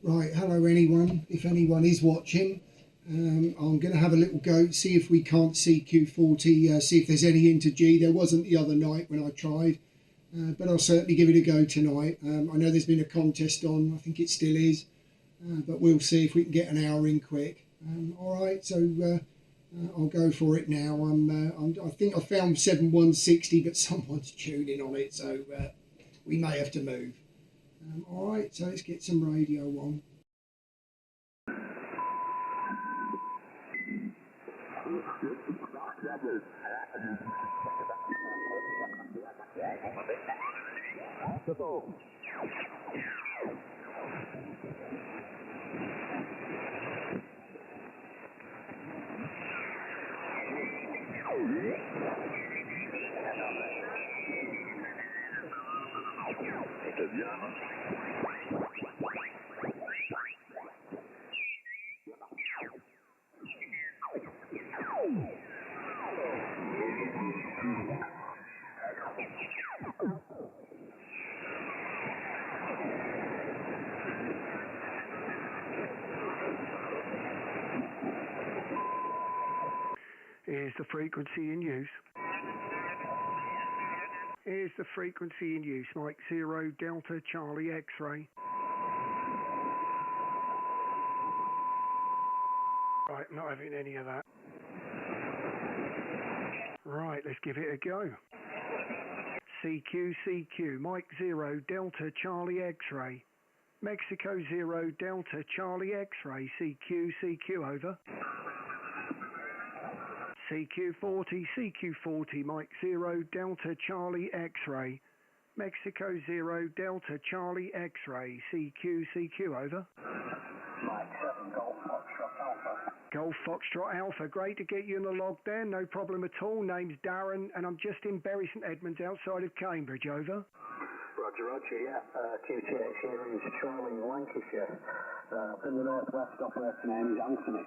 Right, hello anyone, if anyone is watching. I'm going to have a little go, see if we can't CQ40, see if there's any into G. There wasn't the other night when I tried, but I'll certainly give it a go tonight. I know there's been a contest on, I think it still is, but we'll see if we can get an hour in quick. Alright, so I'll go for it now. I think I found 7160, but someone's tuning on it, so we may have to move. Alright, so let's get some radio on. Here's the frequency in use. Here's the frequency in use, Mike 0 Delta Charlie X-ray. Right, not having any of that. Right, let's give it a go. CQ, Mike 0 Delta Charlie X-ray. Mexico 0 Delta Charlie X-ray, CQ, over. CQ40, Mike 0 Delta Charlie X-ray. Mexico 0 Delta Charlie X-ray, CQ, over. Mike 7 Golf Foxtrot Alpha. Golf Foxtrot Alpha, great to get you in the log there, no problem at all. Name's Darren and I'm just in Bury St Edmunds outside of Cambridge, over. Roger, yeah. QTH here is Charlie, Lancashire. In the northwest, operator name is Anthony.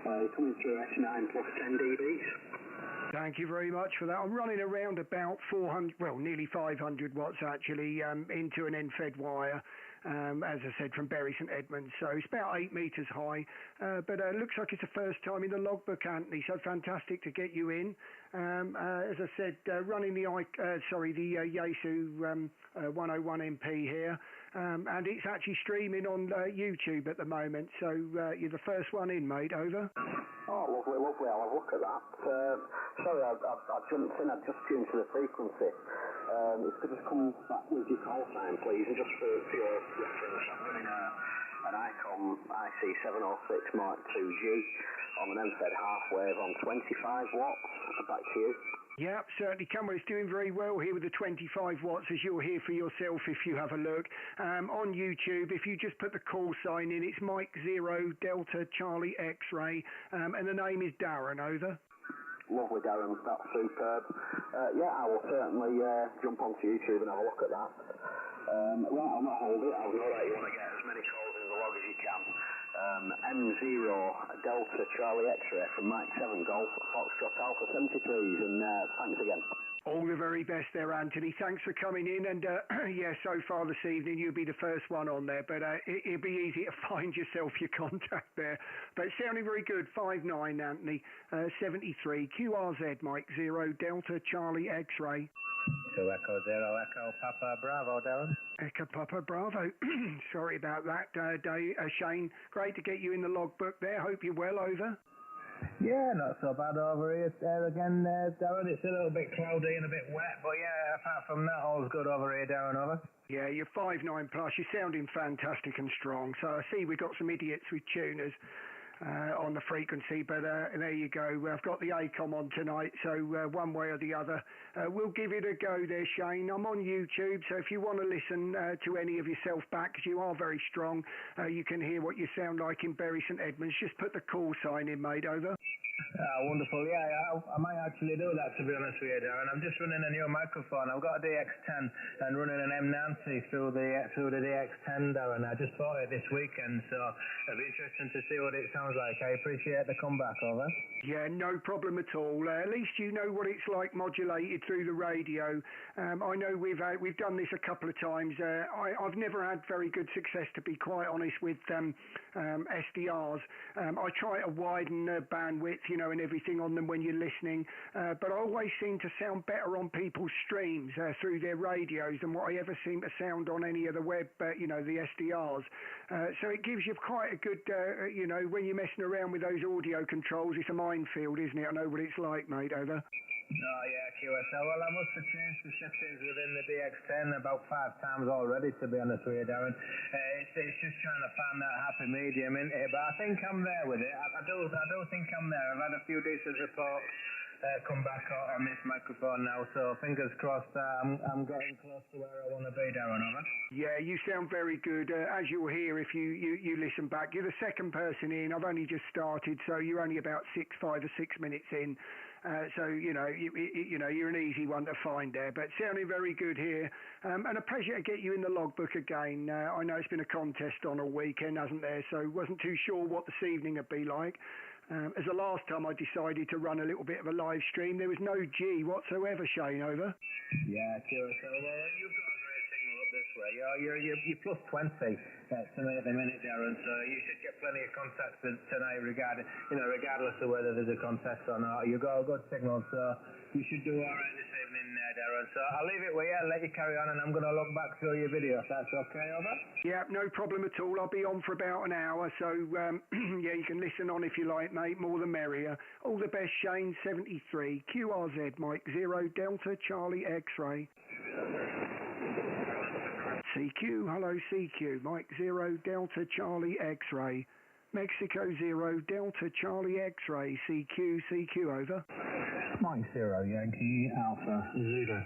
You're coming through S9 plus 10 dBs. Thank you very much for that. I'm running around about 400, well, nearly 500 watts actually, into an end-fed wire, as I said, from Bury St Edmunds. So it's about 8 metres high, but it looks like it's the first time in the logbook, Anthony, so fantastic to get you in. As I said, running the Yaesu 101 MP here, and it's actually streaming on YouTube at the moment, so you're the first one in, mate, over. Oh, lovely, I'll have a look at that. Sorry, I jumped in, I just tuned to the frequency. If you could just come back with your call sign, please, and just for your reference, I'm running an ICOM IC706 Mark II G on an end-fed half wave on 25 watts. Back to you. Yeah, certainly can. Well, it's doing very well here with the 25 watts, as you'll hear for yourself if you have a look. On YouTube, if you just put the call sign in, it's Mike 0 Delta Charlie X-ray, and the name is Darren, over. Lovely, Darren, that's superb. Yeah, I will certainly jump onto YouTube and have a look at that. Right, I'll not hold it. I'll know that you want to get as many calls in the log as you can. M0 Delta Charlie X-ray from Mike 7 Golf Foxtrot Alpha 73s, and thanks again. All the very best there, Anthony. Thanks for coming in, and yeah, so far this evening you'll be the first one on there, but it'll be easy to find yourself your contact there. But it's sounding very good. 5'9", Anthony, 73 QRZ Mike 0 Delta Charlie X-ray. So Echo 0 Echo Papa Bravo, Darren. Echo Papa Bravo. Sorry about that, Shane. Great to get you in the logbook there. Hope you're well, over. Yeah, not so bad over here again, Darren. It's a little bit cloudy and a bit wet, but yeah, apart from that, all's good over here, Darren, over. Yeah, you're 5'9 plus. You're sounding fantastic and strong. So I see we've got some idiots with tuners on the frequency, but there you go. I've got the ACOM on tonight, so one way or the other, we'll give it a go there, Shane. I'm on YouTube, so if you want to listen to any of yourself back, because you are very strong, you can hear what you sound like in Bury St Edmunds. Just put the call sign in, mate, over. Wonderful. Yeah, I might actually do that, to be honest with you, Darren. I'm just running a new microphone. I've got a DX10 and running an M90 through the DX10, Darren. I just bought it this weekend, so it'll be interesting to see what it sounds like. I appreciate the comeback, over. Yeah, no problem at all. At least you know what it's like modulated through the radio. I know we've done this a couple of times. I've never had very good success, to be quite honest, with SDRs. I try to widen the bandwidth, and everything on them when you're listening, but I always seem to sound better on people's streams through their radios than what I ever seem to sound on any of the web, the SDRs. So it gives you quite a good, when you're messing around with those audio controls, it's a minefield, isn't it? I know what it's like, mate, over. Oh, yeah, QSL. Well, I must have changed the settings within the DX10 about 5 times already, to be honest with you, Darren. It's just trying to find that happy medium, isn't it? But I think I'm there with it. I do think I'm there. I've had a few decent reports come back on this microphone now, so fingers crossed I'm getting close to where I want to be, Darren, over. Yeah, you sound very good. As you'll hear if you listen back, you're the second person in. I've only just started, so you're only about 5 or 6 minutes in. So you're an easy one to find there, but sounding very good here, and a pleasure to get you in the logbook again. I know it's been a contest on all weekend, hasn't there? So wasn't too sure what this evening would be like. As the last time I decided to run a little bit of a live stream, there was no G whatsoever, Shane, over. Yeah, sure. So you've got a great signal up this way. You're plus 20 to me at the minute, Darren. So you should get plenty of contacts tonight, regardless of whether there's a contest or not. You've got a good signal, so you should do all right this evening, Darren. So I'll leave it with you and let you carry on, and I'm going to look back through your video, if that's okay, over. Yeah, no problem at all. I'll be on for about an hour, so yeah, you can listen on if you like, mate. More the merrier. All the best, Shane. 73 QRZ, Mike 0 Delta Charlie X-ray. CQ, hello CQ, Mike 0 Delta Charlie X-ray. Mexico 0 Delta Charlie X-ray. CQ, over. Mike 0 Yankee Alpha Zulu.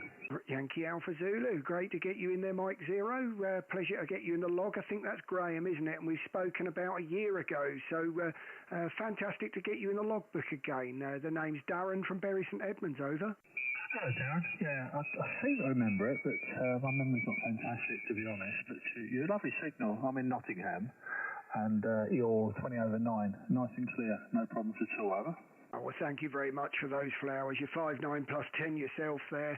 Yankee Alpha Zulu, great to get you in there, Mike 0. Pleasure to get you in the log. I think that's Graham, isn't it? And we've spoken about a year ago, so fantastic to get you in the logbook again. The name's Darren from Bury St Edmunds, over. Hello, Darren. Yeah, I think I remember it, but my memory's not fantastic, to be honest. But you're a lovely signal. I'm in Nottingham, and you're 20 over 9, nice and clear, no problems at all, over. Oh, well, thank you very much for those flowers. You're 5'9" plus 10 yourself there.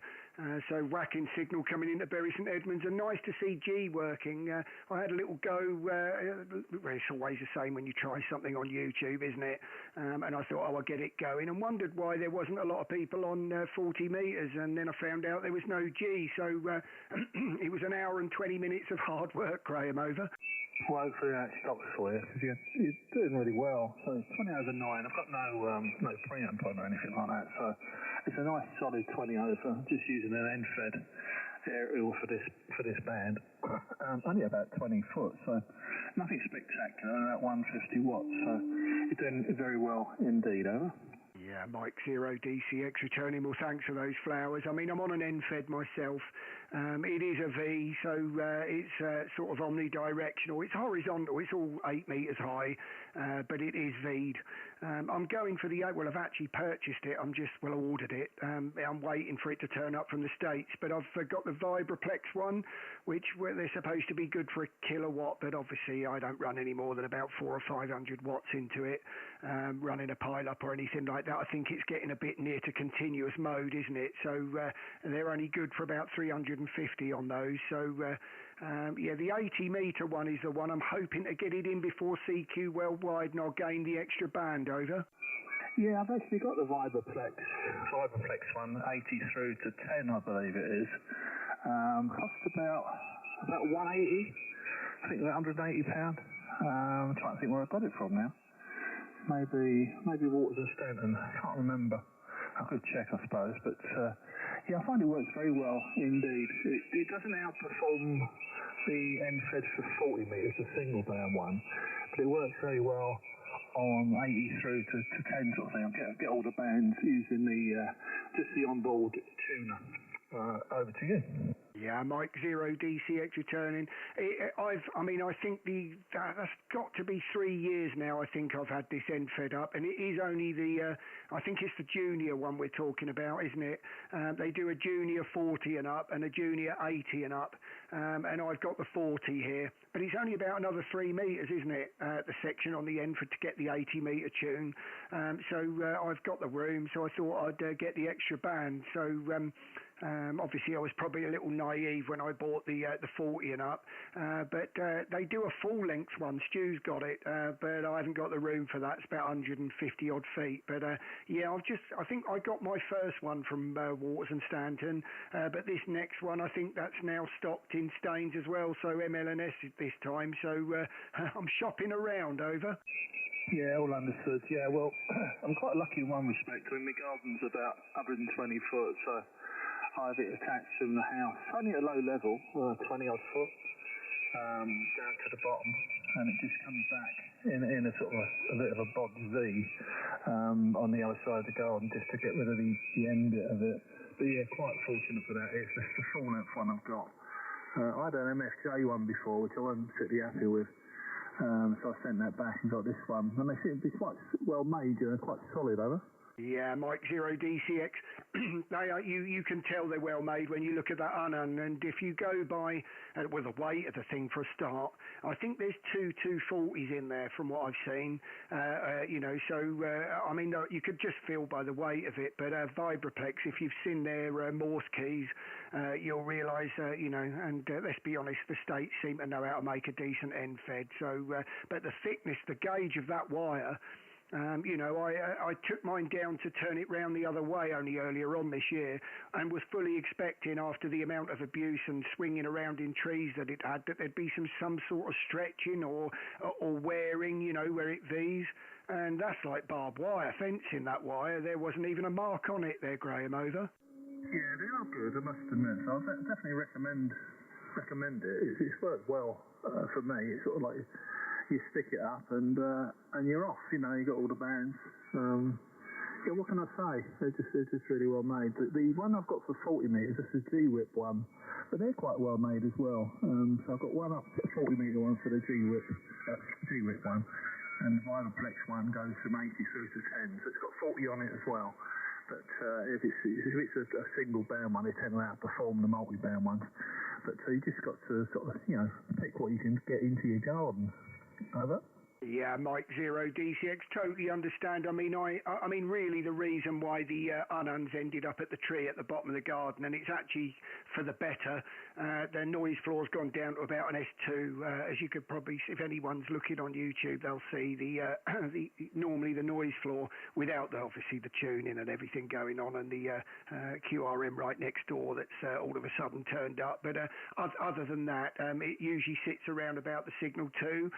So whacking signal coming into Bury St Edmunds, and nice to see G working. I had a little go. It's always the same when you try something on YouTube, isn't it? And I thought, I'll get it going, and wondered why there wasn't a lot of people on 40 metres, and then I found out there was no G. So it was an hour and 20 minutes of hard work, Graham, over. Well, hopefully that stops for you, because you're doing really well. So it's 20 over 9. I've got no preamp on or anything like that, so it's a nice solid 20 over. Just using an end-fed aerial for this band. Only about 20 foot, so nothing spectacular. About 150 watts, so you're doing very well indeed, over. Yeah, Mike 0 DCX returning. Well, thanks for those flowers. I mean, I'm on an end-fed myself. It is a V, so it's sort of omnidirectional. It's horizontal. It's all 8 metres high, but it is V'd. I'm going for the 8. Well, I've actually purchased it. I ordered it. I'm waiting for it to turn up from the States, but I've got the Vibraplex one, which they're supposed to be good for a kilowatt, but obviously I don't run any more than about 400 or 500 watts into it, running a pile-up or anything like that. I think it's getting a bit near to continuous mode, isn't it? So they're only good for about 350 on those. So yeah, the 80 metre one is the one. I'm hoping to get it in before CQ Worldwide, and I'll gain the extra band, over. Yeah, I've actually got the Vibraplex one, 80 through to 10, I believe it is. Cost about 180. I think £180. I'm trying to think where I got it from now. Maybe Waters and Stanton. I can't remember. I could check, I suppose, but yeah, I find it works very well indeed. It doesn't outperform the end-fed for 40 metres, the single band one, but it works very well on 80 through to 10 sort of thing. I get all the bands using just the onboard tuner. Over to you. Yeah, Mike Zero DCX returning. I think that's got to be 3 years now. I think I've had this end fed up, and it is only I think it's the junior one we're talking about, isn't it? They do a junior 40 and up and a junior 80 and up, and I've got the 40 here, but it's only about another 3 metres, isn't it? The section on the end to get the 80 metre tune. So I've got the room, so I thought I'd get the extra band. So obviously I was probably a little naive when I bought the 40 and up, but they do a full length one. Stu's got it, but I haven't got the room for that. It's about 150 odd feet. But yeah, I think I got my first one from Waters and Stanton, but this next one I think that's now stocked in Staines as well. So MLNS this time. So I'm shopping around. Over. Yeah, all understood. Yeah, well, I'm quite lucky in one respect. I mean, my garden's about 120 foot, so I have it attached from the house, only at a low level, 20 odd foot, down to the bottom, and it just comes back in a sort of a bit of a box V on the other side of the garden, just to get rid of the end bit of it. But yeah, quite fortunate for that. It's the full length one I've got. I had an MFJ one before, which I wasn't particularly happy with. So I sent that back and got this one. And they seem to be quite well made, quite solid, over. Yeah, Mike Zero DCX. They are, you can tell they're well made when you look at that Unan, and if you go by with the weight of the thing for a start, I think there's two 240s in there from what I've seen. I mean, you could just feel by the weight of it. But Vibraplex, if you've seen their Morse keys, you'll realise, and let's be honest, the States seem to know how to make a decent end fed. So, but the thickness, the gauge of that wire. I took mine down to turn it round the other way only earlier on this year, and was fully expecting, after the amount of abuse and swinging around in trees that it had, that there'd be some sort of stretching or wearing, where it V's. And that's like barbed wire fencing, that wire. There wasn't even a mark on it there, Graham. Over. Yeah, they are good, I must admit. So I definitely recommend it. It's worked well for me. It's sort of like you stick it up and you're off. You got all the bands. Yeah, what can I say? They're just really well made. The one I've got for 40 metres, that's a G-Whip one, but they're quite well made as well. So I've got one up, a 40 metre one for the G-Whip one, and the Vibraplex one goes from 80 through to 10. So it's got 40 on it as well. But if it's a single band one, they tend to outperform the multi-band ones. But you just got to sort of, pick what you can get into your garden. Over. Yeah, Mike Zero DCX, totally understand. I mean, really the reason why the Ununs ended up at the tree at the bottom of the garden, and it's actually for the better. Their noise floor's gone down to about an S2. As you could probably, if anyone's looking on YouTube, they'll see normally the noise floor without obviously the tuning and everything going on, and the QRM right next door that's all of a sudden turned up. But other than that, it usually sits around about the signal 2,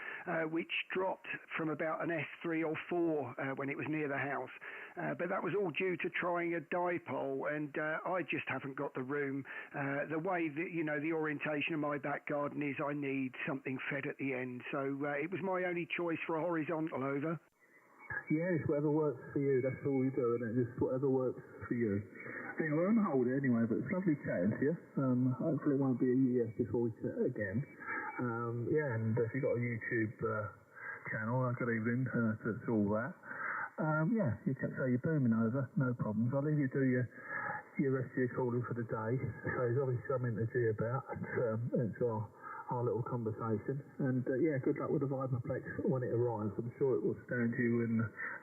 which dropped from about an S3 or 4 when it was near the house, but that was all due to trying a dipole, and I just haven't got the room. The way that the orientation of my back garden is, I need something fed at the end, so it was my only choice for a horizontal. Over. Yeah, it's whatever works for you. That's all we do, isn't it? Just whatever works for you. We're on hold anyway, but it's lovely chatting to you. Hopefully it won't be a year before we chat again. And if you've got a YouTube channel, good evening to all that. You can say you're booming over, no problems. I'll leave you to your rest of your calling for the day. So there's obviously something to do about it's our little conversation. And good luck with the Vibraplex when it arrives. I'm sure it will stand you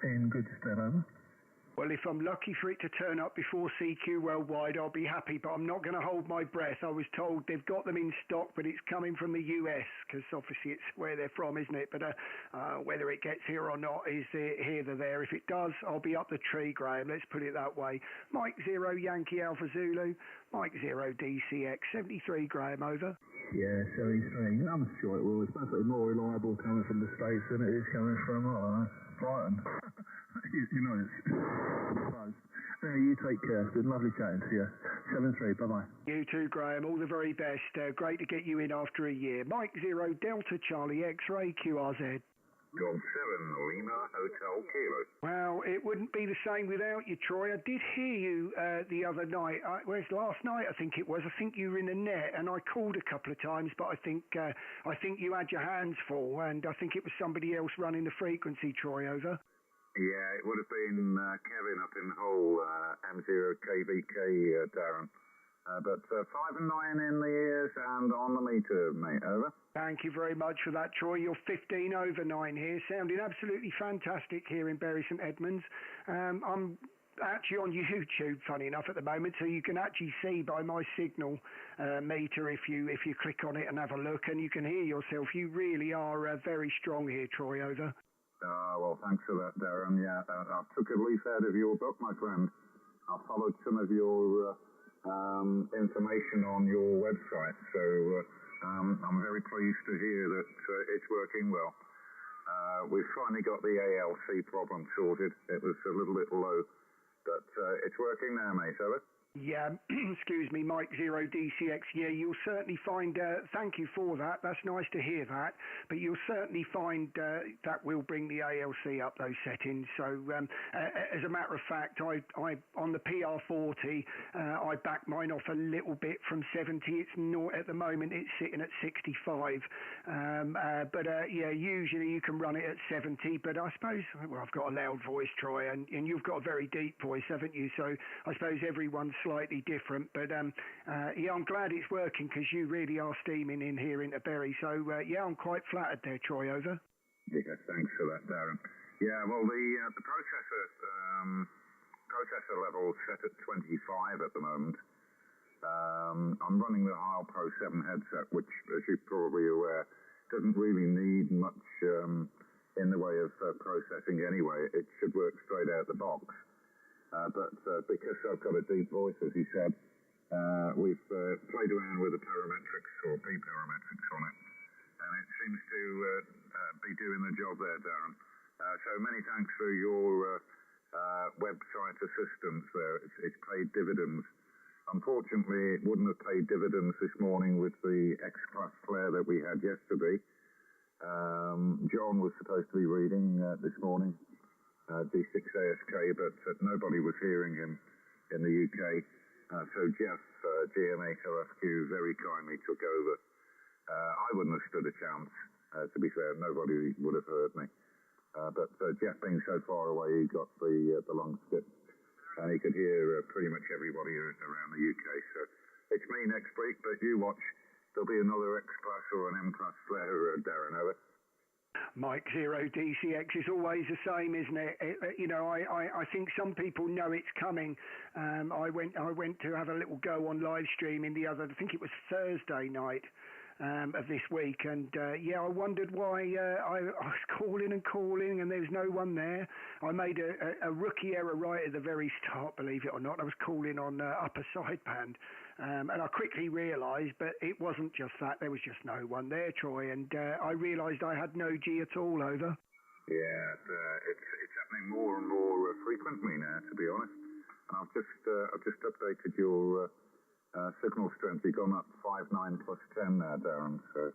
in good stead. Over. Well, if I'm lucky for it to turn up before CQ Worldwide, I'll be happy, but I'm not going to hold my breath. I was told they've got them in stock, but it's coming from the US, because obviously it's where they're from, isn't it? But whether it gets here or not is here or there. If it does, I'll be up the tree, Graham. Let's put it that way. Mike Zero Yankee Alpha Zulu, Mike Zero DCX, 73, Graham, over. Yeah, 73. I'm sure it will. It's definitely more reliable coming from the States than it is coming from, Brighton. It's close. You take care. It's been lovely chatting to you. 7-3, bye-bye. You too, Graham. All the very best. Great to get you in after a year. Mike Zero Delta Charlie X-Ray QRZ. Golf 7, Lima Hotel Kilo. Well, it wouldn't be the same without you, Troy. I did hear you the other night. Last night? I think it was. I think you were in the net, and I called a couple of times, but I think you had your hands full, and I think it was somebody else running the frequency, Troy, over. Yeah, it would have been Kevin up in Hull, M0KVK, Darren. But 5 and 9 in the ears and on the meter, mate. Over. Thank you very much for that, Troy. You're 15 over 9 here, sounding absolutely fantastic here in Bury St Edmunds. I'm actually on YouTube, funny enough, at the moment, so you can actually see by my signal meter if you click on it and have a look, and you can hear yourself. You really are very strong here, Troy. Over. Well, thanks for that, Darren. Yeah, I took a leaf out of your book, my friend. I followed some of your information on your website, so I'm very pleased to hear that it's working well. We've finally got the ALC problem sorted. It was a little bit low, but it's working now, mate. Over. Yeah, excuse me, Mike 0DCX. Yeah, you'll certainly find, thank you for that. That's nice to hear that. But you'll certainly find that will bring the ALC up, those settings. So as a matter of fact, I on the PR40, I backed mine off a little bit from 70. It's not, at the moment, it's sitting at 65. But yeah, usually you can run it at 70. But I suppose, well, I've got a loud voice, Troy, and you've got a very deep voice, haven't you? So I suppose everyone's slightly different, but yeah, I'm glad it's working because you really are steaming in here into Bury. So yeah, I'm quite flattered there, Troy. Over. Yeah, thanks for that, Darren. Yeah, well, the processor level is set at 25 at the moment. I'm running the Heil Pro 7 headset, which, as you're probably aware, doesn't really need much in the way of processing anyway. It should work straight out the box. But because I've got a deep voice, as you said, we've played around with the parametrics or P-parametrics on it, and it seems to be doing the job there, Darren. So many thanks for your website assistance there. It's paid dividends. Unfortunately, it wouldn't have paid dividends this morning with the X-Class flare that we had yesterday. John was supposed to be reading this morning. D6 ASK, but nobody was hearing him in the UK. So Jeff, GM8OFQ, very kindly took over. I wouldn't have stood a chance, to be fair. Nobody would have heard me. But Jeff being so far away, he got the long skip. And he could hear pretty much everybody around the UK. So it's me next week, but you watch. There'll be another X-Class or an M-Class flare, Darren. Over. Mike 0DCX is always the same, isn't it? You know, I think some people know it's coming. I went to have a little go on live streaming the other, I think it was Thursday night of this week, and yeah, I wondered why I was calling and there was no one there. I made a rookie error right at the very start, believe it or not. I was calling on upper sideband, and I quickly realised, but it wasn't just that, there was just no one there, Troy, and I realised I had no G at all. Over. Yeah, it's happening more and more frequently now, to be honest. And I've just updated your signal strength. You've gone up 5.9 plus 10 now, Darren. So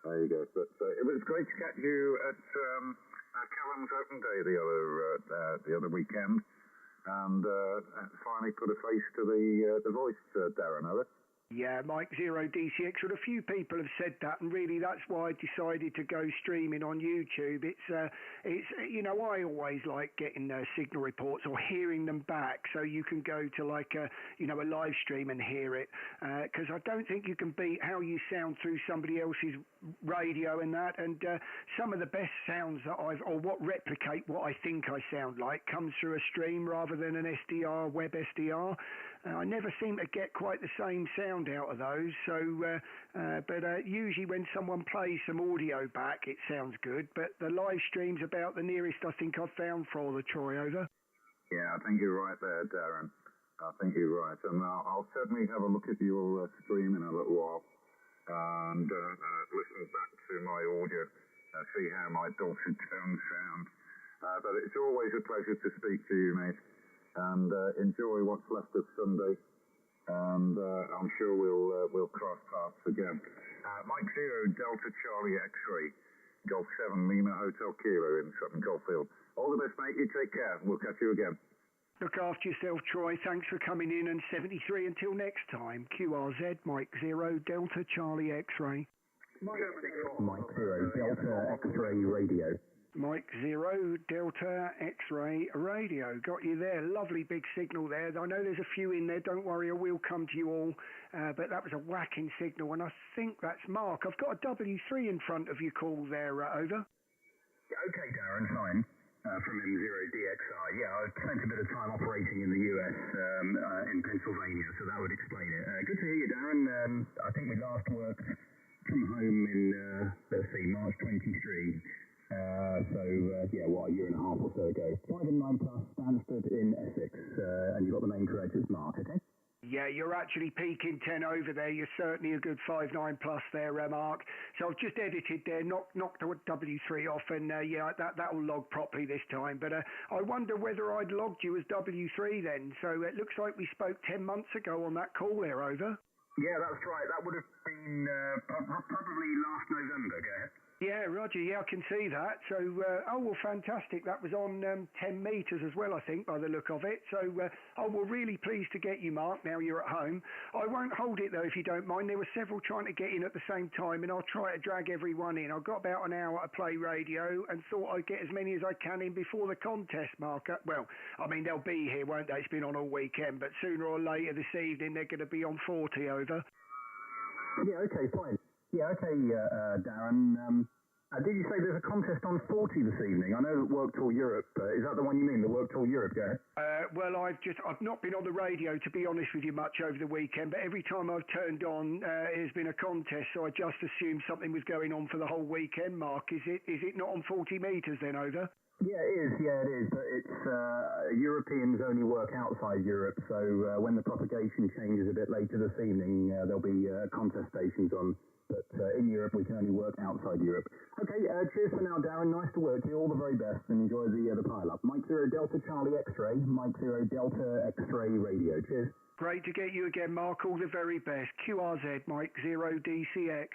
there you go. But it was great to catch you at Callum's Open Day the other weekend, and finally put a face to the voice, Darren. Over. Yeah, Mike 0DCX. Well, a few people have said that, and really that's why I decided to go streaming on YouTube. It's you know, I always like getting signal reports or hearing them back, so you can go to like a live stream and hear it, because I don't think you can beat how you sound through somebody else's radio and that. And some of the best sounds that what replicate what I think I sound like comes through a stream rather than an SDR, web SDR. I never seem to get quite the same sound out of those. So, but usually when someone plays some audio back, it sounds good. But the live stream's about the nearest I think I've found for the Troy. Over. Yeah, I think you're right there, Darren. I think you're right. And I'll certainly have a look at your stream in a little while and listen back to my audio, see how my dulcet tones sound. But it's always a pleasure to speak to you, mate. And enjoy what's left of Sunday, and I'm sure we'll cross paths again. Mike 0 Delta Charlie X-Ray. Golf 7 Lima Hotel Kilo in Sutton Coldfield. All the best, mate. You take care. We'll catch you again. Look after yourself, Troy. Thanks for coming in. And 73 until next time. QRZ, Mike 0, Delta Charlie X-Ray. Mike 0, Delta X-Ray Radio. Mike 0, Delta X-Ray Radio. Got you there. Lovely big signal there. I know there's a few in there. Don't worry, I will come to you all. But that was a whacking signal, and I think that's Mark. I've got a W3 in front of your call there, over. Okay, Darren, fine. From M0DXI. Yeah, I've spent a bit of time operating in the US, in Pennsylvania, so that would explain it. Good to hear you, Darren. I think we last worked from home in, let's see, March 23. Yeah, a year and a half or so ago. 5 and 9 plus, Stansted in Essex, and you got the name correct, it's Mark, okay? Yeah, you're actually peaking 10 over there. You're certainly a good 5.9 plus there, Mark. So I've just edited there, knocked the W3 off, and that'll log properly this time. But I wonder whether I'd logged you as W3 then. So it looks like we spoke 10 months ago on that call there, over. Yeah, that's right. That would have been probably last November, go ahead. Yeah, Roger. Yeah, I can see that. So, fantastic. That was on 10 metres as well, I think, by the look of it. So, we're really pleased to get you, Mark, now you're at home. I won't hold it, though, if you don't mind. There were several trying to get in at the same time, and I'll try to drag everyone in. I've got about an hour to play radio and thought I'd get as many as I can in before the contest, Mark. Well, I mean, they'll be here, won't they? It's been on all weekend, but sooner or later this evening, they're going to be on 40, over. Yeah, okay, fine. Yeah, okay, Darren. Did you say there's a contest on 40 this evening? I know World Tour Europe. Is that the one you mean, the World Tour Europe, Gary? Well, I've not been on the radio, to be honest with you, much over the weekend, but every time I've turned on, there's been a contest, so I just assumed something was going on for the whole weekend, Mark. Is it not on 40 metres then, over? Yeah, it is, but it's Europeans only work outside Europe, so when the propagation changes a bit later this evening, there'll be contest stations on. But in Europe, we can only work outside Europe. Okay, cheers for now, Darren. Nice to work to you. All the very best, and enjoy the pile-up. Mike 0 Delta Charlie X-Ray, Mike 0 Delta X-Ray Radio. Cheers. Great to get you again, Mark. All the very best. QRZ, Mike 0 DCX.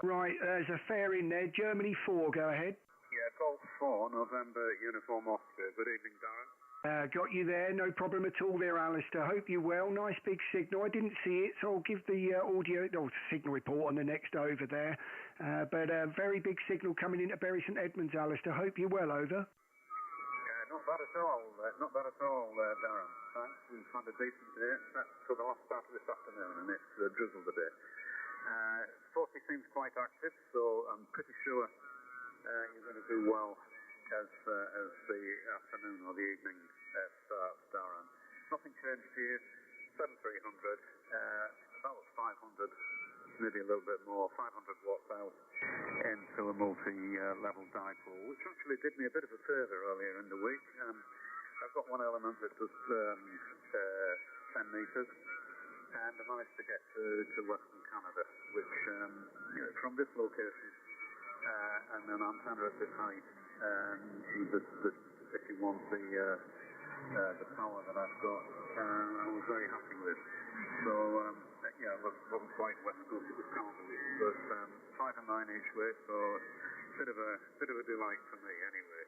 Right, there's a fare in there. Germany 4, go ahead. Yeah, Golf 4, November, Uniform Oscar. Good evening, Darren. Got you there, no problem at all there, Alistair. Hope you're well. Nice big signal. I didn't see it, so I'll give the signal report on the next over there. But very big signal coming into Bury St Edmunds, Alistair. Hope you're well, over. Not bad at all. Not bad at all, Darren. Thanks. We've had a decent day. That's till the last part of this afternoon, and it's drizzled a bit. 40 seems quite active, so I'm pretty sure you're going to do well as the afternoon or the evening starts, Darren. Nothing changed here. 7,300, about 500, maybe a little bit more, 500 watts out into a multi-level dipole, which actually did me a bit of a favour earlier in the week. I've got one element that does 10 metres, and I managed to get to Western Canada, which from this location, and an antenna at this height, if you want the power that I've got, I was very happy with. So wasn't quite West Coast, it was Calgary, but 5 and 9 each way, so bit of a delight for me anyway.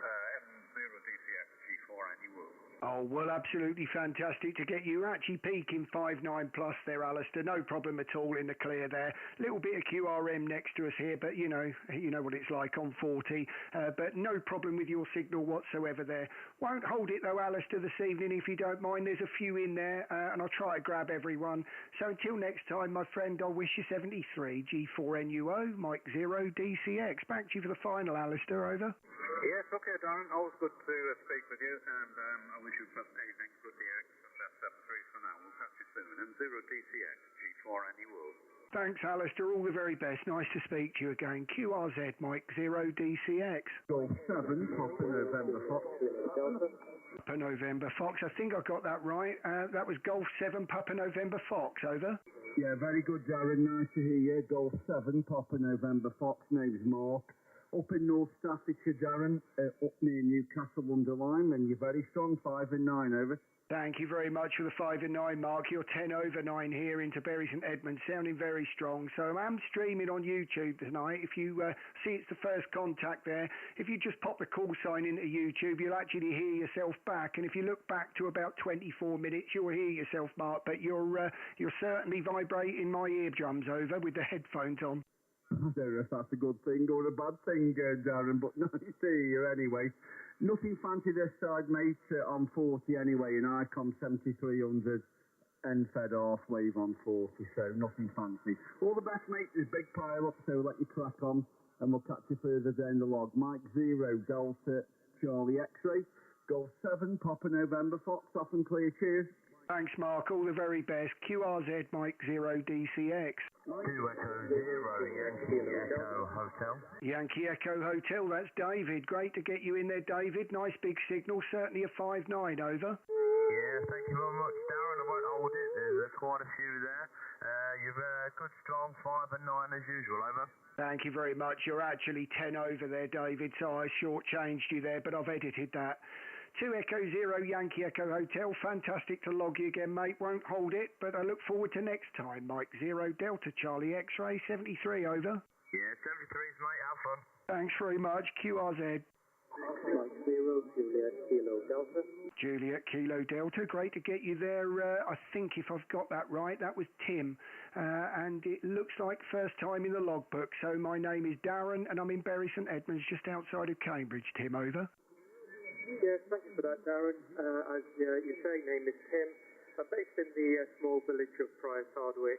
M0 DCX G4 annual. Oh, well, absolutely fantastic to get you actually peaking 5.9 plus there, Alistair. No problem at all in the clear there. Little bit of QRM next to us here, but you know what it's like on 40. But no problem with your signal whatsoever there. Won't hold it though, Alistair, this evening if you don't mind. There's a few in there, and I'll try to grab everyone. So until next time, my friend, I'll wish you 73 G4NUO, Mike 0 DCX. Back to you for the final, Alistair, over. Yes, okay, Darren. Always good to speak with you, and I wish you best anything good DX. That's 73 for now. We'll catch you soon. And 0 DCX, G4 annual. Thanks, Alistair. All the very best. Nice to speak to you again. QRZ, Mike 0 DCX. Golf 7, Papa November Fox. Papa November Fox. I think I got that right. That was Golf 7, Papa November Fox. Over. Yeah, very good, Darren. Nice to hear you. Golf 7, Papa November Fox. Name's Mark. Up in North Staffordshire, Darren, up near Newcastle. Newcastle under Lyme, and you're very strong, 5 and 9, over. Thank you very much for the 5 and 9 mark. You're 10 over 9 here into Bury St Edmunds, sounding very strong. So I'm streaming on YouTube tonight. If you see it's the first contact there, if you just pop the call sign into YouTube, you'll actually hear yourself back. And if you look back to about 24 minutes, you'll hear yourself, Mark. But you're certainly vibrating my eardrums over with the headphones on. I don't know if that's a good thing or a bad thing, Darren, but nice to hear you anyway. Nothing fancy this side, mate, on 40 anyway, in Icon 7300, end-fed half wave on 40, so nothing fancy. All the best, mate. There's big pile up, so let you crack on, and we'll catch you further down the log. Mike 0, Delta, Charlie X-ray, Golf 7, Papa November, Fox, off and clear, cheers. Thanks, Mark. All the very best. QRZ Mike 0 DCX. 2 Echo 0 Yankee Echo Hotel. Yankee Echo Hotel, that's David. Great to get you in there, David. Nice big signal. Certainly a 5-9, over. Yeah, thank you very much, Darren. I won't hold it. There's quite a few there. You've a good, strong 5 and 9 as usual, over. Thank you very much. You're actually 10 over there, David, so I shortchanged you there, but I've edited that. 2 Echo 0 Yankee Echo Hotel. Fantastic to log you again, mate. Won't hold it, but I look forward to next time. Mike 0 Delta Charlie X-ray 73, over. Yeah, 73's, mate. Have fun. Thanks very much. QRZ. Mike 0 Juliet Kilo Delta. Juliet Kilo Delta. Great to get you there. I think if I've got that right, that was Tim. And it looks like first time in the logbook. So my name is Darren, and I'm in Bury St Edmunds, just outside of Cambridge. Tim, over. Yes, thank you for that, Darren. As you say, name is Tim. I'm based in the small village of Priors Hardwick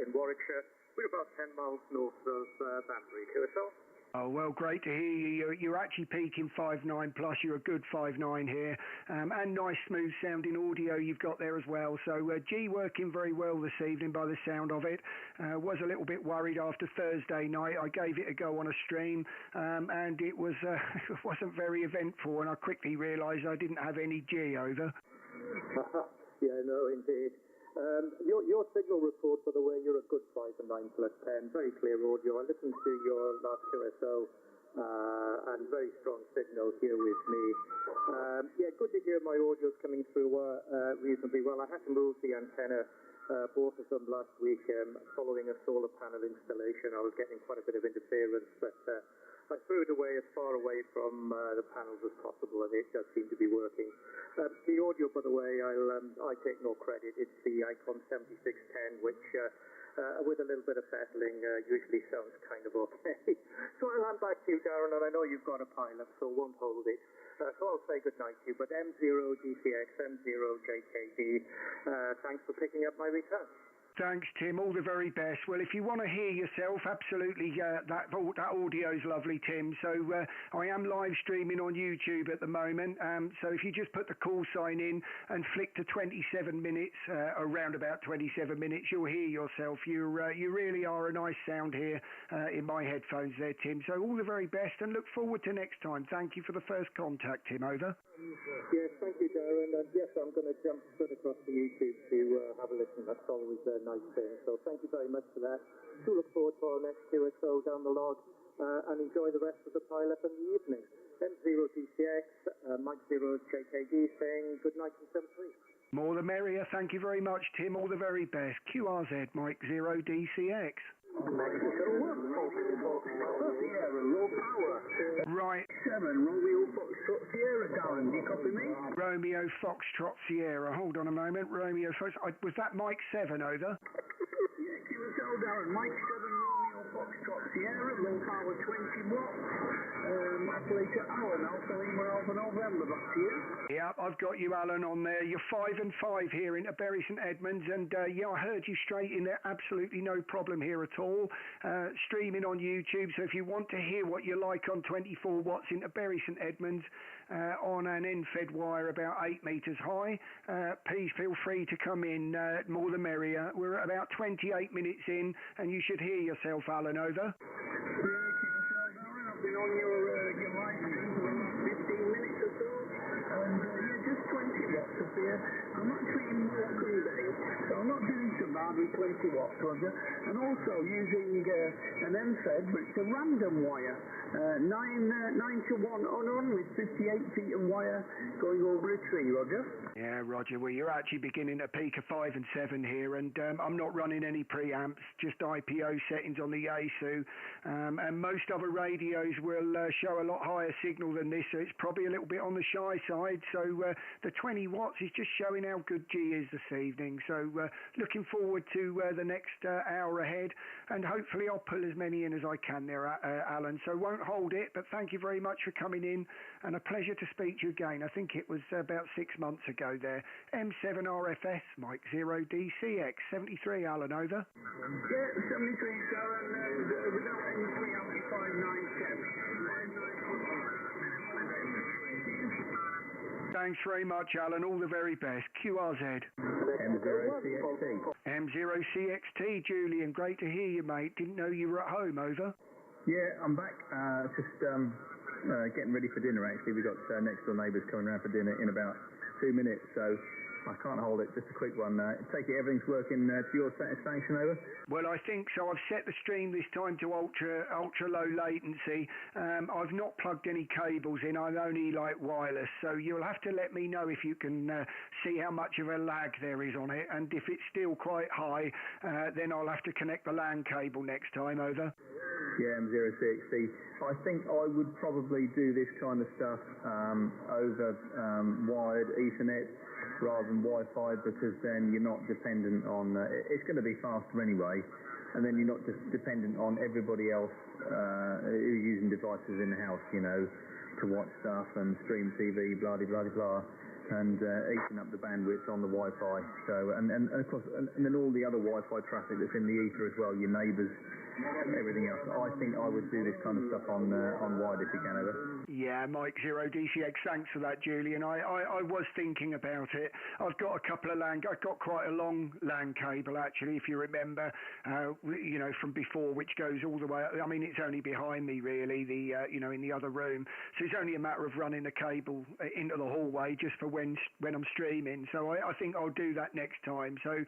in Warwickshire. We're about 10 miles north of Banbury, QSL. Oh, well, great to hear you. You're actually peaking 5.9 plus. You're a good 5.9 here. And nice, smooth sounding audio you've got there as well. So G working very well this evening by the sound of it. Was a little bit worried after Thursday night. I gave it a go on a stream and it wasn't very eventful. And I quickly realised I didn't have any G, over. Yeah, no, indeed. Your signal report, by the way, you're a good 5 and 9 plus 10, very clear audio. I listened to your last QSO and very strong signal here with me. Yeah, good to hear my audio's coming through reasonably well. I had to move the antenna both of them last week following a solar panel installation. I was getting quite a bit of interference, but I threw it away as far away from the panels as possible, and it does seem to be working. The audio, by the way, I take no credit. It's the Icon 7610, which with a little bit of settling usually sounds kind of okay. So I'll hand back to you, Darren, and I know you've got a pilot, so won't hold it. So I'll say good night to you. But M0DCX, M0JKD, thanks for picking up my return. Thanks, Tim. All the very best. Well, if you want to hear yourself, absolutely, that audio's lovely, Tim. So I am live streaming on YouTube at the moment. So if you just put the call sign in and flick to 27 minutes, around about 27 minutes, you'll hear yourself. You really are a nice sound here in my headphones there, Tim. So all the very best and look forward to next time. Thank you for the first contact, Tim. Over. Yes, thank you, Darren. And yes, I'm going to jump straight across to YouTube to have a listen. That's always nice thing. So thank you very much for that. Do look forward to our next QSO down the log and enjoy the rest of the pile-up in the evening. M0DCX, Mike 0 JKD saying good night from 73. More the merrier. Thank you very much, Tim. All the very best. QRZ Mike 0 DCX. Right. 7, Romeo Foxtrot Sierra, Darren, do you copy me? Romeo Foxtrot Sierra. Hold on a moment. Romeo Fox. Was that Mike 7, over? Yeah, QSL, Darren, Mike 7, Romeo Foxtrot Sierra, low power 20 watts. Operator Alan, Alpha Lima Alpha November, back to you. Yeah, I've got you, Alan, on there. You're 5 and 5 here into Bury St Edmunds, and yeah, I heard you straight in there. Absolutely no problem here at all. Streaming on YouTube, so if you want to hear what you like on 24 watts into Bury St Edmunds on an end-fed wire about 8 metres high, please feel free to come in. More the merrier. We're at about 28 minutes in, and you should hear yourself, Alan, over. Been on your live stream for 15 minutes or so, and just 20 watts up here. I'm actually in Morecambe Bay, so I'm not doing so bad with 20 watts, Roger. And also using an MFED, but it's a random wire, 9 to 1 on with 58 feet of wire going over a tree, Roger. Yeah, Roger. Well, you're actually beginning to peak of 5 and 7 here, and I'm not running any preamps, just IPO settings on the Yaesu, and most other radios will show a lot higher signal than this, so it's probably a little bit on the shy side. So the 20 watts is just showing how good G is this evening. So looking forward to the next hour ahead, and hopefully I'll pull as many in as I can there, Alan. So won't hold it, but thank you very much for coming in, and a pleasure to speak to you again. I think it was about 6 months ago there. M7 RFS, Mike 0 DCX, 73, Alan, over. Yeah, 73, sir, and without any preamp, 597. Thanks very much, Alan. All the very best. QRZ. M0CXT. M0CXT, Julian. Great to hear you, mate. Didn't know you were at home, over. Yeah, I'm back. Just getting ready for dinner, actually. We've got next door neighbours coming around for dinner in about 2 minutes, so I can't hold it. Just a quick one. Take it everything's working to your satisfaction, over? Well, I think so. I've set the stream this time to ultra low latency. I've not plugged any cables in. I'm only wireless, so you'll have to let me know if you can see how much of a lag there is on it, and if it's still quite high, then I'll have to connect the LAN cable next time, over. Yeah, M0CXT. I think I would probably do this kind of stuff over wired Ethernet rather than Wi-Fi, because then you're not dependent on it's going to be faster anyway, and then you're not just dependent on everybody else who's using devices in the house, to watch stuff and stream TV, blah blah blah, and eating up the bandwidth on the Wi-Fi. So and of course, and then all the other Wi-Fi traffic that's in the ether as well, your neighbours, everything else. I think I would do this kind of stuff on wired if you can, over. Yeah, Mike 0 DCX, thanks for that, Julian. I was thinking about it. I've got a couple of LAN, I've got quite a long LAN cable, actually, if you remember, from before, which goes all the way, I mean, it's only behind me, really, in the other room. So it's only a matter of running the cable into the hallway just for when I'm streaming. So I think I'll do that next time. So,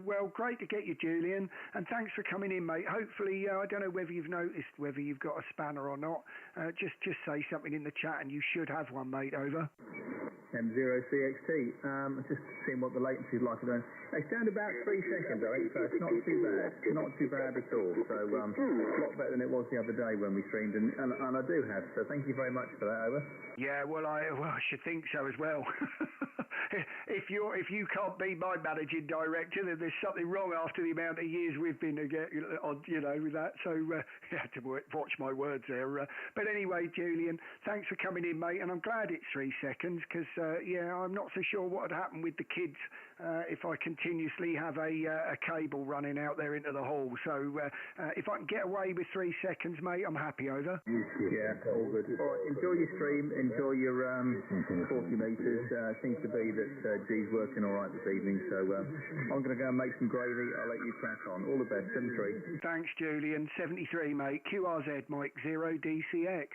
well, great to get you, Julian, and thanks for coming in, mate. Hopefully, I don't know whether you've noticed whether you've got a spanner or not. Just say something in the chat and you should have one, mate, over. M0CXT. Just seeing what the latency is like. It's down to about 3 seconds, I think, so it's not too bad. Not too bad at all. So a lot better than it was the other day when we streamed, and I do have. So thank you very much for that, over. Yeah, well, I should think so as well. If you can't be my managing director, then there's something wrong after the amount of years we've been together on, with that. So you have to watch my words there. But anyway, Julian, thanks for coming in, mate. And I'm glad it's 3 seconds because, I'm not so sure what would happen with the kids if I continuously have a cable running out there into the hall. So if I can get away with 3 seconds, mate, I'm happy, over. Yeah, all good. All right, enjoy your stream. Enjoy your 40 metres. Seems to be that G's working all right this evening. So I'm going to go and make some gravy. I'll let you crack on. All the best. 73. Thanks, Julian. 73, mate. QRZ, Mike 0 DCX.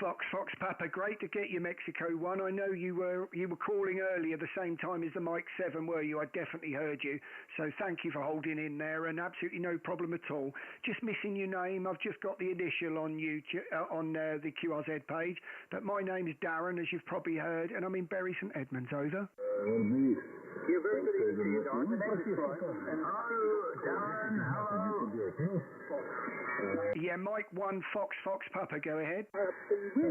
Fox Papa, great to get you, Mexico 1. I know you were calling earlier the same time as the Mike 7, were you? I definitely heard you. So thank you for holding in there, and absolutely no problem at all. Just missing your name. I've just got the initial on the QRZ page, but my name is Darren, as you've probably heard, and I'm in Bury St Edmunds, over. You're very good evening, Darren. The name is Brian. Hello, Darren. Hello. Yeah, Mike 1, Fox Papa, go ahead. We're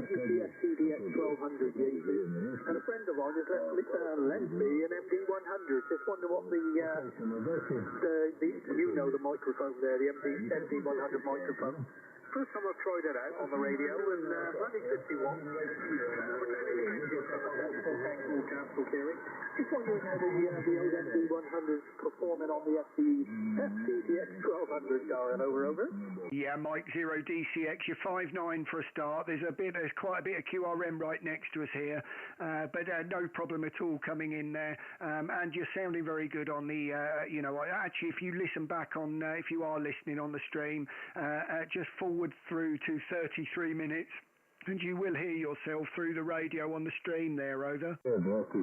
UPS CDX 1200 Yaesu, and a friend of mine has lent me an MD100. Just wonder what the microphone there, the MD100 microphone. First time I've tried it out on the radio, and running 50 watts. Just wondering how the old MD100's performing on the FCDX 1200, Darren. Over. Yeah, Mike 0 DCX, you're 5.9 for a start. There's quite a bit of QRM right next to us here, but no problem at all coming in there. And you're sounding very good on the, actually, if you listen back on, if you are listening on the stream, just forward through to 33 minutes. And you will hear yourself through the radio on the stream there, over. Yeah, okay,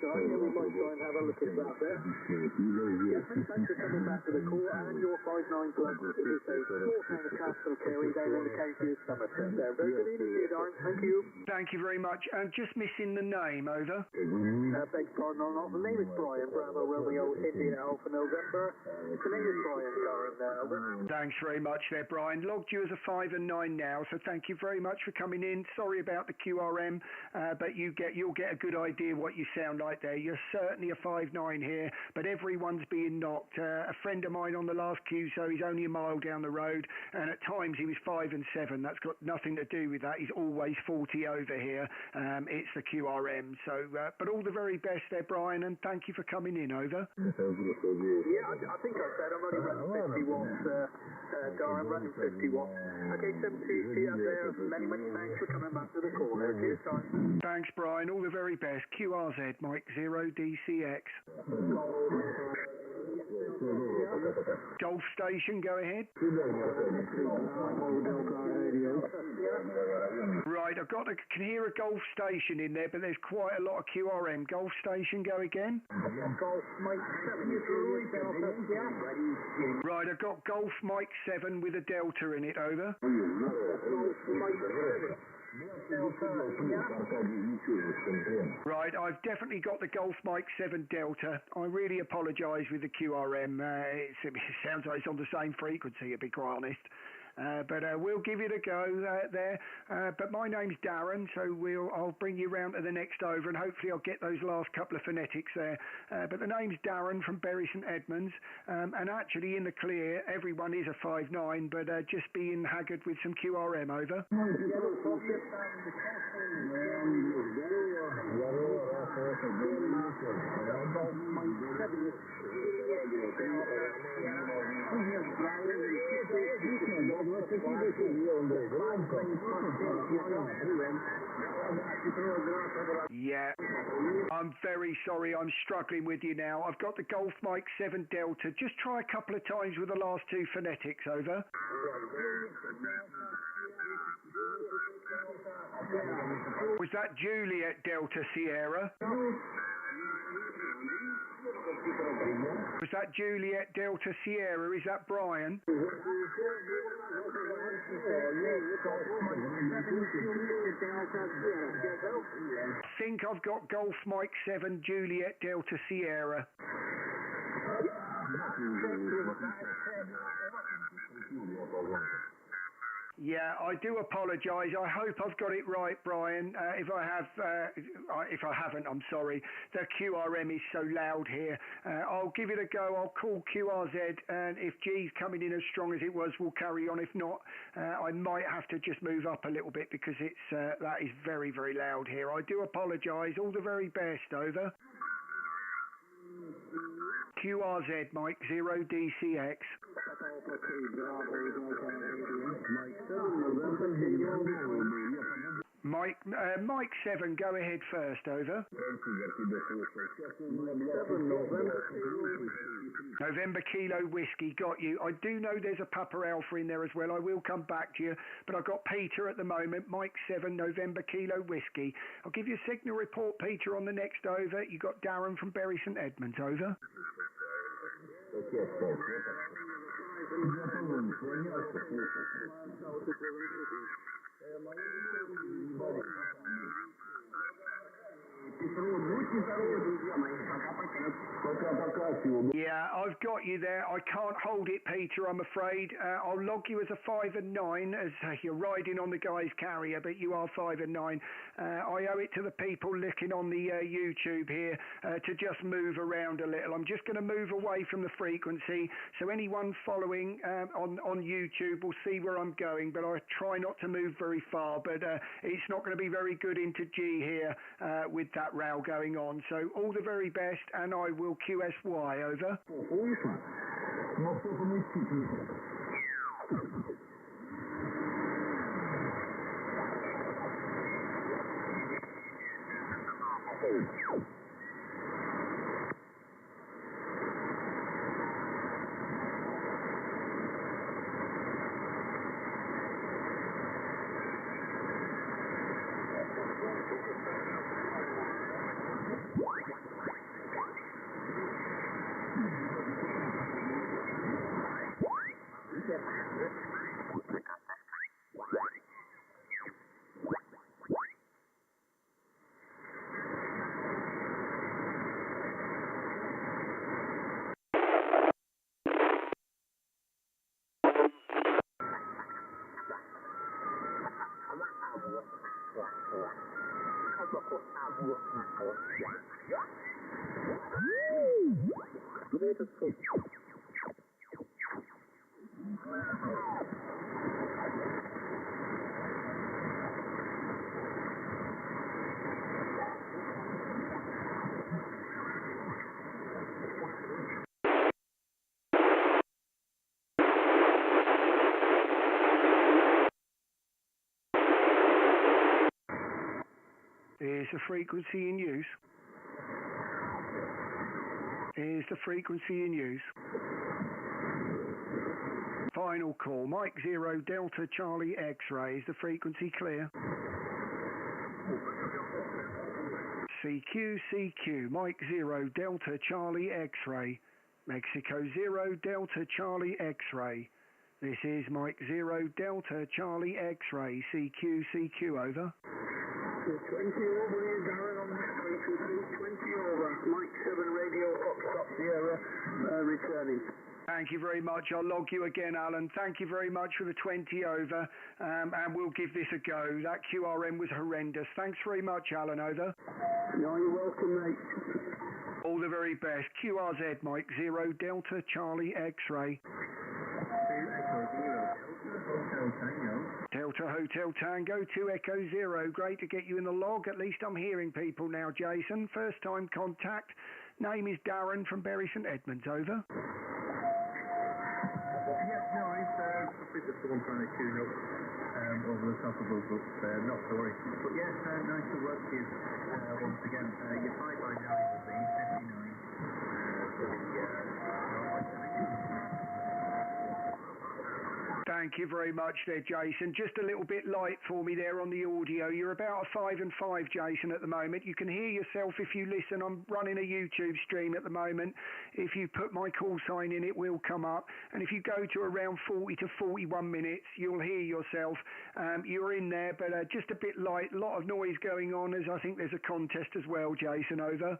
sorry. Yeah, we might try and have a look at that there. Yeah, thanks for coming back to the call, and your 59 plus is a small town of Castle Kerry down in the county of Somerset there. Very good evening to you, Darren. Thank you. Thank you very much. And just missing the name, over. Beg pardon, the name is Brian, Bravo Romeo, India Alpha November. The name is Brian, Darren, over. Thanks very much there, Brian. Logged you as a 5 and 9 now, so thank you very much for coming in. Sorry about the QRM, but you'll get a good idea what you sound like there. You're certainly a 5-9 here, but everyone's being knocked. A friend of mine on the last Q, so he's only a mile down the road, and at times he was 5 and 7. That's got nothing to do with that. He's always 40 over here. It's the QRM. So, but all the very best there, Brian, and thank you for coming in, over. Yeah, I think I said I'm only running 50 watts, Darren, running 50 watts. Okay, 72 see you up there. Many thanks for coming back to the call there. Cheers, Darren. Thanks, Brian. All the very best. QRZ, Mike 0 DCX. Golf station, go ahead. Right, can hear a golf station in there, but there's quite a lot of QRM. Golf station, go again. Golf Mike 7 is Delta, yeah. Right, I've got Golf Mike 7 with a Delta in it, over. Right, I've definitely got the Golf Mike 7 Delta. I really apologise with the QRM. It sounds like it's on the same frequency, to be quite honest. But we'll give it a go there. But my name's Darren, so I'll bring you round to the next over, and hopefully I'll get those last couple of phonetics there. But the name's Darren from Bury St Edmunds, and actually in the clear, everyone is a 5-9, but just being haggard with some QRM, over. Yeah, I'm very sorry, I'm struggling with you now. I've got the Golf Mike 7 Delta. Just try a couple of times with the last two phonetics, over. Was that Juliet Delta Sierra? Was that Juliet Delta Sierra? Is that Brian? I think I've got Golf Mike 7 Juliet Delta Sierra. Yeah, I do apologise. I hope I've got it right, Brian. If I haven't, I'm sorry. The QRM is so loud here. I'll give it a go. I'll call QRZ, and if G's coming in as strong as it was, we'll carry on. If not, I might have to just move up a little bit because that is very, very loud here. I do apologise. All the very best, over. QRZ, Mike 0 DCX. Mike 7, go ahead first, over. November Kilo Whiskey, got you. I do know there's a Papa Alpha in there as well. I will come back to you, but I've got Peter at the moment. Mike 7, November Kilo Whiskey. I'll give you a signal report, Peter, on the next over. You got Darren from Bury St Edmunds, over. Yeah, I've got you there. I can't hold it, Peter, I'm afraid. I'll log you as a 5 and 9 as you're riding on the guy's carrier, but you are 5 and 9. I owe it to the people looking on the YouTube here to just move around a little. I'm just going to move away from the frequency, so anyone following on YouTube will see where I'm going, but I try not to move very far, but it's not going to be very good into G here with that row going on. So all the very best, and I will QSY, over. Is the frequency in use? Is the frequency in use? Final call, Mike 0 Delta Charlie X-ray. Is the frequency clear? CQ, CQ, Mike 0 Delta Charlie X-ray. Mexico 0 Delta Charlie X-ray. This is Mike 0 Delta Charlie X-ray. CQ, CQ, over. 20 over here, Darren, on this frequency. 20 over. Mike 7 Radio Foxtrot Sierra, returning. Thank you very much. I'll log you again, Alan. Thank you very much for the 20 over, and we'll give this a go. That QRM was horrendous. Thanks very much, Alan, over. No, you're welcome, mate. All the very best. QRZ, Mike 0 Delta Charlie X-ray. Delta Hotel Tango 2 Echo 0. Great to get you in the log. At least I'm hearing people now, Jason. First time contact. Name is Darren from Bury St Edmunds, over. Yes, no, I think there's someone trying to tune up over the top of us, but not to worry. But yes, nice to work with you once again. Your 5 by 9 will be 59 for the Thank you very much there, Jason. Just a little bit light for me there on the audio. You're about a 5 and 5, Jason, at the moment. You can hear yourself if you listen. I'm running a YouTube stream at the moment. If you put my call sign in, it will come up. And if you go to around 40 to 41 minutes, you'll hear yourself. You're in there, but just a bit light. A lot of noise going on, as I think there's a contest as well, Jason, over.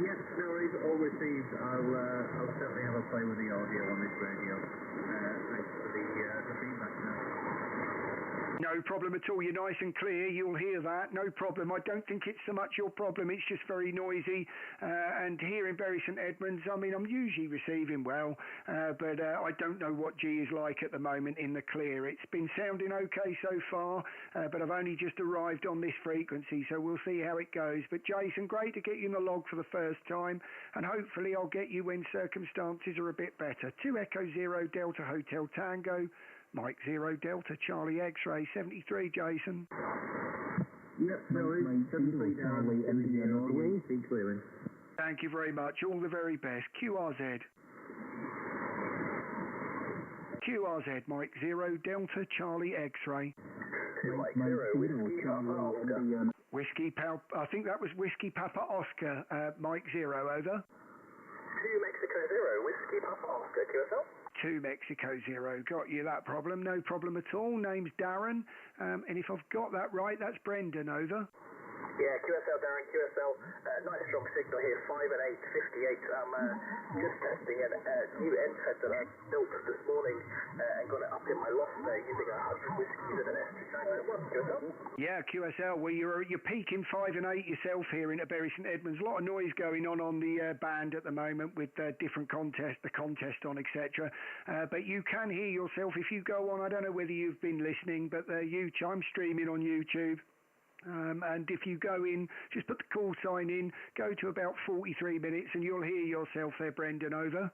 Yes, no worries, all received. I'll certainly have a play with the audio on this radio. Thanks for the feedback now. No problem at all. You're nice and clear. You'll hear that. No problem. I don't think it's so much your problem. It's just very noisy. And here in Bury St Edmunds, I mean, I'm usually receiving well, but I don't know what G is like at the moment in the clear. It's been sounding okay so far, but I've only just arrived on this frequency, so we'll see how it goes. But Jason, great to get you in the log for the first time, and hopefully I'll get you when circumstances are a bit better. 2 Echo 0 Delta Hotel Tango. Mike 0 Delta Charlie X-ray 73, Jason. Yep, no worries. 73 down. Speed clearing. Thank you very much. All the very best. QRZ. QRZ, Mike 0 Delta Charlie X-ray. Mike 0, Whiskey Papa Oscar. Whiskey Papa, I think that was Whiskey Papa Oscar, Mike 0, over. 2 Mexico 0, Whiskey Papa Oscar, QSL. 2 Mexico 0. Got you that problem. No problem at all. Name's Darren. And if I've got that right, that's Brendan, over. Yeah, QSL, Darren, QSL. Nice strong signal here, 5 and 8, 58. I'm just testing a new NFED that I built this morning and got it up in my loft there using 100 whiskies and an ST991. QSL? Yeah, QSL. Well, you're peaking 5 and 8 yourself here in Bury St Edmunds. A lot of noise going on the band at the moment with different contests, the contest on, etc. But you can hear yourself if you go on. I don't know whether you've been listening, but I'm streaming on YouTube. And if you go in, just put the call sign in, go to about 43 minutes and you'll hear yourself there, Brendan, over.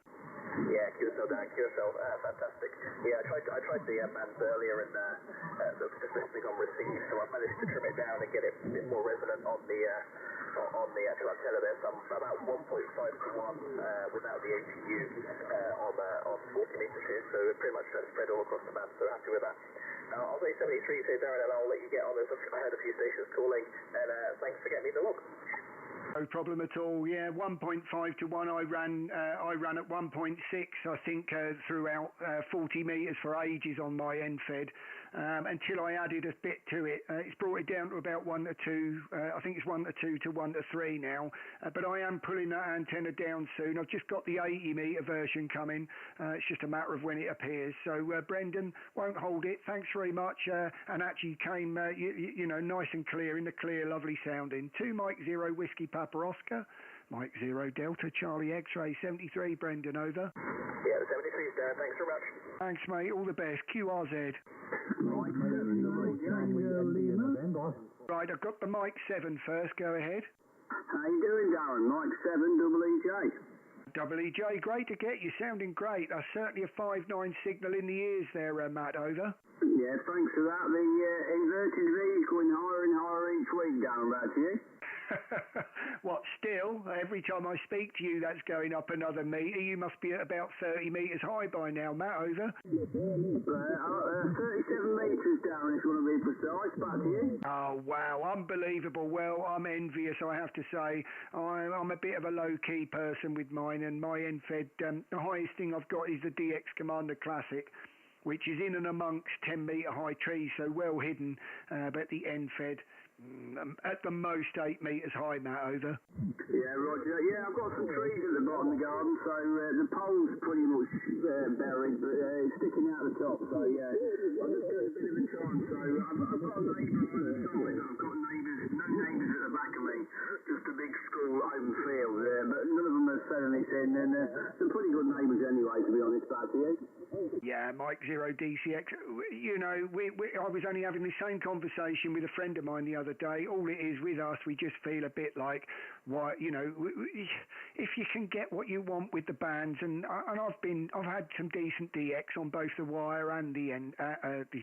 Yeah, QSL, Darren, QSL, fantastic. Yeah, I tried the bands earlier and just listening on receive, so I managed to trim it down and get it a bit more resonant on the actual antenna there. So I'm about 1.5 to 1 without the APU on 40 meters here, so pretty much spread all across the band, so happy with that. I'll say 73 to Darren, and I'll let you get on. I heard a few stations calling, and thanks for getting me the log. No problem at all. Yeah, 1.5 to 1. I ran at 1.6. I think throughout 40 metres for ages on my NFED until I added a bit to it. It's brought it down to about 1 to 2. I think it's 1 to 2 to 1 to 3 now. But I am pulling that antenna down soon. I've just got the 80 metre version coming. It's just a matter of when it appears. So Brendan, won't hold it. Thanks very much. And actually came, nice and clear in the clear, lovely sounding. 2 Mike 0 Whiskey Papa Oscar, Mike 0 Delta Charlie X-Ray 73, Brendan over. Yeah, the 73's down. Thanks very much. Thanks, mate. All the best. QRZ. Right, I've got the Mike 7 first. Go ahead. How you doing, Darren? Mike 7, double EJ. Double EJ, great to get you. Sounding great. That's certainly a 5-9 signal in the ears there, Matt, over. Yeah, thanks for that. The inverted V is going higher and higher each week, Darren, back to you. What, still? Every time I speak to you, that's going up another metre. You must be at about 30 metres high by now, Matt, over. 37 metres, Darren, if you want to be precise. Back to you. Oh, wow. Unbelievable. Well, I'm envious, I have to say. I'm a bit of a low-key person with mine, and my NFED, the highest thing I've got is the DX Commander Classic, which is in and amongst 10 metre high trees, so well hidden, but the NFED at the most 8 metres high, Matt, over. Yeah, Roger. Yeah, I've got some trees at the bottom of the garden, so the pole's pretty much buried, but it's sticking out the top, so yeah, I'm just doing a bit of a chance. So I've got a neighbour on the side, I've got no neighbours at the back of me, just a big school open field there, but none of them have said anything, and some pretty good neighbours anyway, to be honest, back to you. Yeah, Mike 0 DCX. You know, I was only having the same conversation with a friend of mine the other day. All it is with us, we just feel a bit like, why, you know, if you can get what you want with the bands, and I've had some decent DX on both the Wire and the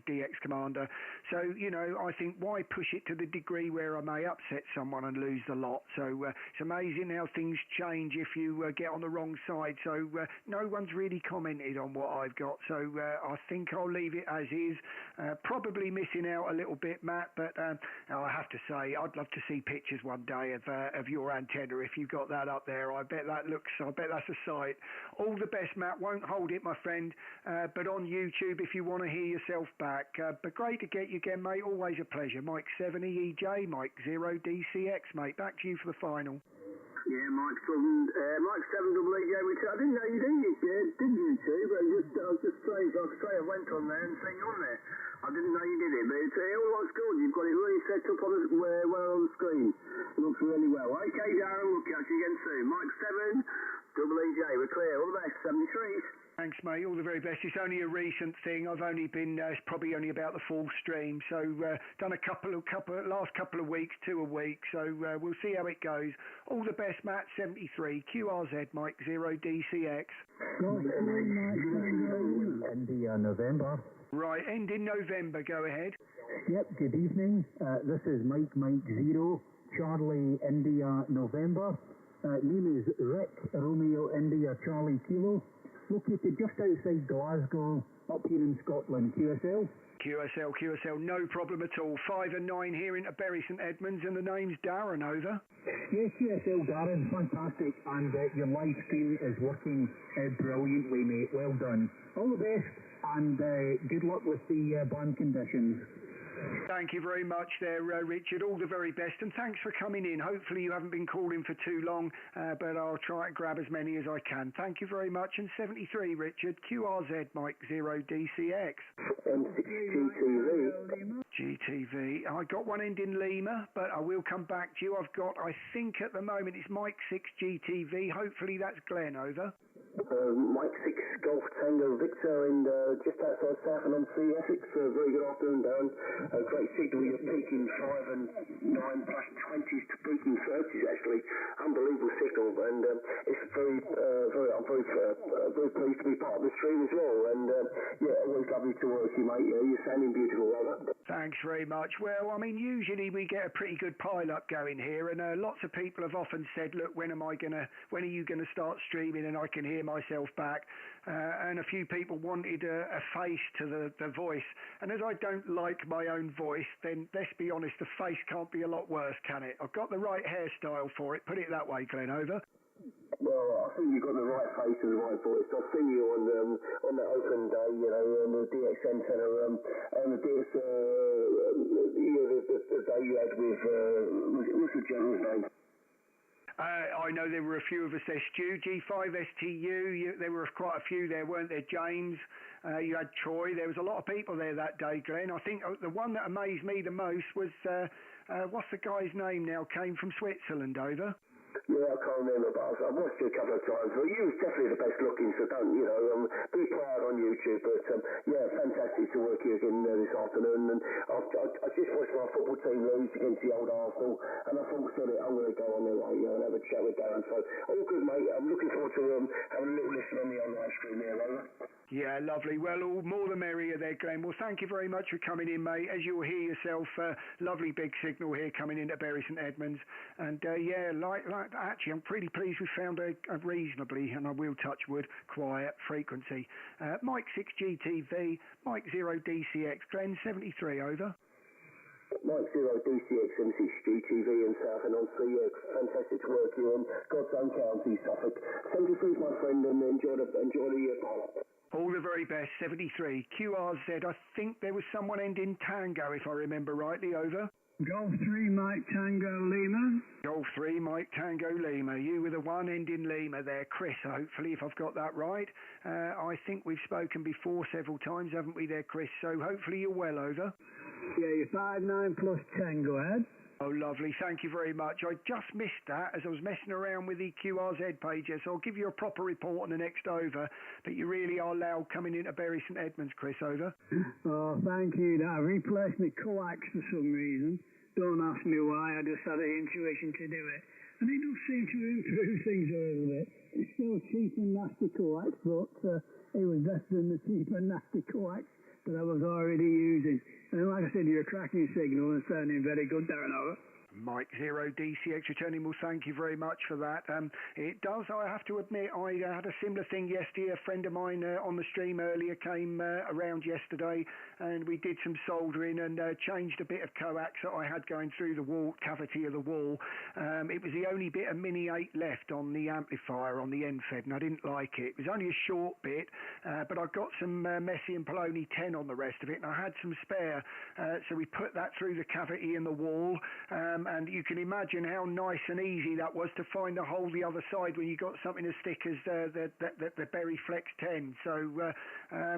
DX Commander. So, you know, I think why push it to the degree where I may upset someone and lose the lot. So it's amazing how things change if you get on the wrong side. So no one's really commented on what I've got. So I think I'll leave it as is. Probably missing out a little bit, Matt, but I have to say I'd love to see pictures one day of your antenna if you've got that up there. I bet that's a sight. All the best, Matt. Won't hold it, my friend, but on YouTube if you want to hear yourself back. But great to get you again, mate. Always a pleasure. Mike 7 EJ, Mike 0 DCX, mate. Back to you for the final. Yeah, Mike 7 double EJ. I didn't know you did YouTube. I was just straight. I went on there and seen you on there. I didn't know you did it, but it all looks good. You've got it really set up on the screen. It looks really well. Okay, Darren, we'll catch you again soon. Mike 7 double EJ. We're clear. All the best. 73. Thanks, mate. All the very best. It's only a recent thing. I've only been, it's probably only about the full stream. So done last couple of weeks, 2 a week. So we'll see how it goes. All the best, Matt. 73 QRZ, Mike 0 DCX. India November. Right, end in November. Go ahead. Yep. Good evening. This is Mike 0 Charlie India November. Name is Rick Romeo India Charlie Kilo. Located just outside Glasgow, up here in Scotland. QSL? QSL, no problem at all. 5 and 9 here into Bury St Edmunds, and the name's Darren, over. Yeah, QSL Darren, fantastic, and your live stream is working brilliantly, mate. Well done. All the best, and good luck with the band conditions. Thank you very much there, Richard. All the very best, and thanks for coming in. Hopefully you haven't been calling for too long, but I'll try and grab as many as I can. Thank you very much. And 73, Richard, QRZ, Mike 0 DCX. GTV. I got one end in Lima, but I will come back to you. I've got, I think at the moment it's Mike 6 GTV. Hopefully that's Glenn, over. Mike 6 Golf Tango Victor, and just outside Southampton, Essex. Very good afternoon, Darren. Great signal. You're peaking 5 and 9 plus 20s to peaking 30s, actually. Unbelievable signal, and it's I'm very pleased to be part of the stream as well. And yeah, always lovely to work with you, mate. You're sounding beautiful. Well done. Thanks very much. Well, I mean, usually we get a pretty good pile-up going here, and lots of people have often said, look, when are you going to start streaming and I can hear myself back? And a few people wanted a face to the voice. And as I don't like my own voice, then let's be honest, the face can't be a lot worse, can it? I've got the right hairstyle for it. Put it that way, Glenn. Over. Well, I think you've got the right face and the right voice. I've seen you on that open day, you know, on the DXN Centre, on the DX, the day you had with, what's the general's name? I know there were a few of us there, Stu, G5STU, there were quite a few there, weren't there? James, you had Troy, there was a lot of people there that day, Glenn. I think the one that amazed me the most was, what's the guy's name now, came from Switzerland, over? Yeah, I can't remember, but I've watched you a couple of times. But you was definitely the best looking, so don't, you know, be proud on YouTube. But yeah, fantastic to work here again this afternoon. And I just watched my football team lose against the old Arsenal, and I thought, sorry, I'm going to go on there and have a chat with Darren. So all good, mate. I'm looking forward to having a little listen on the online screen there, over. Yeah, lovely. Well, all more the merrier there, Glenn. Well, thank you very much for coming in, mate. As you'll hear yourself, lovely big signal here coming into Bury St Edmunds. And yeah, actually, I'm pretty pleased we found a reasonably, and I will touch wood, quiet frequency. Mike 6GTV, Mike 0DCX, Glenn 73, over. Mike 0DCX, M6GTV in South and on CX. Fantastic to work here in God's own county, Suffolk. 73, my friend, and enjoy the pilot. All the very best, 73. QRZ, I think there was someone ending Tango, if I remember rightly, over. Golf 3, Mike Tango Lima. Golf 3, Mike Tango Lima. You with the one ending Lima there, Chris, hopefully, if I've got that right. I think we've spoken before several times, haven't we there, Chris? So hopefully you're well, over. Yeah, you're 5-9 plus 10, go ahead. Oh, lovely. Thank you very much. I just missed that as I was messing around with the QRZ page, so I'll give you a proper report on the next over. But you really are loud coming into Bury St Edmunds, Chris, over. Oh, thank you. I replaced my coax for some reason. Don't ask me why, I just had an intuition to do it. And it does seem to improve things a little bit. It's still cheap and nasty coax, but it was better than the cheap and nasty coax that I was already using. And like I said, you're a tracking signal and sounding very good, Darren, over. Mike 0DCX returning, well, thank you very much for that. It does, I have to admit, I had a similar thing yesterday. A friend of mine on the stream earlier came around yesterday, and we did some soldering and changed a bit of coax that I had going through the wall, cavity of the wall. It was the only bit of Mini 8 left on the amplifier on the NFED, and I didn't like it. It was only a short bit, but I got some Messi and Poloni 10 on the rest of it, and I had some spare, so we put that through the cavity in the wall. And you can imagine how nice and easy that was to find a hole the other side when you got something as thick as the Berry Flex 10. So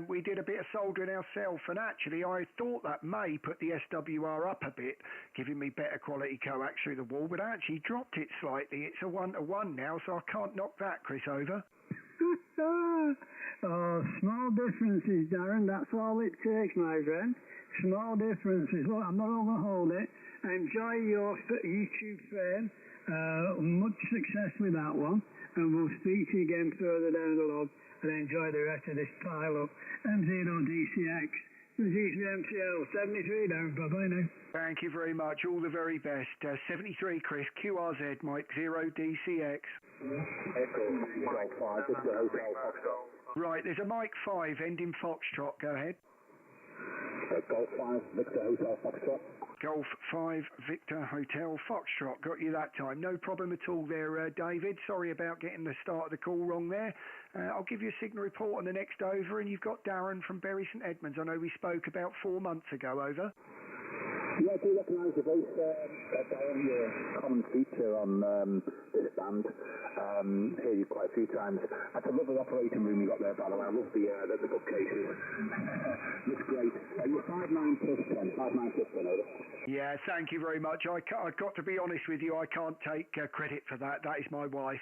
we did a bit of soldering ourselves, and actually I thought that may put the SWR up a bit, giving me better quality coax through the wall, but I actually dropped it slightly. It's a 1-to-1 now, so I can't knock that, Chris, over. Oh, small differences, Darren. That's all it takes, my friend. Small differences. Look, I'm not going to hold it. Enjoy your YouTube fame. Much success with that one. And we'll speak to you again further down the log. And enjoy the rest of this pile-up. M0DCX. MTL 73 down. Bye-bye now. Thank you very much. All the very best. 73 Chris, QRZ, Mike 0DCX. Right, there's a Mike 5 ending Foxtrot. Go ahead. Golf 5, Victor Hotel Foxtrot. Golf 5, Victor Hotel Foxtrot. Got you that time. No problem at all there, David. Sorry about getting the start of the call wrong there. I'll give you a signal report on the next over, and you've got Darren from Bury St Edmunds. I know we spoke about 4 months ago, over. Yeah, I do recognise the voice, Darren, you're a common feature on this band. Hear you quite a few times. That's a lovely operating room you got there, by the way. I love the bookcases. Looks great. You're 5-9 plus 10. 5-9 plus 10, over. Yeah, thank you very much. I've got to be honest with you, I can't take credit for that. That is my wife.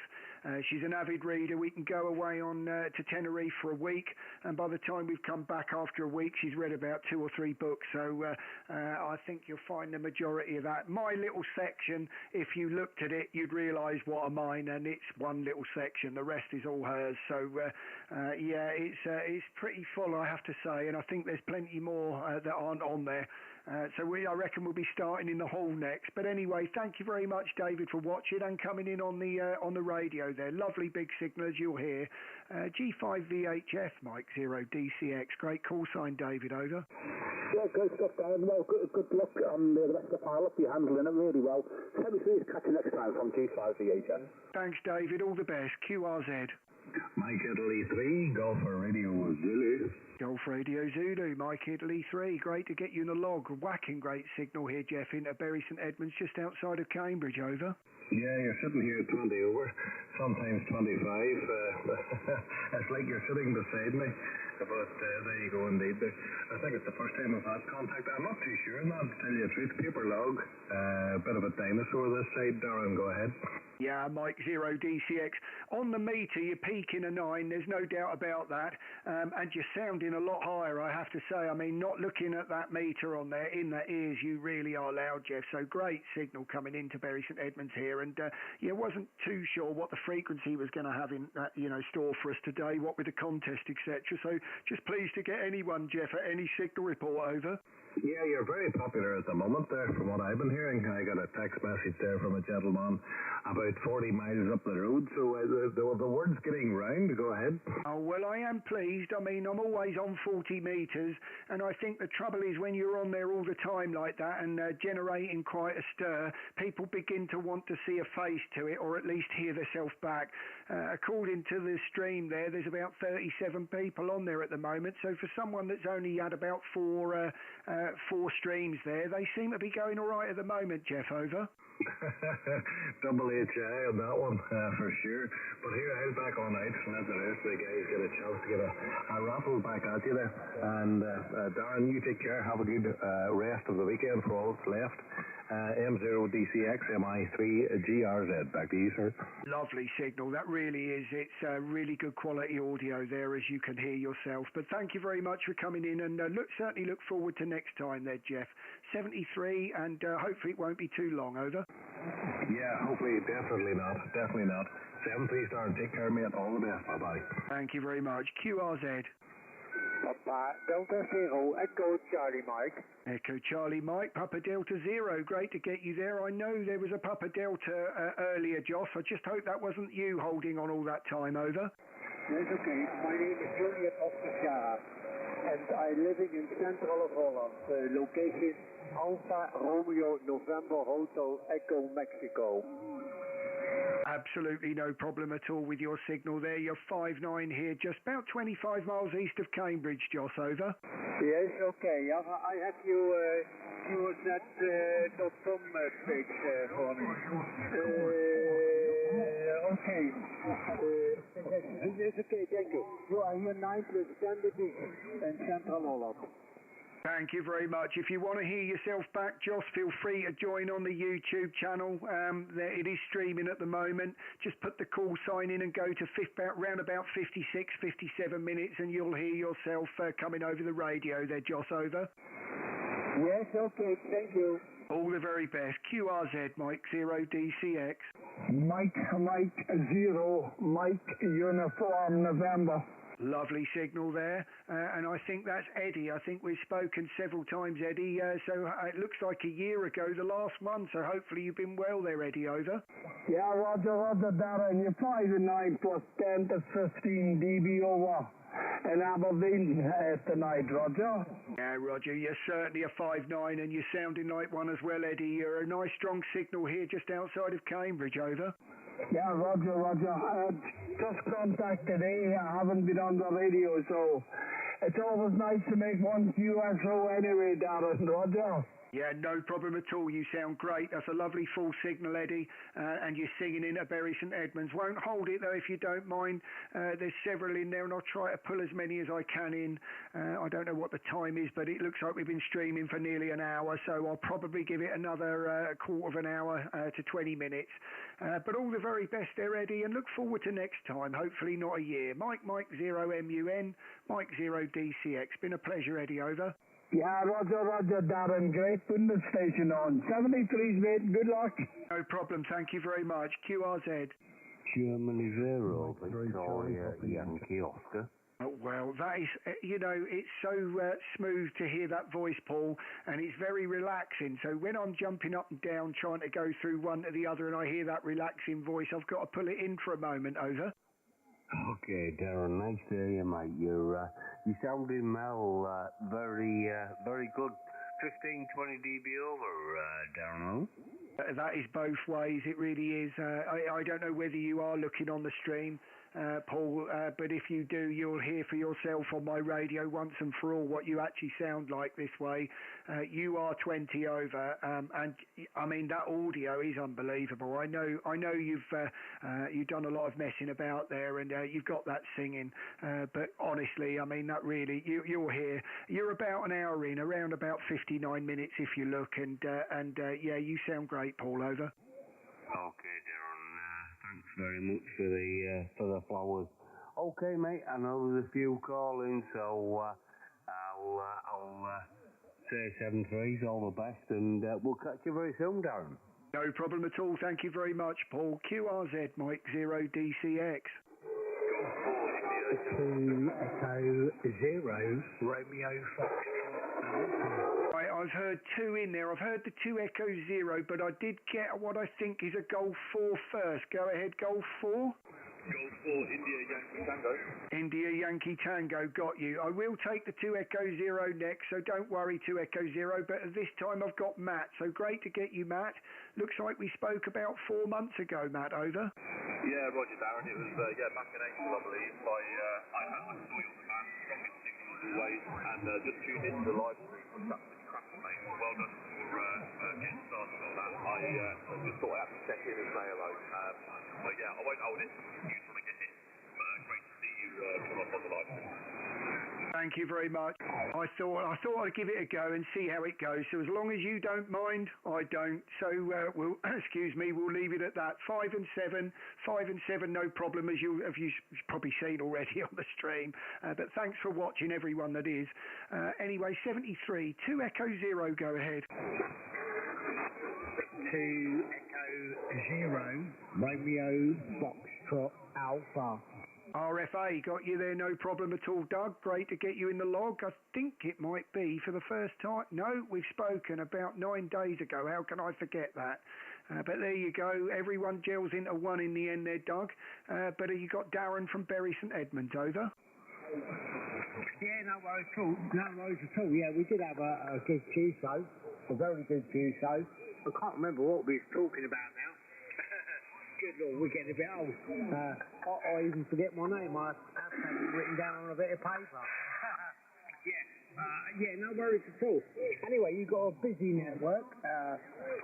She's an avid reader. We can go away on to Tenerife for a week, and by the time we've come back after a week, she's read about 2 or 3 books. So I think you'll find the majority of that. My little section, if you looked at it, you'd realise what are mine, and it's one little section. The rest is all hers. So yeah, it's pretty full, I have to say, and I think there's plenty more that aren't on there. I reckon we'll be starting in the hall next. But anyway, thank you very much, David, for watching and coming in on the radio there. Lovely big signal, as you'll hear. G5VHF, Mike 0 DCX. Great call sign, David, over. Yeah, great stuff, Darren. Well, good luck on the rest of the pile-up. You're handling it really well. 73 catch you next time from G5VHF. Thanks, David. All the best. QRZ. Mike Italy 3, Golf Radio Zulu. Golf Radio Zulu, Mike Italy 3. Great to get you in the log. Whacking great signal here, Jeff, into Bury St Edmunds, just outside of Cambridge, over. Yeah, you're sitting here at 20 over, sometimes 25. It's like you're sitting beside me. But there you go, indeed. I think it's the first time I've had contact. I'm not too sure, not to tell you the truth. Paper log, bit of a dinosaur this side. Darren, go ahead. Yeah, Mike 0 DCX. On the meter, you're peaking a 9. There's no doubt about that. And you're sounding a lot higher, I have to say. I mean, not looking at that meter on there, in the ears, you really are loud, Jeff. So great signal coming into Bury St Edmunds here. And wasn't too sure what the frequency was going to have in store for us today, what with the contest, etc. So just pleased to get anyone, Jeff, at any signal report, over. Yeah, you're very popular at the moment there, from what I've been hearing. I got a text message there from a gentleman about 40 miles up the road, so the word's getting round. Go ahead. Oh, well, I am pleased. I mean, I'm always on 40 metres, and I think the trouble is when you're on there all the time like that and generating quite a stir, people begin to want to see a face to it, or at least hear themselves back. According to the stream there's about 37 people on there at the moment, so for someone that's only had about four streams there, they seem to be going all right at the moment, Jeff, over. Double HI on that one, for sure. But here, I'll back all night and let the rest of the guys get a chance to get a rattle back at you there. And Darren, you take care. Have a good rest of the weekend for all that's left. M0 DCX, MI3 GRZ. Back to you, sir. Lovely signal. That really is. It's really good quality audio there, as you can hear yourself. But thank you very much for coming in, and certainly look forward to next time there, Jeff. 73, and hopefully it won't be too long, over. Yeah, hopefully, definitely not. 73 star, and take care, mate. All the best. Bye-bye. Thank you very much. QRZ. Papa Delta Zero, Echo Charlie Mike. Echo Charlie Mike, Papa Delta Zero. Great to get you there. I know there was a Papa Delta earlier, Joss. I just hope that wasn't you holding on all that time, over. That's okay. My name is Julian Osterschar, and I'm living in central of Holland. Location Alpha Romeo November Hotel Echo Mexico. Absolutely no problem at all with your signal there. You're 5-9 here, just about 25 miles east of Cambridge, Joss, over. Yes, okay. I have you QZ.com page for me. Okay. It's okay, thank you. You are here 9 plus 10 division in Central Holland. Thank you very much. If you want to hear yourself back, Joss, feel free to join on the YouTube channel. It is streaming at the moment. Just put the call sign in and go to round about 56, 57 minutes, and you'll hear yourself coming over the radio there, Joss, over. Yes, okay, thank you. All the very best. QRZ, Mike 0 DCX. Mike 0, Mike Uniform November. Lovely signal there, and I think that's Eddie. I think we've spoken several times, Eddie, so it looks like a year ago, the last one, so hopefully you've been well there, Eddie, over. Yeah, Roger, Darren, you're 5-9 plus 10 to 15 dB over in Aberdeen tonight, Roger. Yeah, Roger, you're certainly a 5-9, and you're sounding like one as well, Eddie. You're a nice strong signal here just outside of Cambridge, over. Yeah, Roger. Just contacted today. I haven't been on the radio, so it's always nice to make one QSO anyway, Darren. Roger. Yeah, no problem at all. You sound great. That's a lovely full signal, Eddie, and you're singing in at Bury St Edmunds. Won't hold it, though, if you don't mind. There's several in there, and I'll try to pull as many as I can in. I don't know what the time is, but it looks like we've been streaming for nearly an hour, so I'll probably give it another quarter of an hour to 20 minutes. But all the very best there, Eddie, and look forward to next time, hopefully not a year. Mike 0 MUN, Mike 0 DCX. Been a pleasure, Eddie, over. Yeah, Roger, Darren. Great putting the station on. 73's, mate. Good luck. No problem. Thank you very much. QRZ. Germany 0, Victoria Yankee Oscar. Oh, well, that is, it's so smooth to hear that voice, Paul, and it's very relaxing. So when I'm jumping up and down trying to go through one to the other and I hear that relaxing voice, I've got to pull it in for a moment. Over. Okay, Darren, nice to hear you, mate. You're sounding well, very good. 15, 20 dB over, Darren. That is both ways, it really is. I don't know whether you are looking on the stream, Paul, but if you do, you'll hear for yourself on my radio once and for all what you actually sound like this way. You are 20 over, and I mean that audio is unbelievable. I know you've done a lot of messing about there, and you've got that singing, but honestly, I mean that really you'll hear. You're about an hour in, around about 59 minutes if you look, and yeah, you sound great, Paul. Over. Okay, Darren. Thanks very much for the flowers. Okay, mate. I know there's a few calling, so I'll say 7-3's all the best, and we'll catch you very soon, Darren. No problem at all. Thank you very much, Paul. QRZ Mike 0 DCX. 2 Echo 0 Romeo Foxtrot. Right, I've heard 2 in there. I've heard the 2 Echo 0, but I did get what I think is a Golf 4 first. Go ahead, Golf 4. Golf 4, India Yankee Tango. India Yankee Tango, got you. I will take the 2 Echo 0 next, so don't worry, 2 Echo 0, but this time I've got Matt, so great to get you, Matt. Looks like we spoke about 4 months ago, Matt, over. Yeah, Roger, Darren. It was, back in April, I believe. I saw you on the band, strongest signal as always, and just tuned into the live stream. It was absolutely cracking, mate. Well done for getting started on that. I just thought I had to check in and say hello. But yeah, I won't hold it. You just want to get it. But great to see you come up on the live stream. Thank you very much. I thought I'd give it a go and see how it goes. So as long as you don't mind, I don't. So we'll we'll leave it at that. 5 and 7, no problem, as you've probably seen already on the stream. But thanks for watching, everyone that is. Anyway, 73, 2 Echo 0, go ahead. 2 Echo 0 Romeo Foxtrot Alpha. RFA, got you there, no problem at all, Doug. Great to get you in the log. I think it might be for the first time. No, we've spoken about 9 days ago. How can I forget that? But there you go. Everyone gels into one in the end there, Doug. But you got Darren from Bury St Edmunds, over. Yeah, no worries at all. Yeah, we did have a good Q-show, a very good Q-show. I can't remember what we were talking about now. Good Lord, we're getting a bit old. I even forget my name. I have to have it written down on a bit of paper. Yeah, no worries at all. Anyway, you've got a busy network.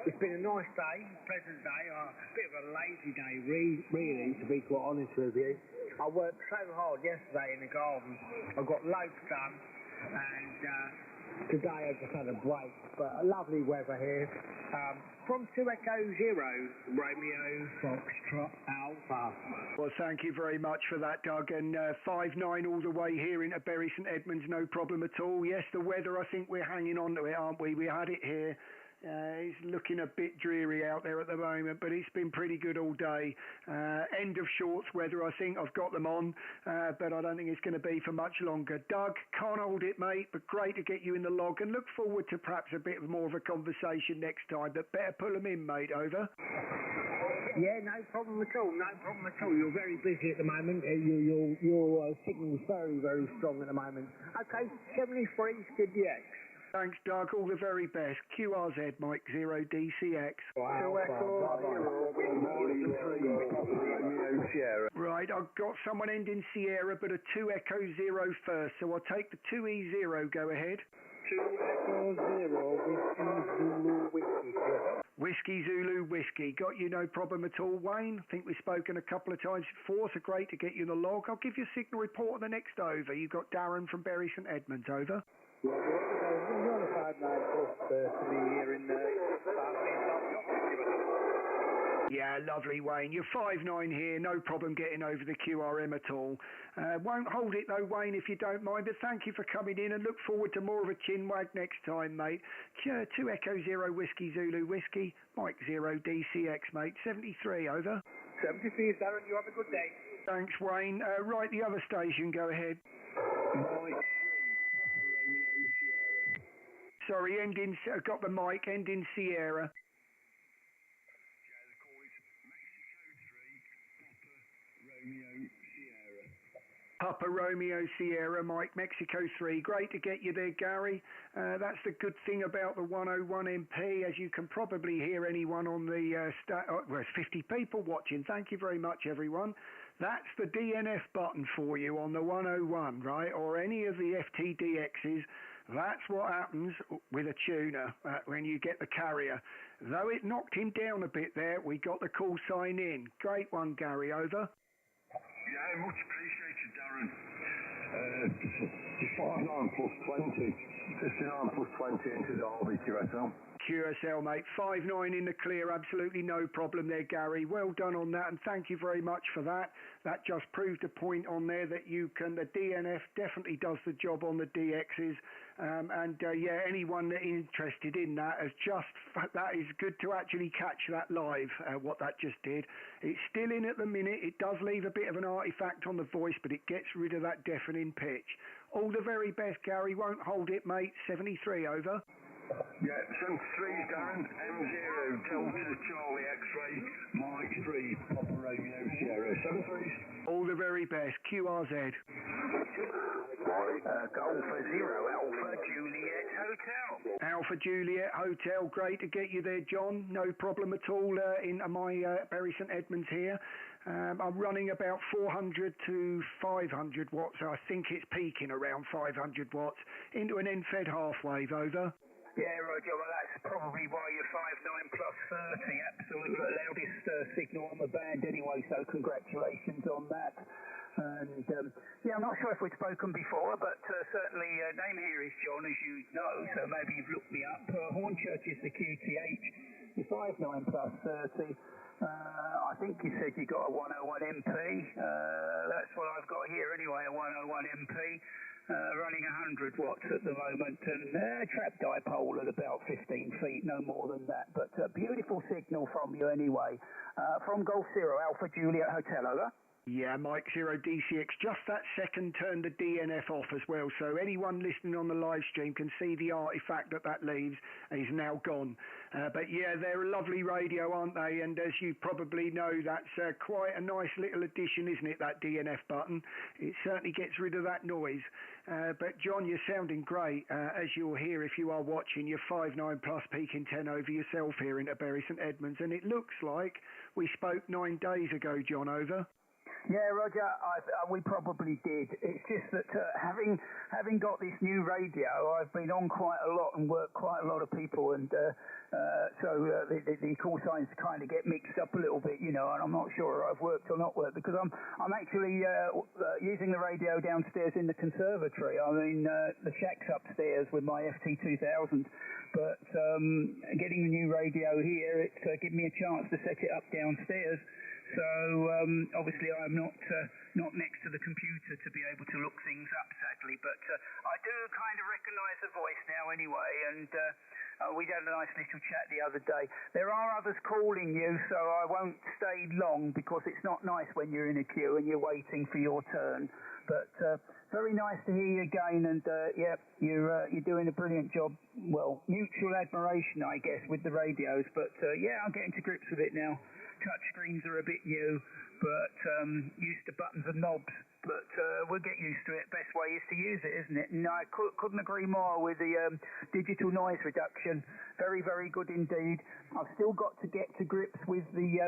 It's been a nice day, pleasant day, a bit of a lazy day, really, to be quite honest with you. I worked so hard yesterday in the garden. I got loads done, and today I just had a break, but lovely weather here. From 2 Echo 0, Romeo Foxtrot Alpha. Well, thank you very much for that, Doug. And 5-9 all the way here into Bury St Edmunds, no problem at all. Yes, the weather, I think we're hanging on to it, aren't we? We had it here. It's looking a bit dreary out there at the moment, but it's been pretty good all day. End of shorts weather, I think. I've got them on, but I don't think it's going to be for much longer. Doug, can't hold it, mate, but great to get you in the log and look forward to perhaps a bit more of a conversation next time, but better pull them in, mate, over. Yeah, no problem at all. You're very busy at the moment. Your signal's very, very strong at the moment. Okay, 73, Skid the X. Thanks, Doug. All the very best. QRZ Mike 0 DCX. Right, I've got someone ending Sierra, but a 2 Echo 0 first, so I'll take the 2E0. Go ahead. 2 Echo 0, Whiskey Zulu Whiskey. Whiskey Zulu Whiskey. Got you, no problem at all, Wayne. I think we've spoken a couple of times before, so great to get you in the log. I'll give you a signal report on the next over. You've got Darren from Bury St Edmunds, over. You're on a 5-9 plus to be here in Yeah, lovely, Wayne. You're 5-9 here, no problem getting over the QRM at all. Won't hold it though, Wayne, if you don't mind, but thank you for coming in and look forward to more of a chinwag next time, mate. 2 Echo 0 Whiskey Zulu Whiskey, Mike 0 DCX, mate. 73, over. 73, Darren, you have a good day. Thanks, Wayne. Right, the other station, go ahead. Mike 3, Papa Romeo Sierra. Sorry, got the mic, ending Sierra. Papa Romeo Sierra, Mike, Mexico 3. Great to get you there, Gary. That's the good thing about the 101 MP, as you can probably hear anyone on the... there's 50 people watching. Thank you very much, everyone. That's the DNF button for you on the 101, right? Or any of the FTDXs. That's what happens with a tuner when you get the carrier. Though it knocked him down a bit there, we got the call sign in. Great one, Gary. Over. Yeah, much appreciated, Darren. 59 plus 20. 59 plus 20 into Derby QSL. QSL, mate. 5-9 in the clear. Absolutely no problem there, Gary. Well done on that, and thank you very much for that. That just proved a point on there that you can... The DNF definitely does the job on the DXs. Yeah, anyone that is interested in that that is good to actually catch that live, what that just did. It's still in at the minute. It does leave a bit of an artifact on the voice, but it gets rid of that deafening pitch. All the very best, Gary. Won't hold it, mate. 73, over. Yeah, 73, Darren. M0, Delta Charlie X-ray, Mike 3, Papa Romeo Sierra. 73. All the very best. QRZ. Golf 0, Alpha Juliet Hotel. Alpha Juliet Hotel. Great to get you there, John. No problem at all in my Bury St Edmunds here. I'm running about 400 to 500 watts. I think it's peaking around 500 watts into an end-fed half wave. Over. Yeah, Roger, well, that's probably why you're 5.9 plus 30, absolute loudest signal on the band anyway, so congratulations on that. And, yeah, I'm not sure if we've spoken before, but certainly name here is John, as you know, so maybe you've looked me up. Hornchurch is the QTH, you're 5.9 plus 30. I think you said you got a 101 MP. That's what I've got here anyway, a 101 MP. Running 100 watts at the moment, and trap dipole at about 15 feet, no more than that. But beautiful signal from you anyway. From Golf 0, Alpha Juliet Hotel, over. Yeah, Mike 0 DCX, just that second turned the DNF off as well, so anyone listening on the live stream can see the artifact that leaves, and he's now gone. But yeah, they're a lovely radio, aren't they? And as you probably know, that's quite a nice little addition, isn't it, that DNF button? It certainly gets rid of that noise. But John, you're sounding great, as you'll hear if you are watching. You're 5.9 plus peaking 10 over yourself here into Bury St Edmunds, and it looks like we spoke 9 days ago, John, over. Yeah, Roger, we probably did. It's just that having got this new radio, I've been on quite a lot and worked quite a lot of people, and so the call signs kind of get mixed up a little bit, you know, and I'm not sure I've worked or not worked, because I'm actually using the radio downstairs in the conservatory. I mean, the shack's upstairs with my FT2000, but getting the new radio here, it's given me a chance to set it up downstairs. So obviously I'm not next to the computer to be able to look things up, sadly, but I do kind of recognise the voice now anyway, and we had a nice little chat the other day. There are others calling you, so I won't stay long, because it's not nice when you're in a queue and you're waiting for your turn. But very nice to hear you again, and yeah, you're doing a brilliant job. Well, mutual admiration, I guess, with the radios, but yeah, I'm getting to grips with it now. Touch screens are a bit new, but used to buttons and knobs, but we'll get used to it. Best way is to use it, isn't it? And I couldn't agree more with the digital noise reduction. Very, very good indeed. I've still got to get to grips with the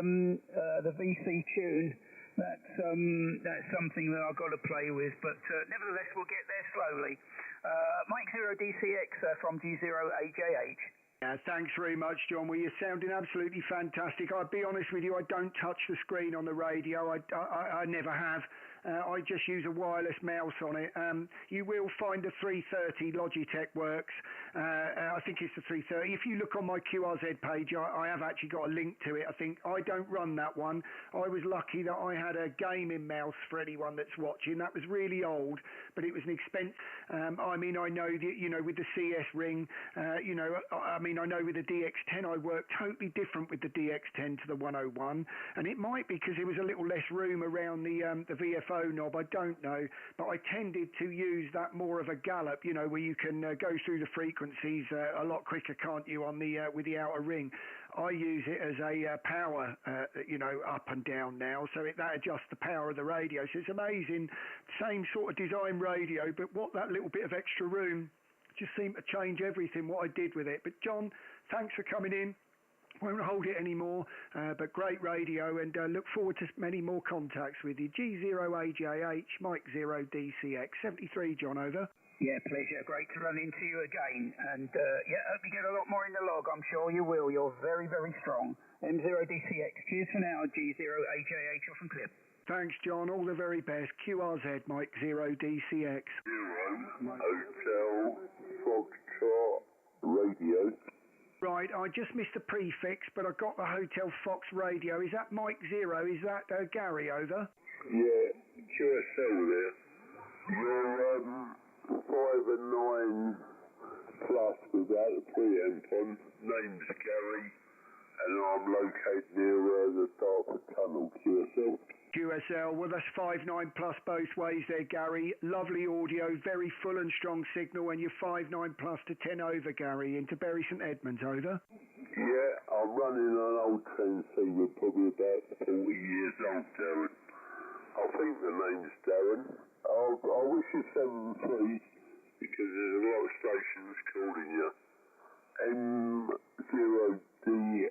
VC tune. That's something that I've got to play with, but nevertheless we'll get there slowly. Mike 0 DCX from G0AJH. Yeah, thanks very much, John. Well, you're sounding absolutely fantastic. I'll be honest with you, I don't touch the screen on the radio. I never have. I just use a wireless mouse on it. You will find the 330 Logitech works. I think it's the 330. If you look on my QRZ page, I have actually got a link to it. I think I don't run that one. I was lucky that I had a gaming mouse for anyone that's watching. That was really old, but it was an expense. I mean, I know that, you know, with the CS ring, you know, I mean, I know with the DX10 I work totally different with the DX10 to the 101, and it might be because there was a little less room around the VFO phone knob, I don't know, but I tended to use that more of a gallop, you know, where you can go through the frequencies a lot quicker, can't you, on the with the outer ring. I use it as a power, you know, up and down now, so that adjusts the power of the radio. So it's amazing, same sort of design radio, but what that little bit of extra room just seemed to change everything, what I did with it. But John, thanks for coming in. Won't hold it anymore, but great radio, and look forward to many more contacts with you. G0AJH, Mike 0 DCX, 73, John, over. Yeah, pleasure. Great to run into you again. And yeah, hope you get a lot more in the log. I'm sure you will. You're very, very strong. M0DCX. Cheers for now. G0AJH off and clip. Thanks, John. All the very best. QRZ, Mike 0 DCX. 0 Hotel Foxtrot Radio. Right, I just missed the prefix, but I got the Hotel Fox radio. Is that Mike 0? Is that Gary, over? Yeah, QSL there. You're 5 and 9 plus without a preamp on. Name's Gary, and I'm located near the Dartford Tunnel, QSL. QSL, well, that's 5.9 plus both ways there, Gary. Lovely audio, very full and strong signal, and you're 5.9 plus to 10 over, Gary, into Bury St Edmunds, over. Yeah, I'm running an old transceiver, probably about 40 years old, Darren. I think the name's Darren. I wish you 7-3, because there's a lot of stations calling you. M0D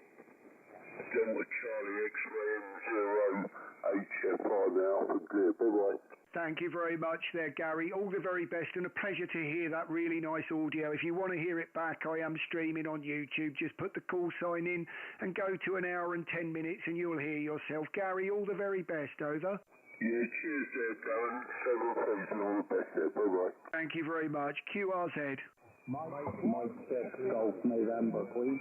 Delta Charlie X-Ray M0 HFI now for clear. Bye-bye. Thank you very much there, Gary. All the very best, and a pleasure to hear that really nice audio. If you want to hear it back, I am streaming on YouTube. Just put the call sign in and go to 1 hour and 10 minutes and you'll hear yourself. Gary, all the very best, over. Yeah, cheers there, Darren. 7-3 and all the best there. Bye-bye. Thank you very much. QRZ. Mike 6, Golf November, Queen.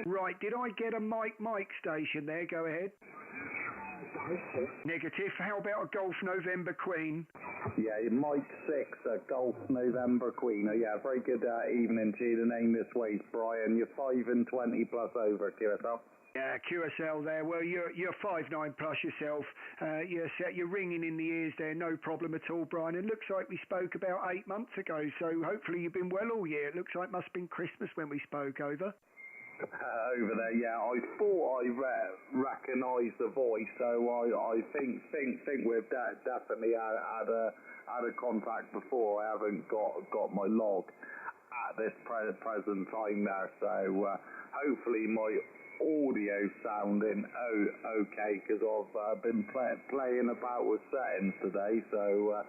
Right, did I get a Mike station there? Go ahead. Negative. How about a Golf November Queen? Yeah, Mike 6, Golf November Queen. Yeah, very good evening to you. The name this way is Brian. You're 5 and 20 plus over, QSL. Yeah, QSL there. Well, you're 5.9 plus yourself. You're ringing in the ears there, no problem at all, Brian. It looks like we spoke about 8 months ago, so hopefully you've been well all year. It looks like it must have been Christmas when we spoke, over. Over there, yeah. I thought I recognised the voice, so I think we've definitely had a contact before. I haven't got my log at this present time there, so hopefully my audio sounding okay, because I've been playing about with settings today, so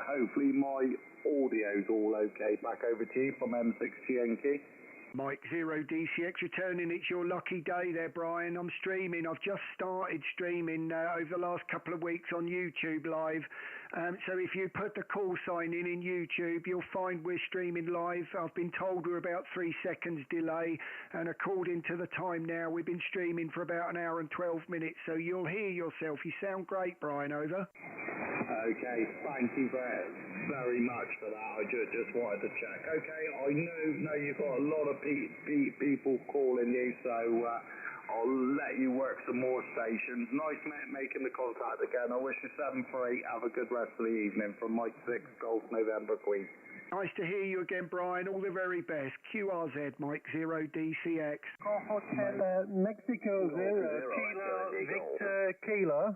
hopefully my audio's all okay. Back over to you from M6GNK. Mike 0 DCX returning. It's your lucky day there, Brian. I'm streaming. I've just started streaming over the last couple of weeks on YouTube live. So if you put the call sign in YouTube, you'll find we're streaming live. I've been told we're about 3 seconds delay, and according to the time now, we've been streaming for about 1 hour and 12 minutes. So you'll hear yourself. You sound great, Brian, over. Okay, thank you very much for that. I just wanted to check. Okay, I know you've got a lot of people calling you, so I'll let you work some more stations. Nice making the contact again. I wish you 7-3. Have a good rest of the evening from Mike 6, Golf November Queen. Nice to hear you again, Brian. All the very best. QRZ, Mike 0 DCX. Hotel Mexico 0, Kilo Victor Kilo.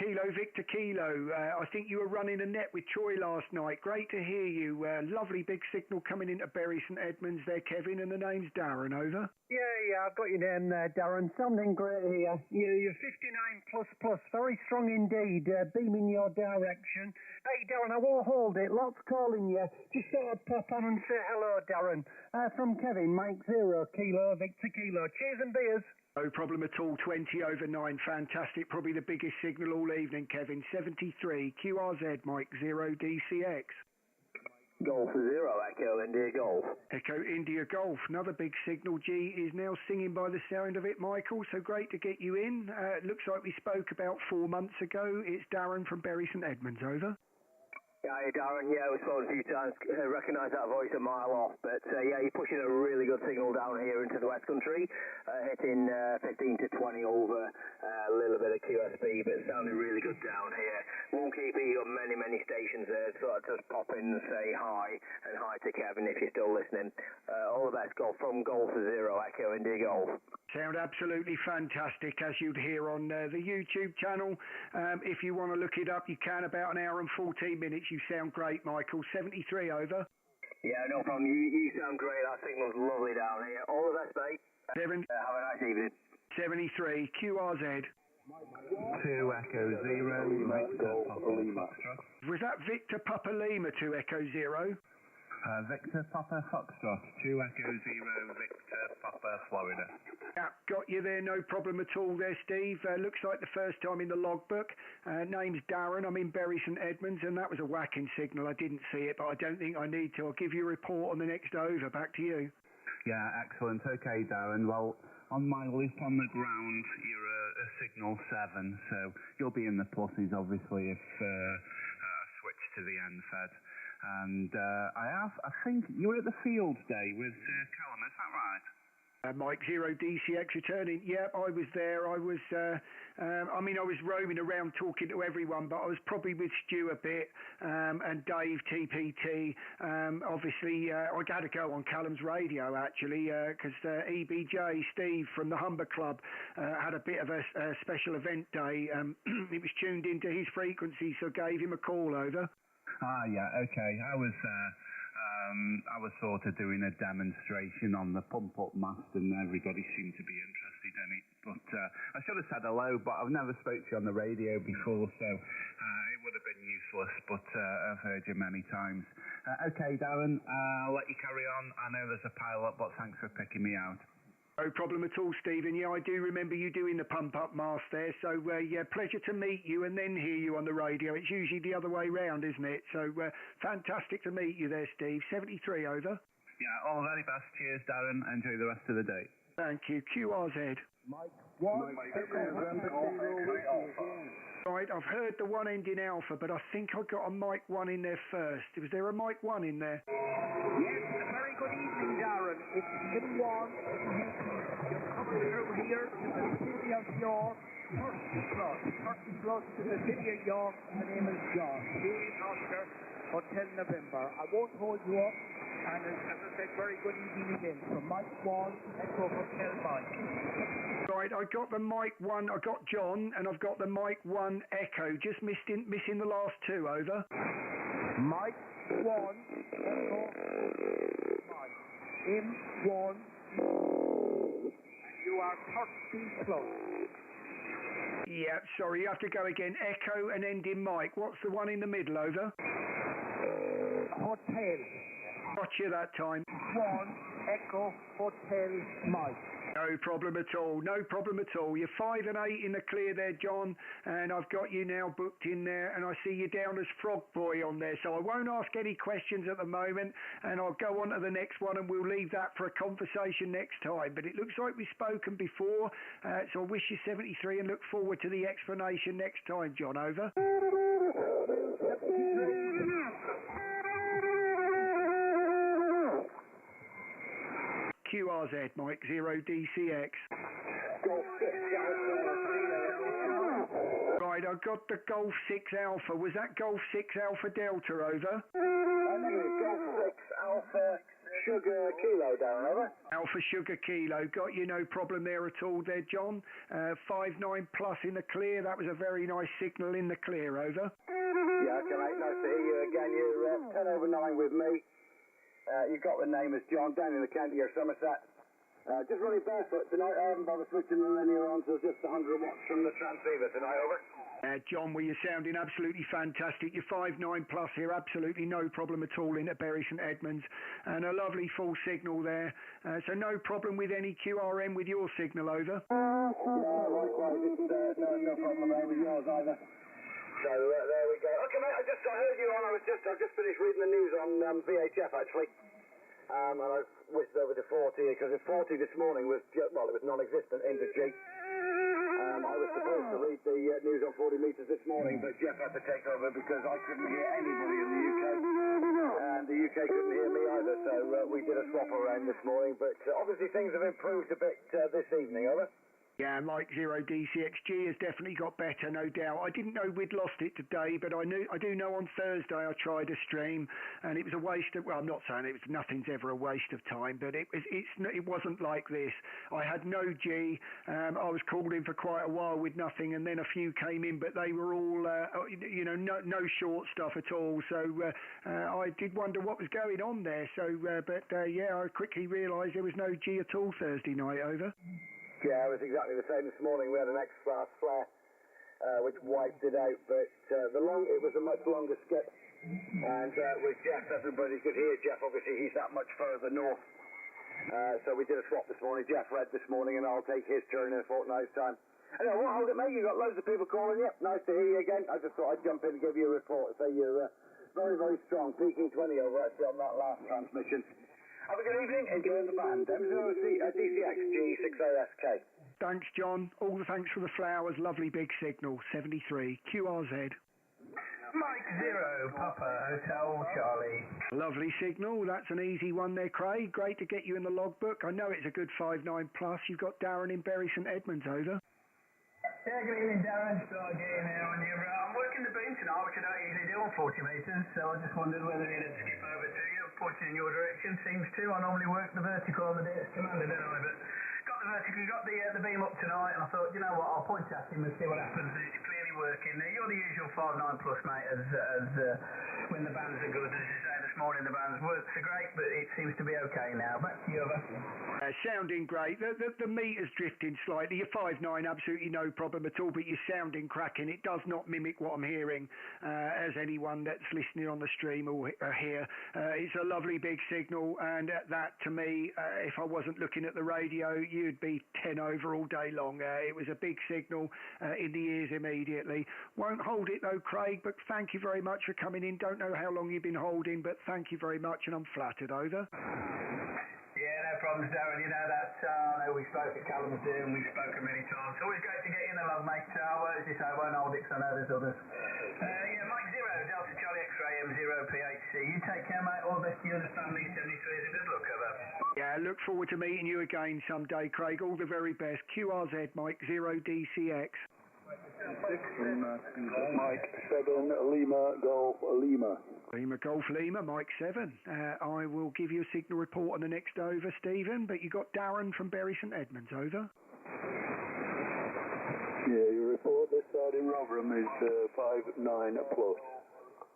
Kilo Victor Kilo. I think you were running a net with Troy last night. Great to hear you. Lovely big signal coming into Bury St Edmunds there, Kevin, and the name's Darren, over. Yeah, I've got your name there, Darren. Sounding great here. You're 59 plus. Very strong indeed. Beaming your direction. Hey, Darren, I won't hold it. Lots calling you. Just thought I'd pop on and say hello, Darren. From Kevin, Mike 0, Kilo Victor Kilo. Cheers and beers. No problem at all. 20 over 9. Fantastic. Probably the biggest signal all evening, Kevin. 73. QRZ, Mike 0 DCX. Golf 0, Echo India Golf. Echo India Golf. Another big signal. G is now singing by the sound of it, Michael. So great to get you in. It looks like we spoke about 4 months ago. It's Darren from Bury St Edmunds, over. Yeah, Darren, we've spoken a few times, recognise that voice a mile off, but you're pushing a really good signal down here into the West Country, hitting 15 to 20 over, a little bit of QSB, but sounding really good down here. Won't keep you on many stations there, so I'll just pop in and say hi, and hi to Kevin if you're still listening. All the best, Golf from Golf to Zero, Echo India Golf. Sound absolutely fantastic, as you'd hear on the YouTube channel. If you want to look it up, you can. About an hour and 14 minutes. You sound great, Michael. 73 over. Yeah, no problem. You sound great. That signal's lovely down here. All the best, mate. have a nice evening. 73, QRZ. 2 Echo 0, Victor Papa Foxtrot. Was that Victor Papa Lima 2 Echo 0? Victor Papa Foxtrot, 2 Echo 0, Victor Papa Florida. Yeah, got you there, no problem at all there, Steve. Looks like the first time in the logbook. Name's Darren, I'm in Bury St Edmunds, and that was a whacking signal. I didn't see it, but I don't think I need to. I'll give you a report on the next over. Back to you. Yeah, excellent. Okay, Darren. Well, on my loop on the ground, you're a signal 7, so you'll be in the pluses, obviously, if I switch to the NFED. And I think you were at the field day with Callum, is that right? Mike Zero DCX returning. Yep, I was there. I was roaming around talking to everyone, but I was probably with Stu a bit, and Dave TPT. Obviously, I had to go on Callum's radio, actually, because EBJ, Steve from the Humber Club, had a bit of a special event day. It was tuned into his frequency, so gave him a call over. Ah, yeah, okay. I was sort of doing a demonstration on the pump-up mast, and everybody seemed to be interested in it. But I should have said hello, but I've never spoke to you on the radio before, so it would have been useless, but I've heard you many times. Okay, Darren, I'll let you carry on. I know there's a pile-up, but thanks for picking me out. No problem at all, Stephen. Yeah, I do remember you doing the pump-up mast there. So, yeah, pleasure to meet you and then hear you on the radio. It's usually the other way round, isn't it? So, fantastic to meet you there, Steve. 73 over. Yeah, all the very best. Cheers, Darren. Enjoy the rest of the day. Thank you. QRZ. Mike 1. Right, I've heard the one ending Alpha, but I think I got a Mike 1 in there first. Was there a Mike 1 in there? Yes, a very good evening, Darren. It's Tim 1. You're coming through here to the city of York. 30 plus to the city of York, and the name is John. Oscar, Hotel November. I won't hold you up, and as I said, very good evening again. From Mike 1, Echo Hotel Mike. Right, I got the Mike 1, I got John, and I've got the Mike 1 Echo. Just missing the last two, over. Mike 1, Echo, Mike. M1, you are 30 plus. Yeah, sorry, you have to go again. Echo and ending Mike. What's the one in the middle, over? Hotel. Got you that time. 1, Echo, Hotel, Mike. No problem at all. No problem at all. You're 5 and 8 in the clear there, John, and I've got you now booked in there, and I see you down as Frog Boy on there. So I won't ask any questions at the moment, and I'll go on to the next one, and we'll leave that for a conversation next time. But it looks like we've spoken before, so I wish you 73 and look forward to the explanation next time, John. Over. QRZ, Mike 0 DCX. Right, I got the Golf 6 Alpha. Was that Golf 6 Alpha Delta, over? Golf 6 Alpha Sugar Kilo, Darren, over. Alpha Sugar Kilo. Got you, no problem there at all there, John. 5-9 plus in the clear. That was a very nice signal in the clear, over. Yeah, okay, mate. Nice to hear you again. You're 10 over 9 with me. You've got the name as John, down in the county of Somerset. Just running barefoot tonight. I haven't bothered switching the linear on, so it's just 100 watts from the transceiver tonight, over. John, well, you're sounding absolutely fantastic. You're 5-9 plus here, absolutely no problem at all in at Bury St Edmunds. And a lovely full signal there. So no problem with any QRM with your signal, over. Yeah, likewise. It's no problem there with yours either. So there we go. Okay, mate, I heard you on. I've just finished reading the news on VHF, actually. And I've whisked over to 40, because 40 this morning was, it was non-existent into G. I was supposed to read the news on 40 metres this morning, but Jeff had to take over because I couldn't hear anybody in the UK, and the UK couldn't hear me either, so we did a swap around this morning, but obviously things have improved a bit this evening, over. Yeah, Mike Zero DCXG has definitely got better, no doubt. I didn't know we'd lost it today, but I do know on Thursday I tried a stream, and it was a waste of. Well, I'm not saying nothing's ever a waste of time, but it wasn't like this. I had no G. I was called in for quite a while with nothing, and then a few came in, but they were all no short stuff at all. So I did wonder what was going on there. So, I quickly realised there was no G at all Thursday night. Over. Yeah, it was exactly the same this morning. We had an X-Class flare, which wiped it out, but it was a much longer skip. And with Jeff, everybody could hear Jeff. Obviously, he's that much further north. So we did a swap this morning. Jeff read this morning, and I'll take his turn in a fortnight's time. Anyway, what hold it, mate? You got loads of people calling you. Nice to hear you again. I just thought I'd jump in and give you a report. So you're very, very strong. Peaking 20 over actually on that last transmission. Have a good evening. Enjoy the band. DCXG6ASK. Thanks, John. All the thanks for the flowers. Lovely big signal. 73 QRZ. Mike Zero, Papa Hotel Charlie. Lovely signal. That's an easy one there, Craig. Great to get you in the logbook. I know it's a good 5.9 plus. You've got Darren in Bury St Edmunds. Over. Yeah, good evening, Darren. Start getting here on you. I'm working the boom tonight, which I don't usually do on 40 metres, so I just wondered whether it'd skip over to you. Pointing in your direction seems to. I normally work the vertical on the DS Commander, don't I? But got the vertical, got the beam up tonight, and I thought, you know what, I'll point at him and see what happens. It's clearly working. You're the usual 5.9 plus, mate, as when the bands are good. As you say this morning, the bands weren't so great, but it seems to be okay now. Back to you, over. Sounding great. The meter's drifting slightly. You're 5.9, absolutely no problem at all, but you're sounding cracking. It does not mimic what I'm hearing, as anyone that's listening on the stream will hear. It's a lovely big signal, and that to me, if I wasn't looking at the radio, you'd be 10 over all day long. It was a big signal in the ears immediately. Won't hold it though, Craig, but thank you very much for coming in. Don't know how long you've been holding, but thank you very much, and I'm flattered. Over. Yeah, no problems, Darren. You know that. I know we spoke at Kalamazoo and we've spoken many times. It's always great to get in along, mate. As you say, I won't hold it because I know there's others. Mike Zero, Delta Charlie X-Ray M0 PHC. You take care, mate. All the best to you and the family. 73 is a good look, over. Yeah, look forward to meeting you again someday, Craig. All the very best. QRZ, Mike Zero DCX. Mike 7 Lima Golf Lima. Lima Golf Lima, Mike 7. I will give you a signal report on the next over, Stephen, but you got Darren from Bury St Edmunds. Over. Yeah, your report this side in Rotherham is 5.9 plus.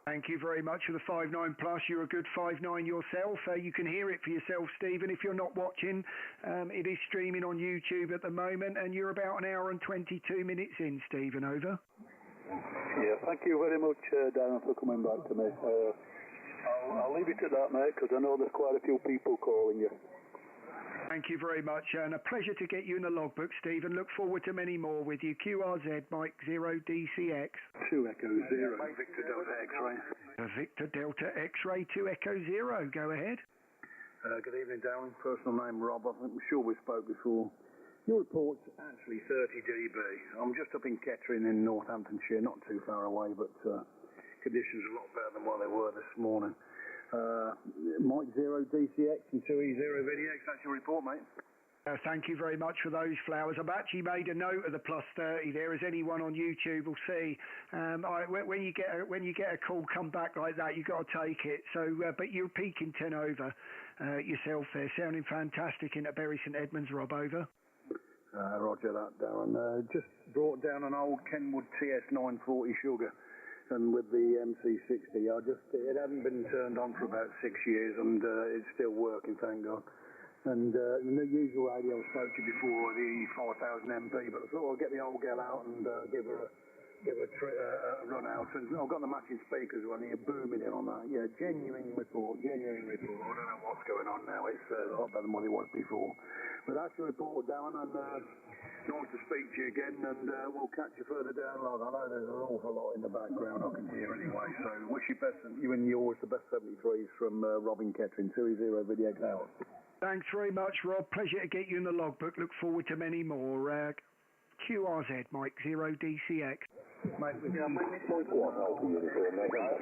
Thank you very much for the 5.9 plus. You're a good 5.9 yourself. You can hear it for yourself, Stephen, if you're not watching. It is streaming on YouTube at the moment, and you're about an hour and 22 minutes in, Stephen. Over. Yeah, thank you very much, Darren, for coming back to me. I'll leave it at that, mate, because I know there's quite a few people calling you. Thank you very much, and a pleasure to get you in the logbook, Stephen. Look forward to many more with you. QRZ, Mike 0 DCX. 2 Echo 0, Victor Delta X-Ray. Victor Delta X-Ray 2 Echo 0. Go ahead. Good evening, Darren. Personal name Rob. I'm sure we spoke before. Your report's actually 30 dB. I'm just up in Kettering in Northamptonshire, not too far away, but conditions are a lot better than what they were this morning. Mike 0 DCX and 2E0 VDX, that's your report, mate. Thank you very much for those flowers. I've actually made a note of the plus 30 there, as anyone on YouTube will see. When you get a call come back like that, you've got to take it. So, but you're peaking 10 over yourself there, sounding fantastic in at Bury St Edmunds. Rob, over. Roger that, Darren. Just brought down an old Kenwood TS940 Sugar. And with the MC60, it hadn't been turned on for about 6 years, and it's still working, thank God. And the usual radio I spoke to before, the 4000 MP, but I thought I'll get the old girl out and give her a run out. And I've got the matching speakers running, booming in on that. Yeah, genuine report. I don't know what's going on now. It's a lot better than what it was before. But that's the report, Darren, and nice to speak to you again, and we'll catch you further down the line. I know there's an awful lot in the background I can hear anyway, so wish you best, you and yours, the best 73s from Robin Kettering, 2E0 VDX out. Thanks very much, Rob. Pleasure to get you in the logbook. Look forward to many more. QRZ, Mike 0 DCX. Mike 1 Alpha Uniform November.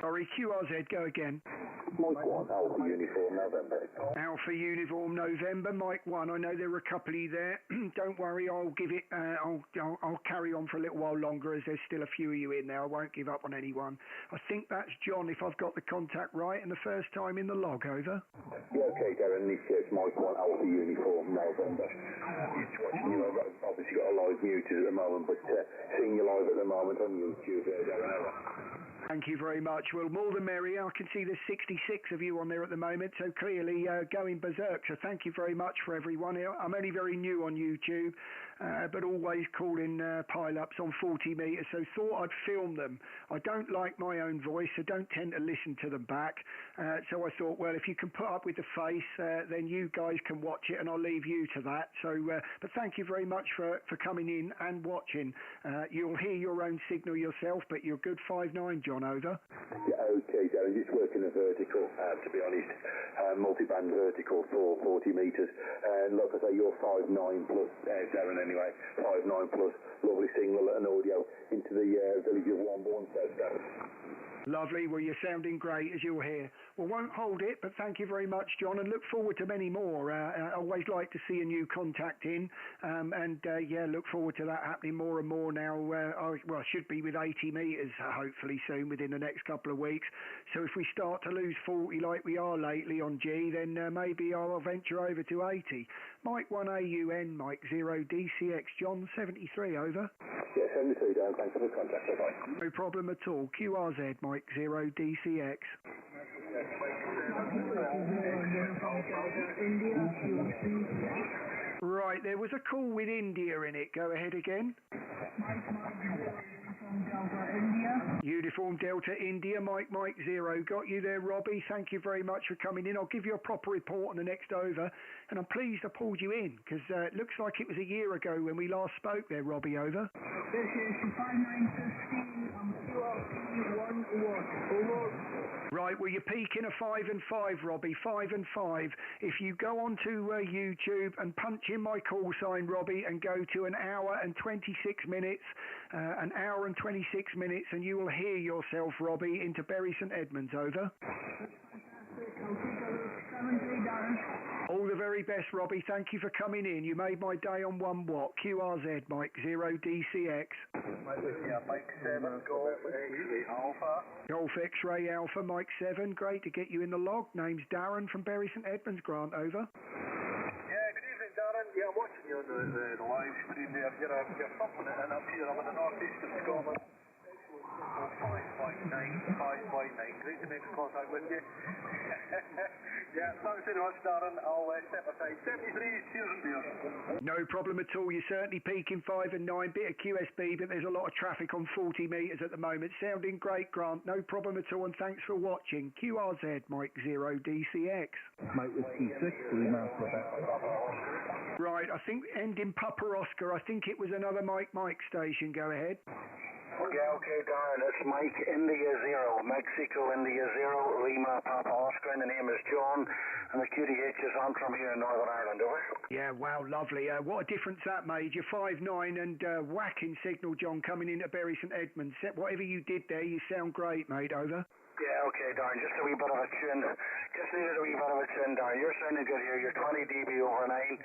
Sorry, QRZ, go again. Mike 1 Alpha Uniform November. Alpha Uniform November, Mike 1. I know there were a couple of you there. Don't worry, I'll give it. I'll carry on for a little while longer, as there's still a few of you in there. I won't give up on anyone. I think that's John, if I've got the contact right, and the first time in the log. Over. Yeah, okay, Darren. This is Mike 1 Alpha Uniform November. Just watching you. I've obviously got a live muted at the moment, but seeing you live at the moment on YouTube, Darren. Thank you very much. Well, more the merrier. I can see there's 66 of you on there at the moment, so clearly going berserk. So thank you very much for everyone. I'm only very new on YouTube, but always calling pile-ups on 40 metres, so thought I'd film them. I don't like my own voice, so don't tend to listen to them back. So I thought, well, if you can put up with the face, then you guys can watch it, and I'll leave you to that. So, but thank you very much for coming in and watching. You'll hear your own signal yourself, but you're good 5'9", John. Over. Yeah, okay, Darren. Just working a vertical, to be honest. Multi-band vertical for 40 metres. And like I say, you're 5'9" plus, Darren, anyway. 5'9" plus. Lovely signal and audio into the village of Wombourne, South Darren. Lovely. Well, you're sounding great, as you'll hear. Well, won't hold it, but thank you very much, John, and look forward to many more. I always like to see a new contact in, yeah, look forward to that happening more and more now. I should be with 80 metres, hopefully soon, within the next couple of weeks. So if we start to lose 40 like we are lately on G, then maybe I'll venture over to 80. Mike 1 AUN, Mike 0 DCX, John 73, over. Yeah, 73, Darren. Thanks for the contact. Bye-bye. No problem at all. QRZ, Mike 0 DCX. Right, there was a call with India in it. Go ahead again. Uniform Delta India, Mike 0. Got you there, Robbie. Thank you very much for coming in. I'll give you a proper report on the next over, and I'm pleased I pulled you in, because it looks like it was a year ago when we last spoke there, Robbie. Over. This is 5915 on QRP 1 over. Right, well, you're peaking a 5 and 5, Robbie, 5 and 5. If you go onto YouTube and punch in my call sign, Robbie, and go to an hour and 26 minutes, and you will hear yourself, Robbie, into Bury St Edmunds. Over. All the very best, Robbie. Thank you for coming in. You made my day on 1 watt. QRZ, Mike 0 DCX. Mike 7, Golf X-Ray Alpha. Golf X-Ray Alpha, Mike 7. Great to get you in the log. Name's Darren from Bury St Edmunds, Grant. Over. Yeah, good evening, Darren. Yeah, I'm watching you on the live stream there. You're thumping it in up here. I'm in the northeast of Scotland. 559. Great to make contact with you. Yeah, thanks very much, Darren. I'll step aside. 73, cheers and beers. No problem at all. You're certainly peaking 5 and 9. Bit of QSB, but there's a lot of traffic on 40 metres at the moment. Sounding great, Grant. No problem at all, and thanks for watching. QRZ, Mike 0 DCX. Mike with T6, Lima, Right, I think ending Papa Oscar. I think it was another Mike station. Go ahead. Yeah, okay, Darren. It's Mike India 0, Mexico India 0, Lima Papa Oscar, and the name is John, and the QDH is on from here in Northern Ireland, over. Yeah, wow, lovely. What a difference that made. You're 5'9", and whacking signal, John, coming into Bury St Edmunds. Whatever you did there, you sound great, mate. Over. Yeah, okay, Darren. Just a wee bit of a tune. Just needed a wee bit of a tune, Darren. You're sounding good here. You're 20 dB over 9.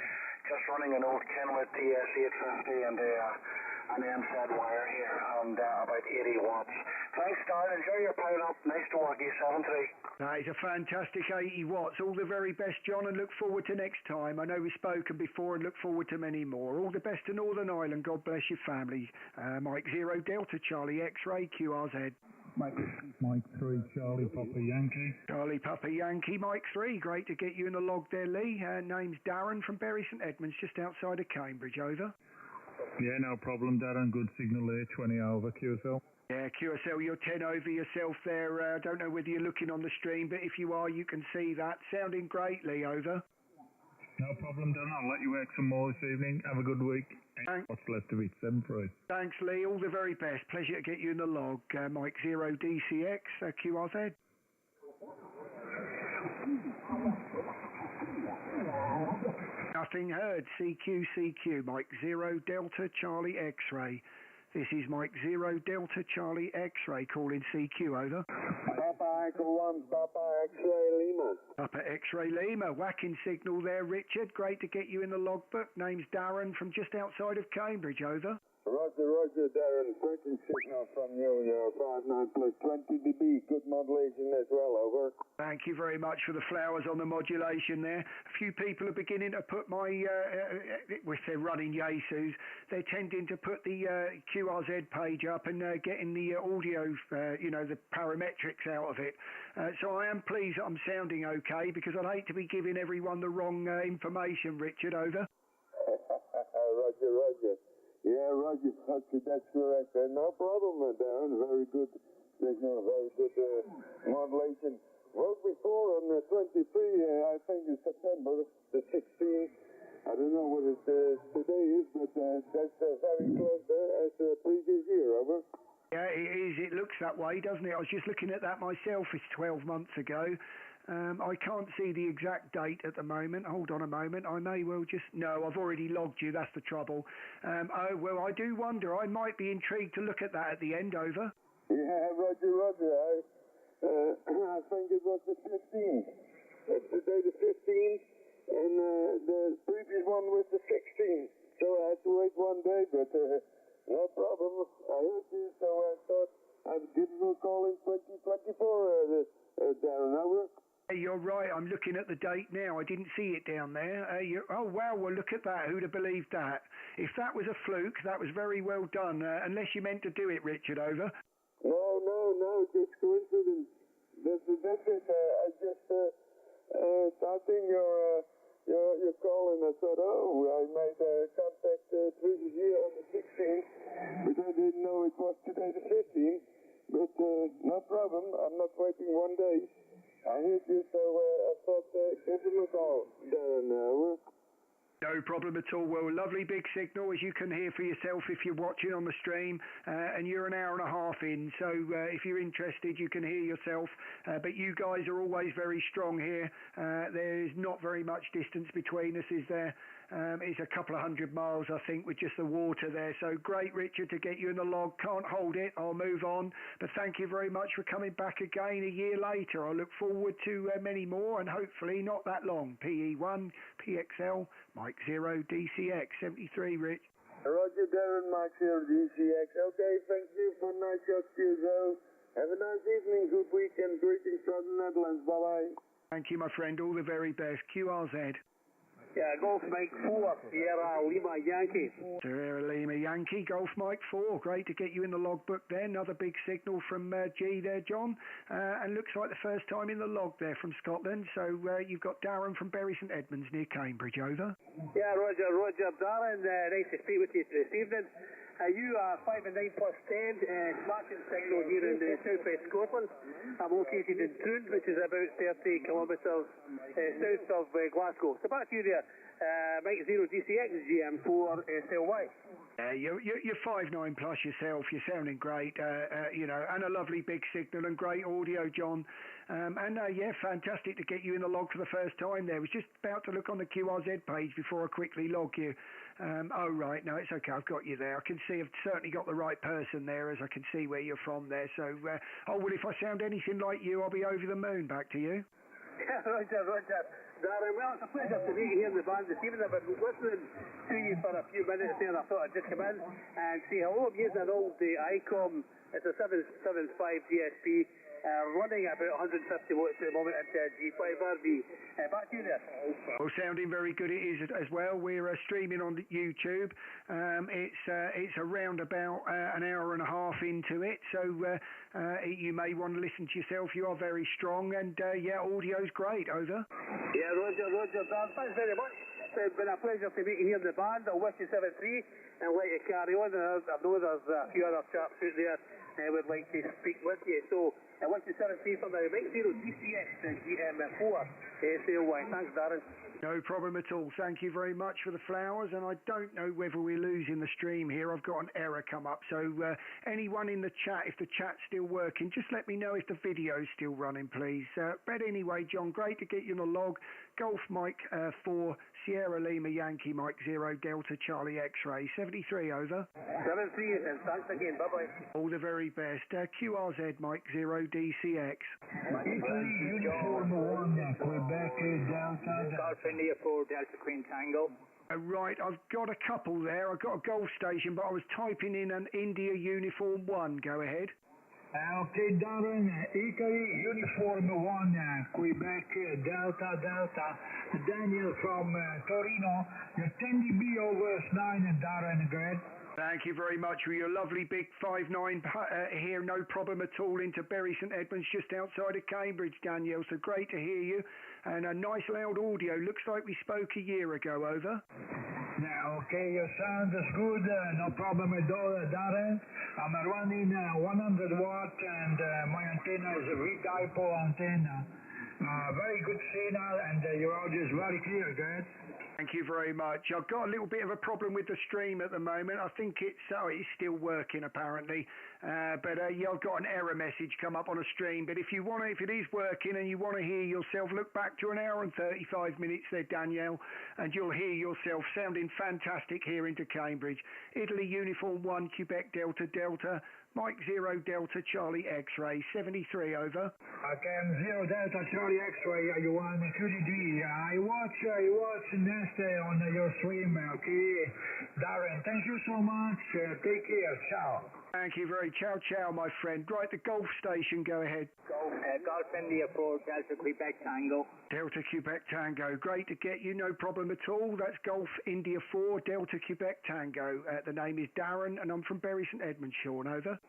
Just running an old Kenwood TS850 and an MZ wire here, and about 80 watts. Thanks, Darren. Enjoy your pile up. Nice to work you, 7-3. That is a fantastic 80 watts. All the very best, John, and look forward to next time. I know we've spoken before and look forward to many more. All the best to Northern Ireland. God bless your family. Mike 0 Delta Charlie X-Ray QRZ. Mike 3 Charlie Papa Yankee. Charlie Papa Yankee, Mike 3. Great to get you in the log there, Lee. Name's Darren from Bury St Edmunds, just outside of Cambridge. Over. Yeah, no problem, Darren. Good signal there. 20 over QSL. Yeah, QSL, you're 10 over yourself there. I don't know whether you're looking on the stream, but if you are, you can see that. Sounding great, Lee. Over. No problem, Darren. I'll let you work some more this evening. Have a good week. Thanks. What's left of it? 7-3. Thanks, Lee. All the very best. Pleasure to get you in the log. Mike 0 DCX, QRZ. I Nothing heard. CQ, Mike 0 Delta Charlie X-ray. This is Mike 0 Delta Charlie X-ray calling CQ, over. Papa Echo 1, Papa X-ray Lima. Papa X-ray Lima, whacking signal there, Richard. Great to get you in the logbook. Name's Darren from just outside of Cambridge, over. Roger, Darren. Breaking signal from you. You're 59 plus 20 dB. Good modulation as well, over. Thank you very much for the flowers on the modulation there. A few people are beginning to put my, if they're running Yaesus, they're tending to put the QRZ page up and getting the audio, the parametrics out of it. So I am pleased that I'm sounding okay, because I'd hate to be giving everyone the wrong information, Richard, over. Roger. Yeah, Roger, that's correct. No problem, Darren. Very good signal, very good modulation. Wrote before on the 23, I think it's September the 16th. I don't know what it today is, but that's very close as the previous year, over. Yeah, it is. It looks that way, doesn't it? I was just looking at that myself. It's 12 months ago. I can't see the exact date at the moment. Hold on a moment. I may well just... No, I've already logged you. That's the trouble. Well, I do wonder. I might be intrigued to look at that at the end, over. Yeah, Roger. I think it was the 15th. That's today the 15th, and the previous one was the 16th. So I had to wait one day, but no problem. I heard you, so I thought I'd give you a call in 2024, Darren, over. You're right. I'm looking at the date now. I didn't see it down there. Oh, wow. Well, look at that. Who'd have believed that? If that was a fluke, that was very well done. Unless you meant to do it, Richard, over. No. Just coincidence. That's it. I just starting your call, and I thought, I made contact previous year on the 16th, but I didn't know it was today the 15th. But no problem. I'm not waiting one day. I heard you, so I thought, give him a call, Darren. No problem at all. Well, lovely big signal, as you can hear for yourself if you're watching on the stream, and you're an hour and a half in, so if you're interested, you can hear yourself. But you guys are always very strong here. There's not very much distance between us, is there? It's a couple of 100 miles, I think, with just the water there. So great, Richard, to get you in the log. Can't hold it. I'll move on. But thank you very much for coming back again a year later. I look forward to many more, and hopefully not that long. PE1, PXL, Mike 0, DCX, 73, Rich. Roger, Darren, Mike 0, DCX. Okay, thank you for a nice shot, QZO. Have a nice evening, good weekend. Greetings from the Netherlands. Bye-bye. Thank you, my friend. All the very best. QRZ. Yeah, Golf Mike 4, Sierra Lima Yankee. Sierra Lima Yankee, Golf Mike 4. Great to get you in the logbook there. Another big signal from G there, John. And looks like the first time in the log there from Scotland. So you've got Darren from Bury St Edmunds near Cambridge, over. Yeah, Roger, Darren. Nice to speak with you this evening. You are 5 and 9 plus 10, smashing signal here in the southwest Scotland. I'm located in Troon, which is about 30 kilometres south of Glasgow. So back to you there, Mike 0 DCX GM4 SLY. You're 5'9" plus yourself. You're sounding great, and a lovely big signal and great audio, John. Fantastic to get you in the log for the first time there. I was just about to look on the QRZ page before I quickly log you. Right, no, it's okay. I've got you there. I can see I've certainly got the right person there, as I can see where you're from there. So, if I sound anything like you, I'll be over the moon. Back to you. Roger. Darren, well, it's a pleasure to meet you here in the band this evening. I've been listening to you for a few minutes there, and I thought I'd just come in and say hello. I'm using an old ICOM. It's a 775 DSP. Running about 150 watts at the moment at G5RV. Back to you there. Well, sounding very good it is as well. We're streaming on YouTube. It's around about an hour and a half into it, so you may want to listen to yourself. You are very strong, and audio's great, over. Yeah, Roger, Dan, thanks very much. It's been a pleasure to meet you here in the band. I'll wish you 7-3 and let you carry on. I know there's a few other chaps out there would like to speak with you. So I want you 7-3 from the Mike 0 DCX GM4 SLY. Thanks, Darren. No problem at all. Thank you very much for the flowers. And I don't know whether we're losing the stream here. I've got an error come up. So anyone in the chat, if the chat's still working, just let me know if the video's still running, please. But anyway, John, great to get you in the log. Golf Mike 4, Sierra Lima Yankee Mike 0, Delta Charlie X-Ray, 73 over. 73, and thanks again, bye-bye. All the very best. QRZ Mike 0, DCX. Uniform 1, Quebec Delta. Golf India 4, Delta Queen Tango. Right, I've got a couple there. I've got a Golf station, but I was typing in an India Uniform 1. Go ahead. Okay, Darren, Italy, Uniform 1, Quebec, Delta, Daniel from Torino, your 10 dB over 9, Darren, good. Thank you very much for your lovely big 5.9 here, no problem at all, into Bury St Edmunds, just outside of Cambridge, Daniel, so great to hear you, and a nice loud audio, looks like we spoke a year ago, over. Yeah, okay, your sound is good, no problem at all, Darren. I'm running 100 watt and my antenna is a V-dipole antenna. Very good signal and your audio is very clear, good. Thank you very much. I've got a little bit of a problem with the stream at the moment. I think it's still working apparently, but yeah, I've got an error message come up on a stream. But if it is working and you want to hear yourself, look back to an hour and 35 minutes there, Danielle, and you'll hear yourself sounding fantastic here into Cambridge. Italy Uniform 1, Quebec Delta Delta. Mike 0 Delta Charlie X-Ray, 73 over. Okay, I'm 0 Delta Charlie X-Ray, you want QDD. I watch Nest on your stream, okay? Darren, thank you so much. Take care, ciao. Thank you very ciao, my friend. Right, the Golf station, go ahead. Golf India 4, Delta Quebec Tango. Delta Quebec Tango, great to get you, no problem at all. That's Golf India 4, Delta Quebec Tango. The name is Darren, and I'm from Bury St Edmunds, Sean, over.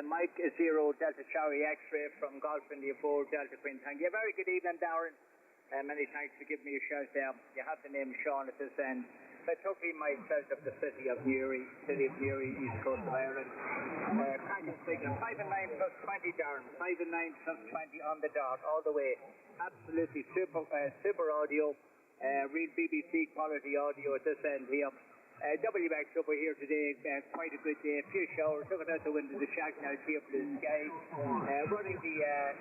Mike 0, Delta Charlie X-Ray from Golf India 4, Delta Queen Tango. Yeah, very good evening, Darren. Many thanks for giving me a shout there. You have the name Sean at this end. That took me myself of the city of Newry, East Coast of Ireland. Cracking signal, 5 and 9 plus 20, Darren. 5 and 9 plus 20 on the dot, all the way. Absolutely super audio. Real BBC quality audio at this end here. WMAX over here today, quite a good day. A few showers, looking out the window of the shack now, clear blue sky. Running the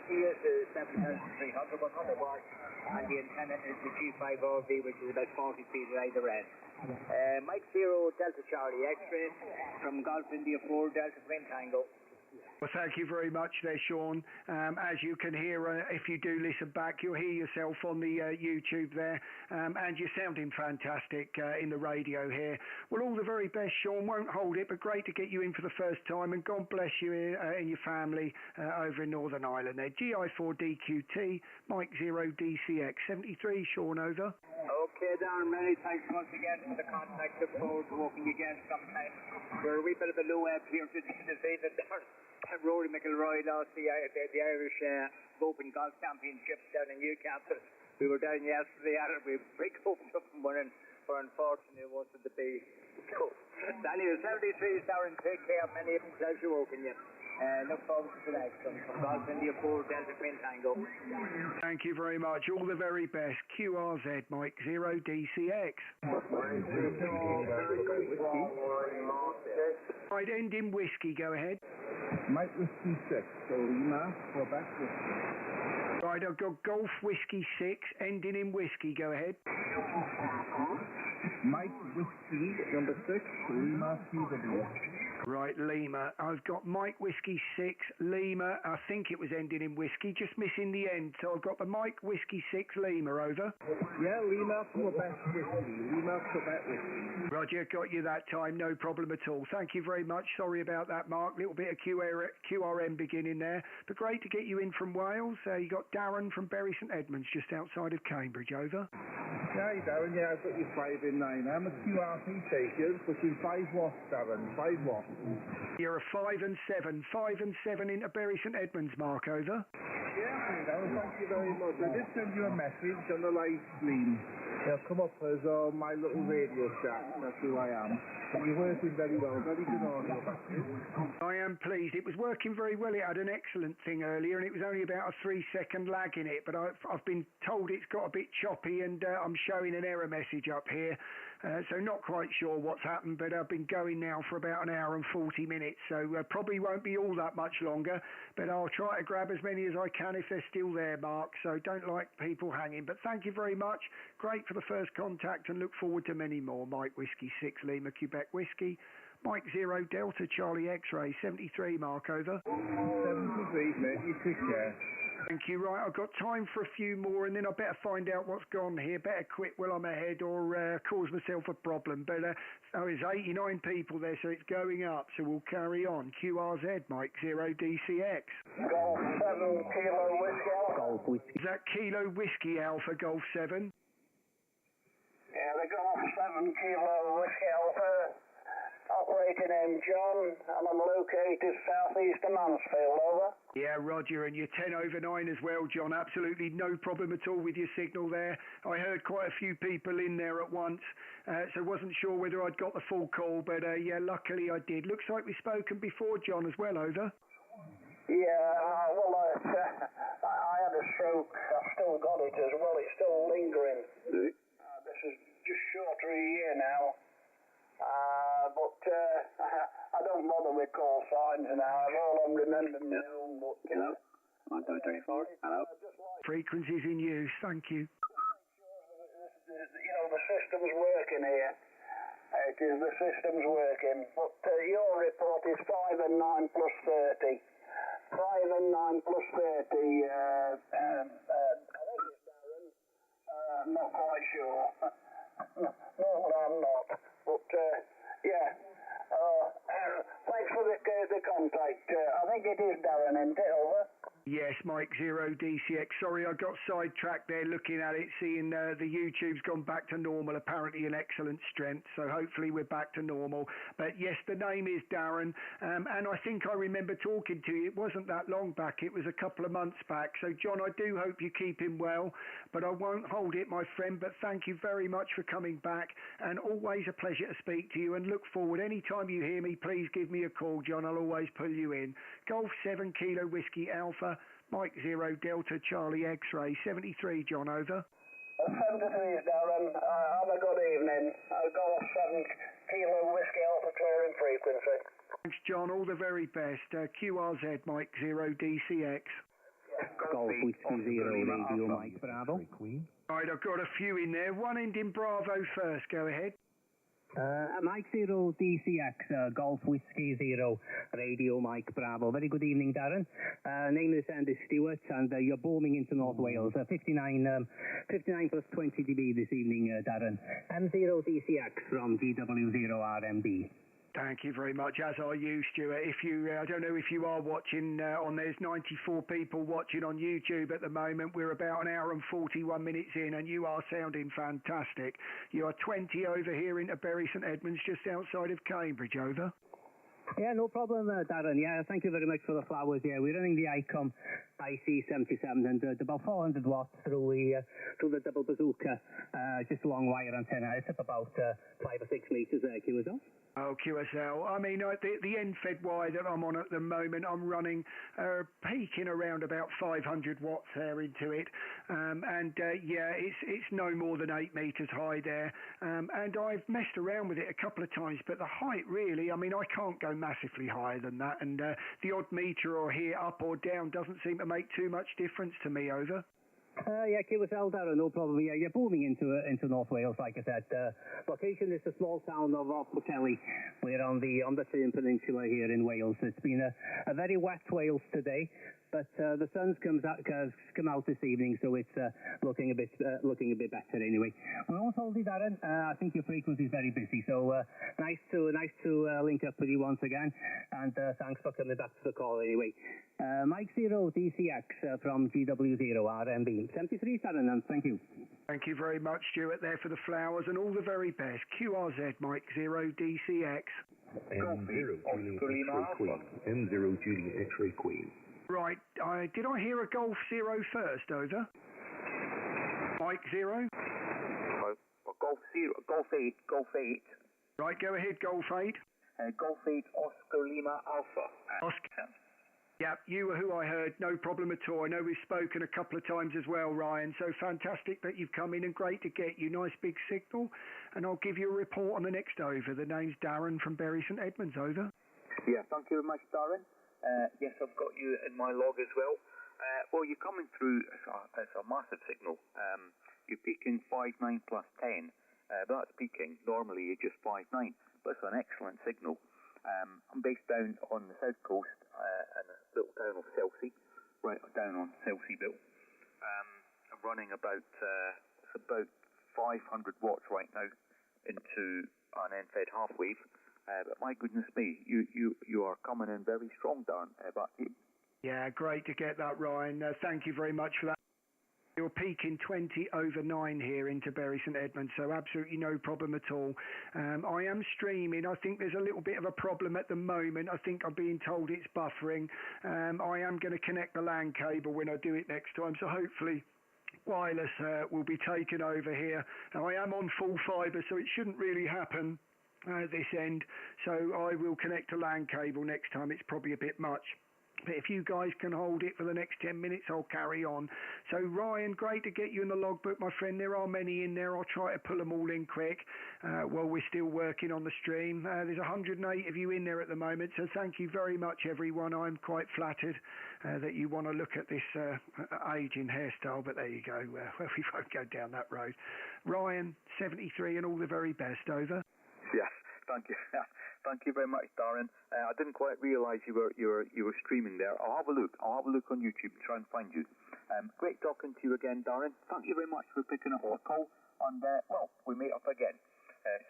ES 7300, 100 watts, and the antenna is the G5RV, which is about 40 feet at either end. Mike 0, Delta Charlie X-Ray from Golf India 4, Delta Queen Tango. Well, thank you very much there, Sean. As you can hear, if you do listen back, you'll hear yourself on the YouTube there, and you're sounding fantastic in the radio here. Well, all the very best, Sean. Won't hold it, but great to get you in for the first time, and God bless you and your family over in Northern Ireland there. GI4DQT, Mike 0 DCX, 73, Sean, over. Okay, Darren, many thanks once again for the contact. Look forward to walking again sometime. We're a wee bit of a low ebb here this evening, Darren. Rory McIlroy lost the Irish Open Golf Championships down in Newcastle. We were down yesterday at it. We big hopes up and winning, but unfortunately it wasn't to be. So, Daniel, 73, Darren, take care. Many pleasure walking you. Look forward to the next one. From Golf India 4, Delta Queen Tango. Thank you very much. All the very best. QRZ, Mike 0 DCX. Right, end in whiskey. Go ahead. Mike Whiskey 6, so Lima, Quebec Whiskey. Right, I've got Golf Whiskey 6, ending in whiskey. Go ahead. Mike Whiskey number 6, Lima, CW. Right, Lima. I've got Mike Whiskey 6, Lima. I think it was ending in whiskey, just missing the end. So I've got the Mike Whiskey 6, Lima, over. Yeah, Lima, Quebec Whiskey. Lima, Quebec Whiskey. Roger, got you that time, no problem at all. Thank you very much. Sorry about that, Mark. Little bit of QRM beginning there. But great to get you in from Wales. You got Darren from Bury St Edmunds, just outside of Cambridge, over. Yeah, Darren, yeah, I've got you 5 in 9. I'm a QRP taker, pushing 5 watts, Darren, 5 watts. You're a 5 and 7. 5 and 7 into Bury St Edmunds, Mark, over. Yeah, Darren, thank you very much. I did send you a message on the live stream. It'll come up as my little radio chat. That's who I am. And you're working very well. Very good audio. I am pleased. It was working very well. It had an excellent thing earlier, and it was only about a 3-second lag in it. But I've been told it's got a bit choppy, and I'm showing an error message up here. So not quite sure what's happened, but I've been going now for about an hour and 40 minutes, so probably won't be all that much longer, but I'll try to grab as many as I can if they're still there, Mark, so don't like people hanging. But thank you very much. Great for the first contact and look forward to many more. Mike Whiskey 6 Lima Quebec Whiskey. Mike 0 Delta Charlie X-Ray 73, Mark, over. 73, mate, you take care. Thank you. Right, I've got time for a few more, and then I better find out what's gone here. Better quit while I'm ahead, or cause myself a problem. But there's 89 people there, so it's going up. So we'll carry on. QRZ, Mike 0 DCX. Golf 7 Kilo Whiskey Alpha. Golf Whiskey. Is that Kilo Whiskey Alpha Golf 7? Yeah, the Golf 7 Kilo Whiskey Alpha. Operating name John, and I'm located southeast of Mansfield, over. Yeah, Roger, and you're 10 over 9 as well, John. Absolutely no problem at all with your signal there. I heard quite a few people in there at once, so wasn't sure whether I'd got the full call, but yeah, luckily I did. Looks like we've spoken before, John, as well, over. Yeah, well, I had a stroke. I've still got it as well. It's still lingering. This is just short of a year now. But I don't bother with call signs now. I've all remembered my own, but you know. 124, hello. Frequencies in use, thank you. You know, the system's working here. It is, the system's working. But your report is 5 and 9 plus 30. 5 and 9 plus 30. I think it's Darren. I'm not quite sure. No, I'm not. But, yeah. Thanks for the contact. I think it is Darren, isn't it? Over. Yes, Mike 0 DCX. Sorry, I got sidetracked there looking at it, seeing the YouTube's gone back to normal, apparently an excellent strength, so hopefully we're back to normal. But yes, the name is Darren, and I think I remember talking to you. It wasn't that long back, it was a couple of months back. So John, I do hope you keep him well, but I won't hold it, my friend. But thank you very much for coming back, and always a pleasure to speak to you, and look forward. Anytime you hear me, please give me a call, John. I'll always pull you in. Golf 7 Kilo Whiskey Alpha, Mike 0 Delta Charlie X-Ray 73, John, over. 73 is Darren. Have a good evening. Golf 7 Kilo Whiskey Alpha clearing frequency. Thanks, John. All the very best. QRZ Mike 0 DCX. Golf Whiskey 0 Radio Mike Bravo. Right, I've got a few in there. One ending Bravo first. Go ahead. Mike 0 DCX, Golf Whiskey 0, Radio Mike Bravo. Very good evening, Darren. Name of the send is Stuart, and you're booming into North Wales. 59 plus 20 dB this evening, Darren. M0 DCX from GW0RMB. Thank you very much, as are you, Stuart. If you, I don't know if you are watching there's 94 people watching on YouTube at the moment. We're about an hour and 41 minutes in, and you are sounding fantastic. You are 20 over here into Bury St Edmunds, just outside of Cambridge, over. Yeah, no problem, Darren. Yeah, thank you very much for the flowers. Yeah, we're running the ICOM IC77 and about 400 watts through the double bazooka, just a long wire antenna. It's up about 5 or 6 meters there, QSL. Oh, QSL. I mean, the end-fed wire that I'm on at the moment, I'm running, peaking around about 500 watts there into it. Yeah, it's no more than 8 meters high there. And I've messed around with it a couple of times, but the height really, I mean, I can't go massively higher than that. And the odd meter or here up or down doesn't seem to make too much difference to me, over. Yeah, QSL, Darren, no problem. Yeah, you're booming into North Wales, like I said. Location is the small town of Pwllheli. We're on the Tyn Peninsula here in Wales. It's been a very wet Wales today, but the sun's come out this evening, so it's looking a bit better anyway. We won't hold you, Darren. I think your frequency is very busy, so nice to link up with you once again, and thanks for coming back to the call anyway. Mike 0 DCX from GW0RMB. 73, Darren, and thank you. Thank you very much, Stuart, there for the flowers, and all the very best. QRZ Mike 0 DCX. M0 Juliet X-Ray Queen. M0 Juliet X-Ray Queen. Right, did I hear a Golf 0 first, over? Mike 0? Golf 0, Golf 8, Golf 8. Right, go ahead, Golf 8. Golf 8, Oscar Lima Alpha. Oscar. Yep, you were who I heard, no problem at all. I know we've spoken a couple of times as well, Ryan, so fantastic that you've come in and great to get you. Nice big signal, and I'll give you a report on the next over. The name's Darren from Bury St Edmunds, over. Yeah, thank you very much, Darren. Yes, I've got you in my log as well. Well, you're coming through, it's a massive signal. You're peaking 5.9 plus 10. That's peaking. Normally you're just 5.9, but it's an excellent signal. I'm based down on the south coast in a little town of Chelsea, right down on Chelseaville. I'm running about 500 watts right now into an end-fed half wave. But my goodness me, you are coming in very strong, Darren. Back to you. Yeah, great to get that, Ryan. Thank you very much for that. You're peaking 20 over 9 here into Bury St Edmunds, so absolutely no problem at all. I am streaming. I think there's a little bit of a problem at the moment. I think I'm being told it's buffering. I am going to connect the LAN cable when I do it next time, so hopefully wireless will be taken over here. Now, I am on full fibre, so it shouldn't really happen this end, so I will connect a LAN cable next time. It's probably a bit much. But if you guys can hold it for the next 10 minutes, I'll carry on. So, Ryan, great to get you in the logbook, my friend. There are many in there. I'll try to pull them all in quick while we're still working on the stream. There's 108 of you in there at the moment, so thank you very much, everyone. I'm quite flattered that you want to look at this aging hairstyle, but there you go. We won't go down that road. Ryan, 73, and all the very best. Over. Yes, thank you. Thank you very much, Darren. I didn't quite realise you were streaming there. I'll have a look. I'll have a look on YouTube and try and find you. Great talking to you again, Darren. Thank you very much for picking up our call. And, well, we meet up again.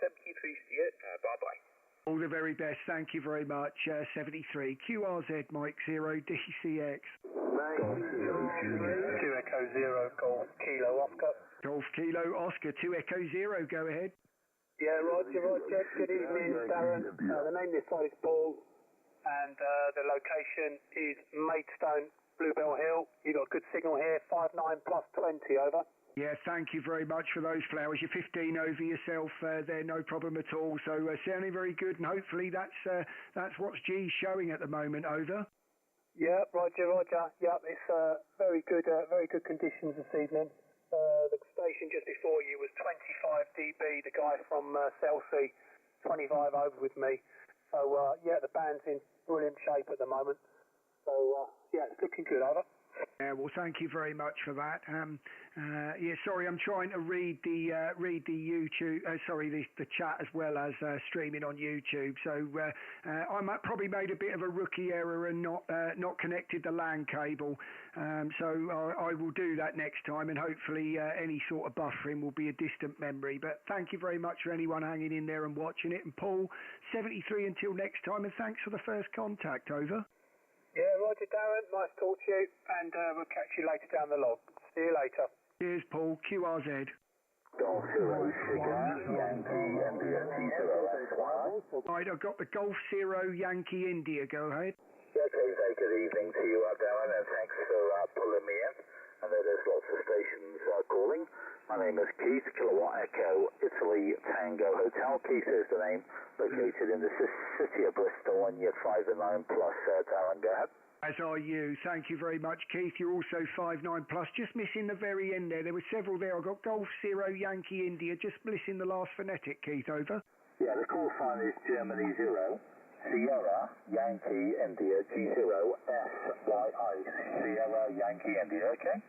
73 Stuart, bye-bye. All the very best. Thank you very much. 73. QRZ, Mike 0, DCX. 2 Echo 0, Golf Kilo Oscar. Golf Kilo Oscar, 2 Echo 0. Go ahead. Yeah, Roger. Good evening, Darren. The name this side is Paul, and the location is Maidstone, Bluebell Hill. You got a good signal here, 5.9 plus 20, over. Yeah, thank you very much for those flowers. You're 15 over yourself there, no problem at all. So sounding very good, and hopefully that's what's G's showing at the moment, over. Yeah, Roger. Yeah, it's very good conditions this evening. The station just before you was 25 dB, the guy from Chelsea, 25 over with me. So, yeah, the band's in brilliant shape at the moment. So, yeah, it's looking good, over. Yeah, well, thank you very much for that. Yeah, sorry, I'm trying to read the YouTube, the chat as well as streaming on YouTube. So I might probably made a bit of a rookie error and not connected the LAN cable. So I will do that next time, and hopefully any sort of buffering will be a distant memory. But thank you very much for anyone hanging in there and watching it. And Paul, 73 until next time, and thanks for the first contact, over. Yeah, Roger, Darren, nice to talk to you, and we'll catch you later down the log. See you later. Cheers, Paul. QRZ. Golf 0, Yankee India, T0, Right, I've got the Golf 0 Yankee India. Go ahead. Okay, very good evening to you, Darren, and thanks for pulling me in. I know there's lots of stations calling. My name is Keith, Kilowatt Echo, Italy, Tango Hotel. Keith is the name, located in the city of Bristol, and you're 5 and 9 plus, Darren, go ahead. As are you. Thank you very much, Keith. You're also 5.9 plus. Just missing the very end there. There were several there. I've got Golf 0 Yankee India. Just missing the last phonetic, Keith, over. Yeah, the call sign is Germany 0, Sierra Yankee India, G0, SYI, Sierra Yankee India, okay?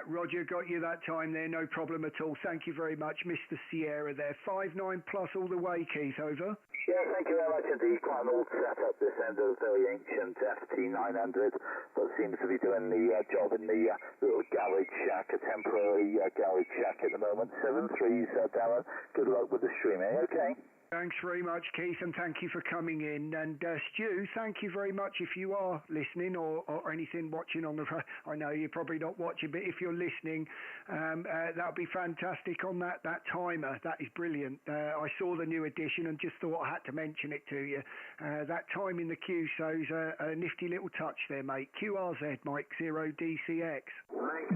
Roger, got you that time there, no problem at all. Thank you very much, Mr. Sierra there. 5.9 plus all the way, Keith, over. Yeah, thank you very much indeed. Quite an old setup this end of a very ancient FT900, but seems to be doing the job in the little garage shack, a temporary garage shack at the moment. 7.3s, Darren. Good luck with the streaming, okay? Thanks very much, Keith, and thank you for coming in. And Stu, thank you very much if you are listening or anything watching on the... I know you're probably not watching, but if you're listening, that would be fantastic on that timer. That is brilliant. I saw the new edition and just thought I had to mention it to you. That time in the queue shows a nifty little touch there, mate. QRZ, Mike 0 DCX.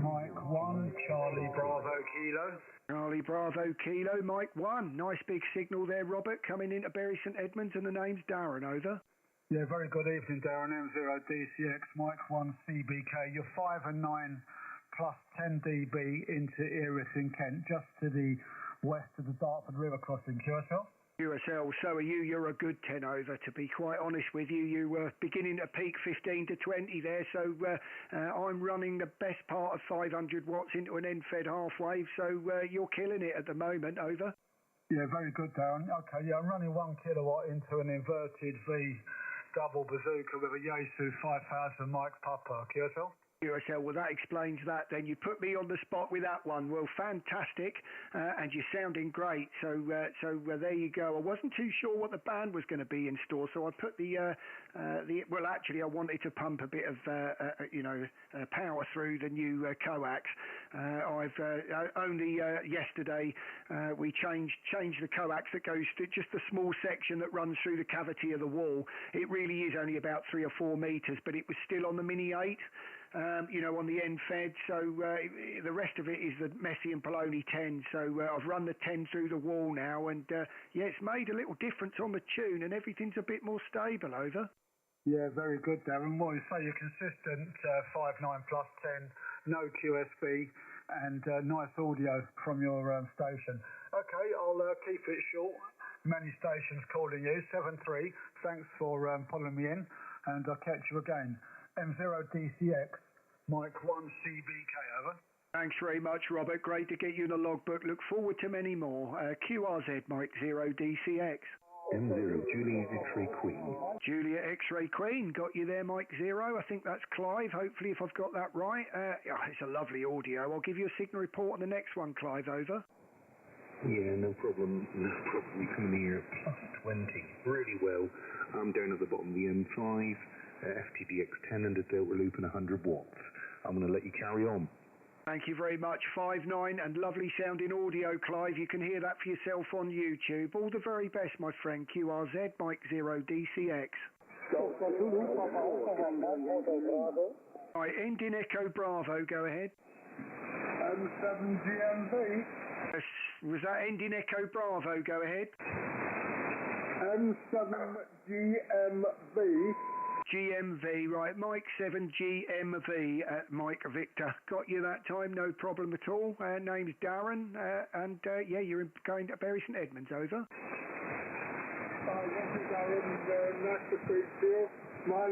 Mike 1, Charlie Bravo Kilo. Charlie Bravo Kilo, Mike 1. Nice big signal there, Robert, coming into Bury St Edmunds, and the name's Darren, over. Yeah, very good evening, Darren. M0DCX, Mike 1 CBK. You're 5 and 9 plus 10 dB into Erith in Kent, just to the west of the Dartford River crossing. QSL? QSL, so are you. You're a good 10 over, to be quite honest with you. You were beginning to peak 15 to 20 there, so I'm running the best part of 500 watts into an end-fed half wave, so you're killing it at the moment. Over. Yeah, very good, Darren. Okay, yeah, I'm running 1 kilowatt into an inverted V double bazooka with a Yaesu 5000 Mike Papa. QSL? QSL, well, that explains that. Then you put me on the spot with that one. Well, fantastic, and you're sounding great. So there you go. I wasn't too sure what the band was going to be in store, so I put well, actually, I wanted to pump a bit of power through the new coax. I've only yesterday we changed the coax that goes to just the small section that runs through the cavity of the wall. It really is only about 3 or 4 meters, but it was still on the Mini 8. On the end fed, so the rest of it is the Messi and Poloni 10, so I've run the 10 through the wall now, and it's made a little difference on the tune, and everything's a bit more stable. Over. Yeah, very good, Darren. Well, you say you're consistent, 5.9 plus 10, no QSB, and nice audio from your station. Okay, I'll keep it short. Many stations calling you, 7-3, thanks for pulling me in, and I'll catch you again. M0DCX, Mike 1 CBK, over. Thanks very much, Robert. Great to get you in the logbook. Look forward to many more. QRZ, Mike 0DCX. M0, Juliet X-Ray Queen. Juliet X-Ray Queen, got you there, Mike 0. I think that's Clive, hopefully, if I've got that right. It's a lovely audio. I'll give you a signal report on the next one, Clive, over. Yeah, no problem. You coming here at plus 20. Really well. I'm down at the bottom of the M5. FTDX10 and a Delta Loop and 100 watts. I'm going to let you carry on. Thank you very much. 5.9 and lovely sounding audio, Clive. You can hear that for yourself on YouTube. All the very best, my friend. QRZ, Mike 0DCX. Right, ending Echo Bravo, go ahead. M7GMV. Yes, was that ending Echo Bravo, go ahead. M7GMV. GMV, right, Mike 7 GMV, Mike Victor. Got you that time, no problem at all. Name's Darren, and you're going to Bury St Edmunds, over. Hi, this is Darren, nice to speak to you. My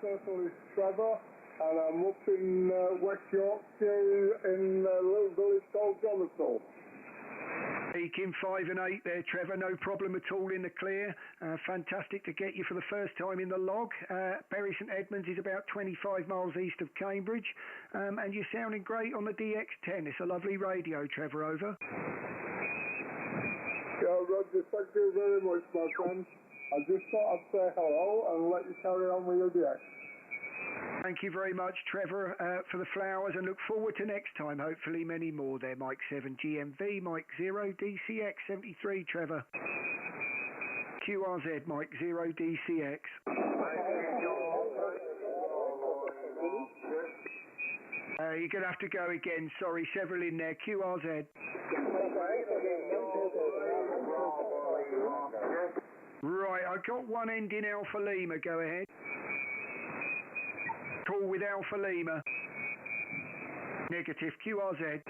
social is Trevor, and I'm up in West Yorkshire in a little village called Jonathan. Speaking 5 and 8 there, Trevor, no problem at all in the clear. Fantastic to get you for the first time in the log. Bury St Edmunds is about 25 miles east of Cambridge, and you're sounding great on the DX10. It's a lovely radio, Trevor, over. Yeah, Roger, thank you very much, my friend. I just thought I'd say hello and let you carry on with your DX. Thank you very much, Trevor, for the flowers, and look forward to next time. Hopefully many more there. Mike 7 GMV, Mike 0 DCX 73, Trevor. QRZ, Mike 0 DCX. You're going to have to go again. Sorry, several in there. QRZ. Right, I got one ending Alpha Lima. Go ahead. Call with Alpha Lima. Negative. QRZ.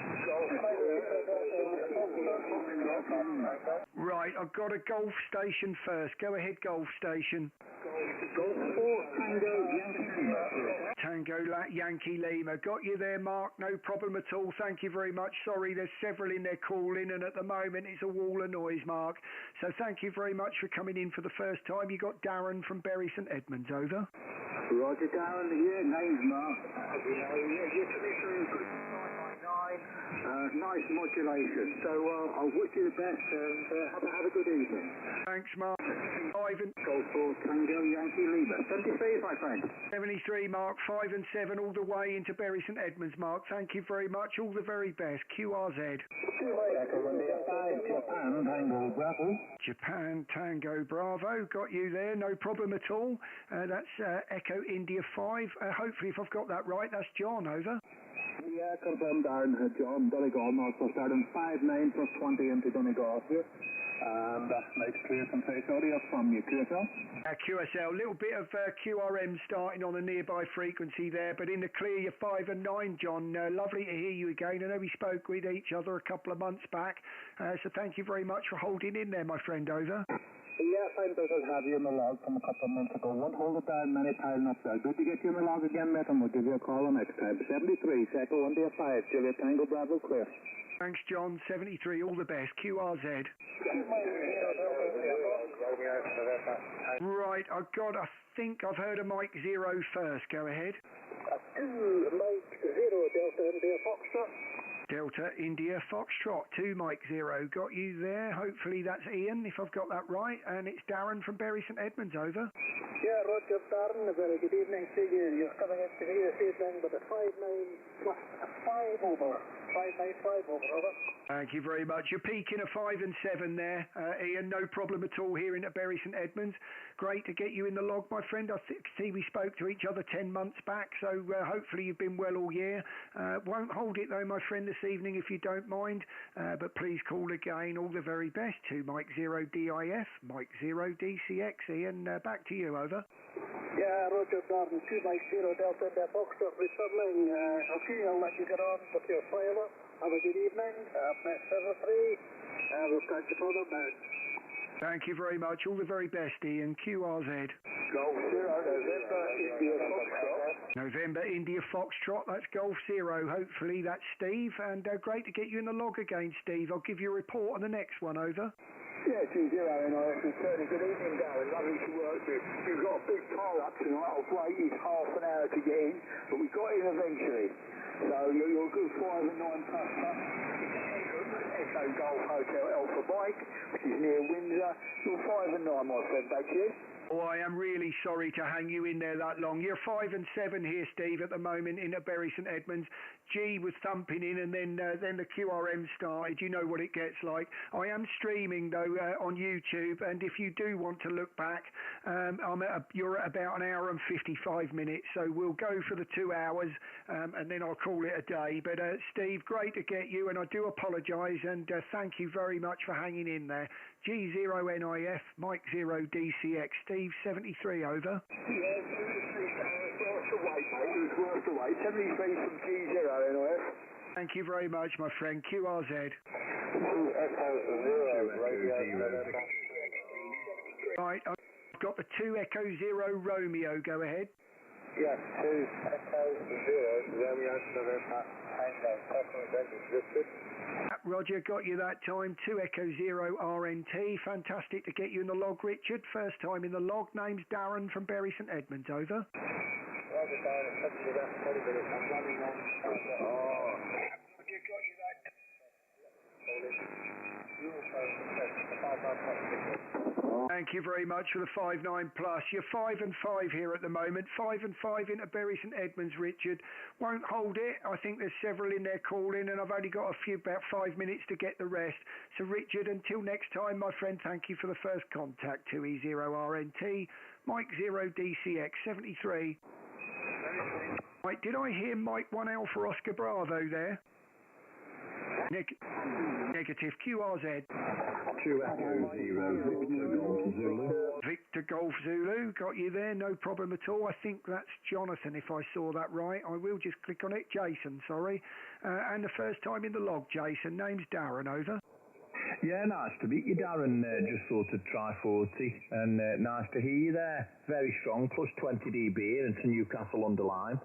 Right, I've got a Golf Station first. Go ahead, Golf Station. Tango Yankee Lima. Got you there, Mark. No problem at all. Thank you very much. Sorry, there's several in there calling, and at the moment it's a wall of noise, Mark. So thank you very much for coming in for the first time. You got Darren from Bury St Edmunds, over. Roger, Darren. Yeah, name's Mark. You're coming through good 5.9. Nice modulation. So I'll wish you the best and have a good evening. Thanks, Mark. Ivan. Golf for Tango Yankee Lima. 73, my friend. 73, Mark. 5 and 7 all the way into Bury St Edmunds, Mark. Thank you very much. All the very best. QRZ. Japan Tango Bravo. Japan Tango Bravo. Got you there. No problem at all. That's Echo India 5. Hopefully, if I've got that right, that's John, over. Yeah, confirmed, Darren. John Donegal, North Coast Ireland, 5-9 plus 20 into Donegal here. And next clear from face audio from your QSL. QSL, little bit of QRM starting on a nearby frequency there, but in the clear you're 5 and 9, John. Lovely to hear you again. I know we spoke with each other a couple of months back, so thank you very much for holding in there, my friend. Over. Yes, I doesn't have you in the log from a couple of months ago. Won't hold it down, many piling up there. Good to get you in the log again, mate, and we'll give you a call on next time. 73, Echo 1 5, Juliet Tango Bravo clear. Thanks, John. 73, all the best. QRZ. Right, I think I've heard a Mike 0 first. Go ahead. Mike 0, Delta India Foxtrot. Delta India Foxtrot, 2 Mike 0. Got you there. Hopefully that's Ian, if I've got that right. And it's Darren from Bury St Edmunds, over. Yeah, Roger, Darren. A very good evening to you. You're coming in to me this evening with a 5-9 plus a 5 over. 595 over, over. Thank you very much. You're peaking a 5 and 7 there, Ian. No problem at all here in Bury St Edmunds. Great to get you in the log, my friend. I see we spoke to each other 10 months back, so hopefully you've been well all year. Won't hold it though, my friend, this evening if you don't mind, but please call again. All the very best to Mike 0 DIF, Mike 0 DCX. Ian, back to you, over. Yeah, Roger, Darren, 2 Mike 0 Delta India Foxtrot returning. Okay, I'll let you get on with your file. Have a good evening. Next 73. We'll catch you further now. Thank you very much. All the very best, Ian. QRZ. Golf 0, November India Foxtrot. November India Foxtrot. That's Golf 0. Hopefully that's Steve. And great to get you in the log again, Steve. I'll give you a report on the next one, over. Yeah, 2-0, and I returning. Good evening, Darren. Lovely to work with. We've got a big pile up tonight. I've waited half an hour to get in, but we got in eventually. So you're a good 5 and 9 plus. Echo Golf Hotel Alpha Mike, which is near Windsor. You're 5 and 9, my friend. Back to you. Oh, I am really sorry to hang you in there that long. You're 5 and 7 here, Steve, at the moment in Bury St Edmunds. G was thumping in, and then the QRM started. You know what it gets like. I am streaming though on YouTube, and if you do want to look back, you're at about an hour and 55 minutes. So we'll go for the 2 hours, and then I'll call it a day. But Steve, great to get you, and I do apologise, and thank you very much for hanging in there. G0NIF, Mike 0 DCX, Steve 73, over. Yeah, worth the wait. 73 from G0NIF. Thank you very much, my friend. QRZ. Right, I've got the 2 Echo 0 Romeo. Go ahead. Yes, 2 Echo 0 Romeo November Tango. Roger, got you that time. 2 Echo 0 RNT. Fantastic to get you in the log, Richard. First time in the log. Name's Darren from Bury St Edmunds, over. Roger, Darren. Hopefully that's 20 minutes. I'm running on. Thank you very much for the 5-9 plus. You're 5 and 5 here at the moment. 5 and 5 into Bury St Edmunds, Richard. Won't hold it. I think there's several in there calling, and I've only got about 5 minutes to get the rest. So, Richard, until next time, my friend, thank you for the first contact. 2E0RNT, Mike 0 DCX 73. Right, did I hear Mike 1 Alpha Oscar Bravo there? Negative. QRZ. 2 Echo 0 Victor Golf Zulu. Victor Golf Zulu. Got you there. No problem at all. I think that's Jonathan, if I saw that right. I will just click on it. Jason, sorry. And the first time in the log, Jason. Name's Darren, over. Yeah, nice to meet you, Darren. Just thought I'd try 40, and nice to hear you there. Very strong, plus 20 dB into Newcastle under Lyme,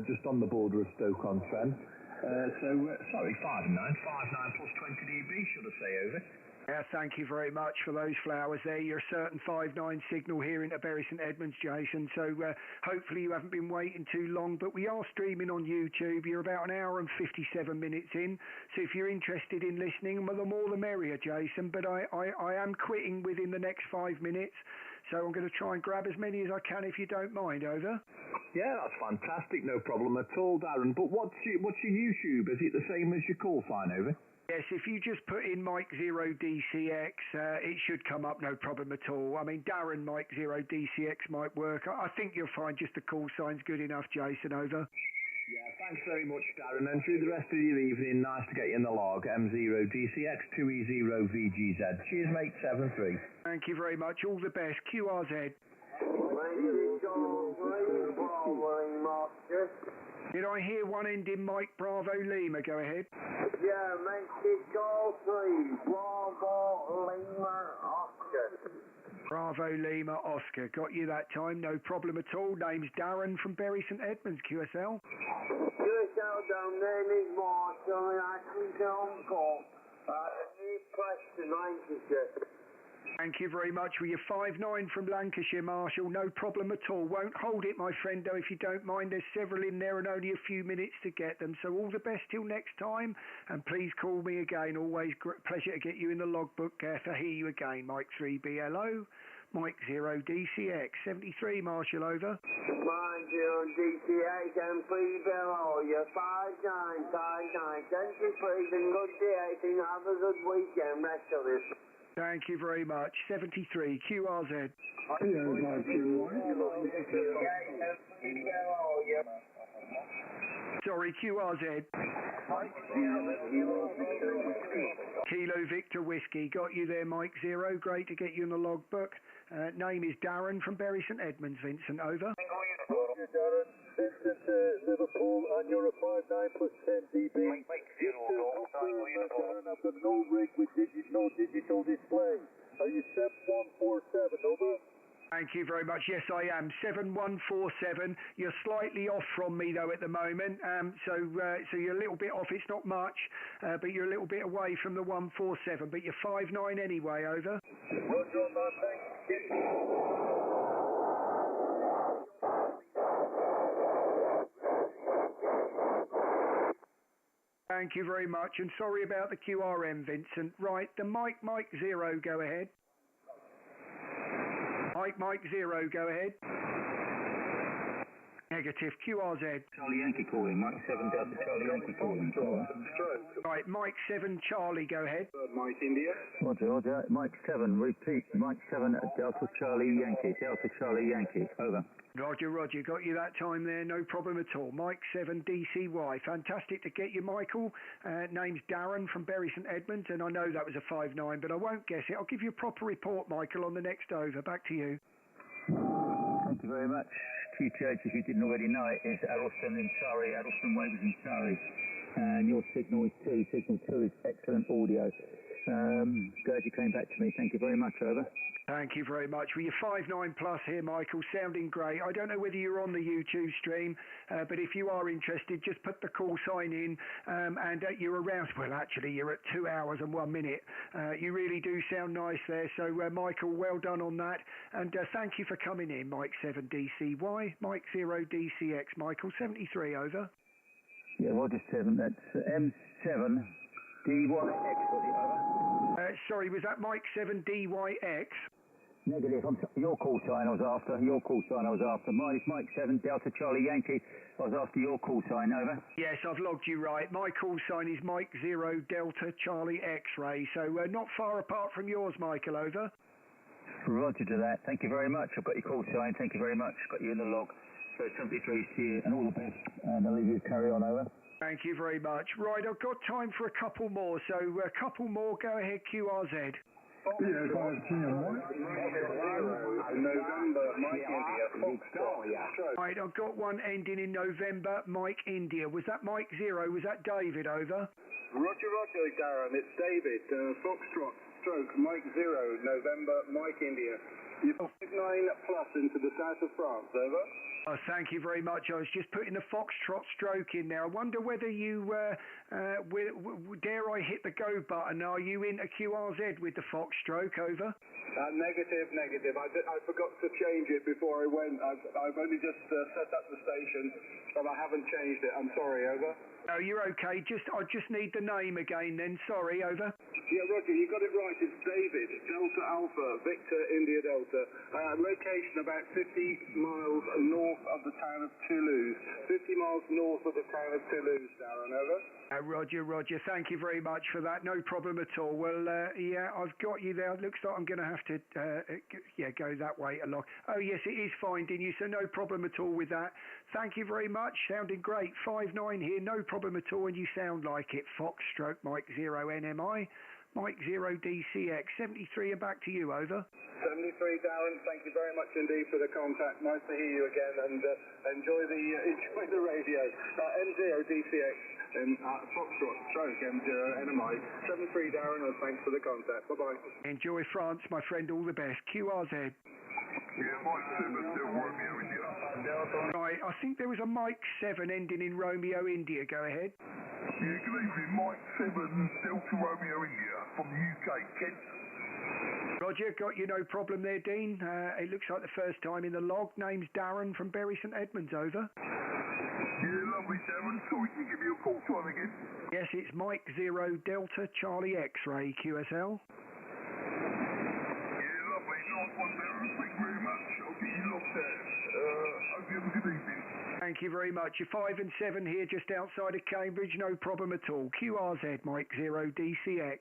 just on the border of Stoke-on-Trent. Sorry, 5-9 plus 20 dB, should I say, over? Yeah, thank you very much for those flowers there. You're a certain 5-9 signal here in Bury St Edmunds, Jason, so hopefully you haven't been waiting too long, but we are streaming on YouTube. You're about an hour and 57 minutes in, so if you're interested in listening, well, the more the merrier, Jason, but I am quitting within the next 5 minutes, so I'm going to try and grab as many as I can if you don't mind, over. Yeah, that's fantastic, no problem at all, Darren, but what's your YouTube? Is it the same as your call sign, over? Yes, if you just put in Mike 0 DCX, it should come up, no problem at all. I mean, Darren Mike 0 DCX might work. I think you'll find just the call sign's good enough, Jason, over. Yeah, Thanks very much, Darren, and through the rest of your evening, nice to get you in the log. M0DCX2E0VGZ. Cheers, mate, 7-3. Thank you very much. All the best. QRZ. Did I hear one ending Mike Bravo Lima? Go ahead. Yeah, Mexico 3, Bravo Lima Oscar. Bravo Lima Oscar. Got you that time, no problem at all. Name's Darren from Bury St Edmunds, QSL. QSL down there is Marshall and I can tell call. New question, Lancashire. Thank you very much. Were you 5'9" from Lancashire, Marshall? No problem at all. Won't hold it, my friend, though, if you don't mind. There's several in there and only a few minutes to get them. So all the best till next time. And please call me again. Always pleasure to get you in the logbook. To hear you again. Mike 3BLO, Mike 0DCX. 73, Marshall, over. Mike 0DCX and 3BLO. You're 5'9", 23, and good day. Have a good weekend. Rest of this. Thank you very much. 73, QRZ. Sorry, QRZ. Kilo Victor Whiskey. Got you there, Mike 0. Great to get you in the logbook. Name is Darren from Bury St Edmunds. Vincent, over. Darren, Vincent, Liverpool, and you're a 5'9" plus 10 dB. Darren, I've got no rig with no digital display. Are you 7147, over? Thank you very much. Yes, I am. 7147. You're slightly off from me, though, at the moment. So you're a little bit off. It's not much, but you're a little bit away from the 147. But you're 5'9" anyway, over. Roger on that, thank you. Thank you very much, and sorry about the QRM, Vincent. Right, the Mike 0, go ahead. Mike 0, go ahead. Negative, QRZ. Charlie Yankee calling, Mike 7 Delta Charlie Yankee calling. Right, Mike 7 Charlie, go ahead. Mike India. Roger, Mike 7, repeat, Mike 7 Delta Charlie Yankee, over. Roger, got you that time there, no problem at all. Mike 7 DCY, fantastic to get you, Michael. Name's Darren from Bury St Edmunds, and I know that was a 5'9", but I won't guess it. I'll give you a proper report, Michael, on the next over. Back to you. Thank you very much. QTH, if you didn't already know it, is Addleston in Surrey, Addleston Wavers in Surrey. And your signal is 2. Signal 2 is excellent audio. Glad you came back to me. Thank you very much, over. Thank you very much. Well, you're 5'9" plus here, Michael, sounding great. I don't know whether you're on the YouTube stream, but if you are interested, just put the call sign in, and you're around, well, actually, you're at 2 hours and 1 minute. You really do sound nice there, so Michael, well done on that, and thank you for coming in, Mike 7 DCY, Mike 0 DCX, Michael 73, over. Yeah, Roger 7, that's M7 DYX, over. Sorry, was that Mike 7 DYX? Negative. Your call sign I was after. Mine is Mike 7 Delta Charlie Yankee. I was after your call sign, over. Yes, I've logged you right. My call sign is Mike 0 Delta Charlie X-ray. So not far apart from yours, Michael, over. Roger to that. Thank you very much. I've got your call sign. Thank you very much. Got you in the log. So 73 to you and all the best. And I'll leave you to carry on, over. Thank you very much. Right, I've got time for a couple more. So a couple more. Go ahead, QRZ. November, Mike India, Foxtrot. Right, I've got one ending in November, Mike India. Was that Mike 0? Was that David, over? Roger, Darren. It's David, Foxtrot, stroke, Mike 0, November, Mike India. You're 5'9" plus into the south of France, over. Oh, thank you very much. I was just putting the Foxtrot stroke in there. I wonder whether you, dare I hit the go button? Are you into QRZ with the Fox stroke, over? Negative. I forgot to change it before I went. I've only just set up the station, and I haven't changed it. I'm sorry, over. Oh, you're okay. I just need the name again then. Sorry, over. Yeah, Roger, you got it right. It's David, Delta Alpha, Victor India Delta. Location about 50 miles north of the town of Toulouse. 50 miles north of the town of Toulouse, Darren, over. Roger. Thank you very much for that. No problem at all. Well, yeah, I've got you there. It looks like I'm going to have to, go that way along. Oh, yes, it is finding you, so no problem at all with that. Thank you very much. Sounding great. 5-9 here, no problem at all, and you sound like it. Fox/Mike 0 NMI. Mike 0 DCX, 73 and back to you, over. 73, Darren, thank you very much indeed for the contact. Nice to hear you again, and enjoy the radio. M0 DCX and Foxtrot/M0 NMI, 73, Darren, and thanks for the contact. Bye-bye. Enjoy France, my friend, all the best. QRZ. Yeah, Mike 7, Romeo India. Right, I think there was a Mike 7 ending in Romeo India. Go ahead. Yeah, good evening, Mike 7, Delta Romeo India from the UK, Kent. Roger, got you, no problem there, Dean. It looks like the first time in the log. Name's Darren from Bury St Edmunds, over. Yeah, lovely, Darren. Sorry, can you give me a full time again? Yes, it's Mike 0 Delta Charlie X-Ray QSL. Yeah, lovely. Nice one, Darren. Thank you very much. I'll get you locked out. Hope you have a good evening. Thank you very much. You're 5 and 7 here just outside of Cambridge, no problem at all. QRZ, Mike 0 DCX.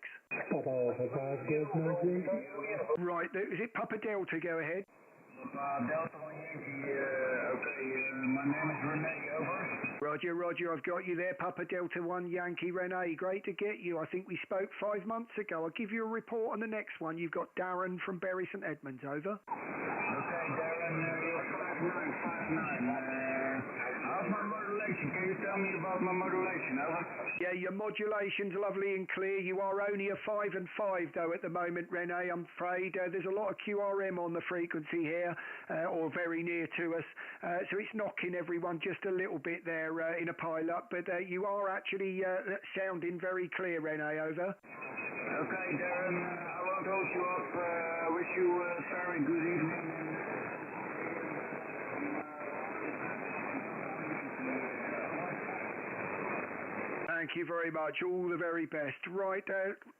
Right, is it Papa Delta? Go ahead. Delta 1 Yankee, my name is Renee, over. Roger, I've got you there. Papa Delta 1 Yankee Renee, great to get you. I think we spoke 5 months ago. I'll give you a report on the next one. You've got Darren from Bury St Edmunds, over. Okay, Darren, you're 5959. How's my modulation? Can you tell me about my modulation, over? Yeah, your modulation's lovely and clear. You are only a 5 and 5 though at the moment, Renee, I'm afraid. There's a lot of QRM on the frequency here, or very near to us. So it's knocking everyone just a little bit there in a pile-up, but you are actually sounding very clear, Renee, over. Okay, Darren, I won't hold you up. I wish you a very good evening. Thank you very much. All the very best. Right,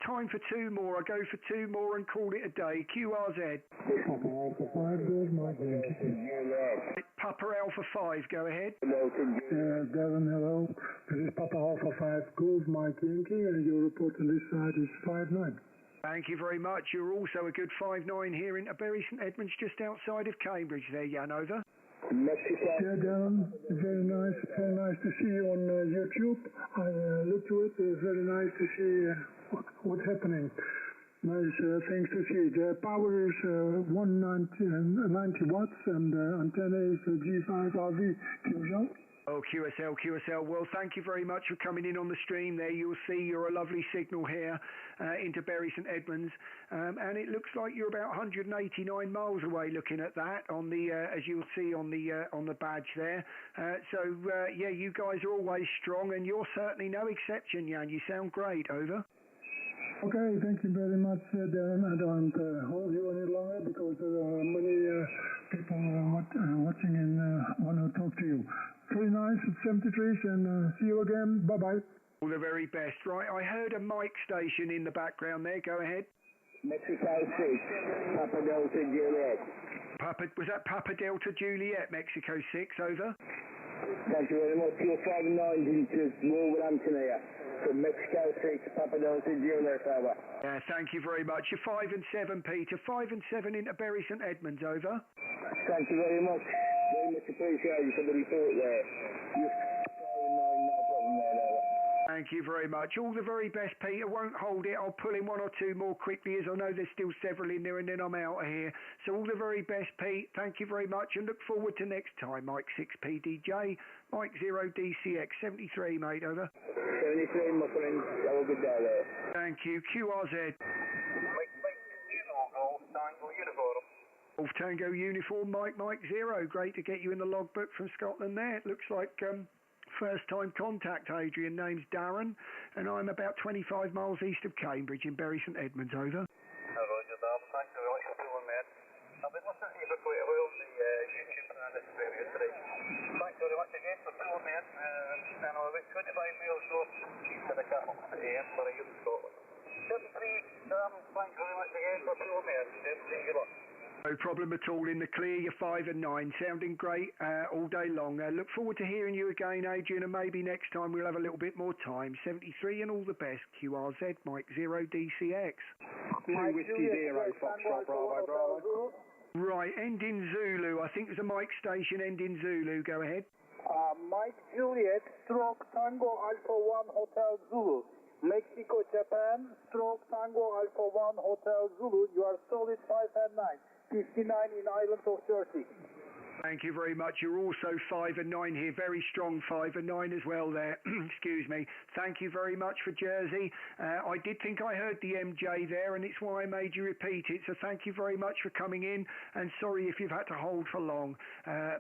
time for 2 more. I go for 2 more and call it a day. QRZ. Papa Alpha 5, go ahead. Darren, hello. This is Papa Alpha 5 Golf Mike Yankee, and your report on this side is 5-9. Thank you very much. You're also a good 5-9 here in Bury St Edmunds, just outside of Cambridge there, Jan, over. Yeah, Darren, very nice to see you on YouTube. I looked to it, very nice to see what's happening. Nice things to see. The power is 190 watts and antenna is G5RV QSL. Oh, QSL. Well, thank you very much for coming in on the stream there. You'll see you're a lovely signal here into Bury St Edmunds. And it looks like you're about 189 miles away looking at that on the, as you'll see on the badge there. Yeah, you guys are always strong and you're certainly no exception, Jan. You sound great, over. Okay, thank you very much, Darren. I don't hold you any longer because there are many people watching and want to talk to you. Very nice, 73s, and see you again. Bye-bye. All the very best. Right, I heard a mic station in the background there. Go ahead. Mexico 6, Papa Delta Juliet. Was that Papa Delta Juliet, Mexico 6, over? Thank you very much. You're 5-9 into Wolverhampton here. From Mexico 6, Papa Delta Juliet, over. Yeah, thank you very much. You're 5 and 7, Peter. 5 and 7 into Bury St Edmunds, over. Thank you very much. Very much appreciated for the report there. You're 5-9, no problem there, over. Thank you very much. All the very best, Peter. Won't hold it. I'll pull in 1 or 2 more quickly, as I know there's still several in there, and then I'm out of here. So all the very best, Pete. Thank you very much, and look forward to next time. Mike 6PDJ, Mike 0 DCX, 73, mate, over. 73, my friend. Have a good day there. Thank you. QRZ. Golf Tango Uniform, Mike 0. Great to get you in the logbook from Scotland there. It looks like first time contact, Adrian. Name's Darren, and I'm about 25 miles east of Cambridge in Bury St Edmunds, over. Roger, Darren. Thanks very much for doing that. I've been listening to you for quite a while on the YouTube and this video today. Thanks very much again for doing that. And I'm about 25 miles No problem at all. In the clear, you're 5 and 9. Sounding great all day long. Look forward to hearing you again, Adrian, and maybe next time we'll have a little bit more time. 73 and all the best. QRZ, Mike 0 DCX. 2 Whiskey 0, Foxtrot, Bravo, Bravo. Right, end in Zulu. I think there's a Mike station, end in Zulu. Go ahead. Mike Juliet, stroke Tango Alpha 1 Hotel Zulu. Mexico, Japan, stroke Tango Alpha 1 Hotel Zulu. You are solid 5 and 9. 59 in Island of Jersey. Thank you very much. You're also 5 and 9 here. Very strong 5 and 9 as well there. Excuse me. Thank you very much for Jersey. I did think I heard the MJ there, and it's why I made you repeat it. So thank you very much for coming in, and sorry if you've had to hold for long.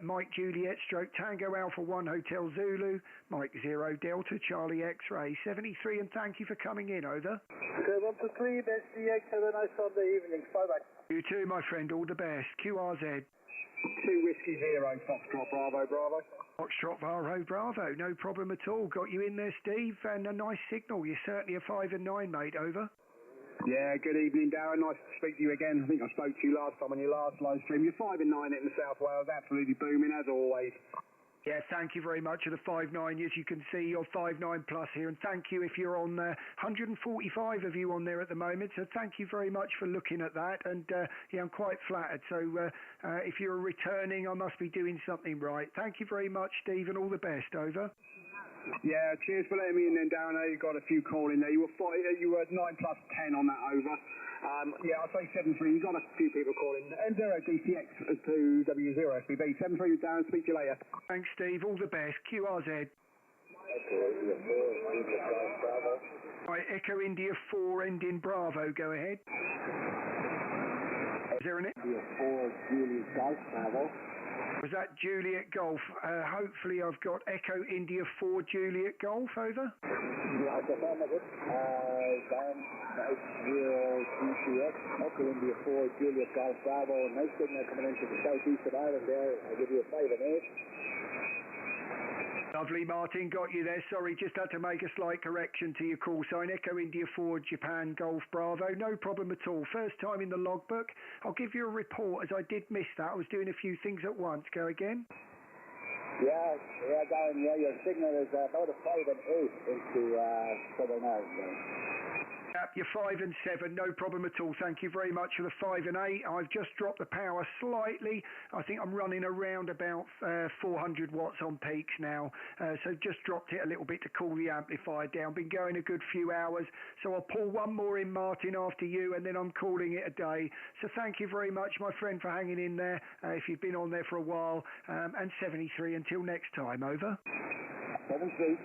Mike Juliet, stroke Tango Alpha 1 Hotel Zulu. Mike 0 Delta Charlie X-Ray 73, and thank you for coming in. Over. Okay, 1 to 3, SDX. Have a nice Sunday evening. Bye-bye. You too, my friend. All the best. QRZ. 2 Whiskey 0, Foxtrot, Bravo, Bravo. Foxtrot, Bravo, Bravo. No problem at all. Got you in there, Steve, and a nice signal. You're certainly a 5 and 9, mate. Over. Yeah, good evening, Darren. Nice to speak to you again. I think I spoke to you last time on your last live stream. You're 5 and 9 in the South Wales. Absolutely booming, as always. Yeah, thank you very much for the 5-9. As you can see, you're 5-9 plus here, and thank you if you're on 145 of you on there at the moment. So thank you very much for looking at that, and yeah, I'm quite flattered. So if you're returning, I must be doing something right. Thank you very much, Steve, and all the best. Over. Yeah, cheers for letting me in then, Darren. You got a few call in there. You were 9 plus 10 on that over. Yeah, I'll say 7-3. You got a few people calling. N0 DCX to W0 SBB. 7-3 with Darren. Speak to you later. Thanks, Steve. All the best. QRZ. Right, Echo India 4, end in Bravo. Go ahead. Is there an India 4, Juliet Golf, Bravo. Was that Juliet Golf? Hopefully I've got Echo India 4 Juliet Golf. Over. Yeah, affirmative. Down 0 DCX, Echo India 4 Juliet Golf, Bravo. Nice signal coming into the southeast of Ireland there. I'll give you a 5 and 8. Lovely, Martin, got you there. Sorry, just had to make a slight correction to your call sign. Echo India 4 Japan Golf Bravo. No problem at all. First time in the logbook. I'll give you a report as I did miss that. I was doing a few things at once. Go again. Yeah, Darren, yeah, your signal is about a 5 and 8 into Southern Ireland. Yep, you're 5 and 7, no problem at all. Thank you very much for the 5 and 8. I've just dropped the power slightly. I think I'm running around about 400 watts on peaks now. So just dropped it a little bit to cool the amplifier down. Been going a good few hours. So I'll pull one more in, Martin, after you, and then I'm calling it a day. So thank you very much, my friend, for hanging in there. If you've been on there for a while. And 73 until next time. Over. 7-3.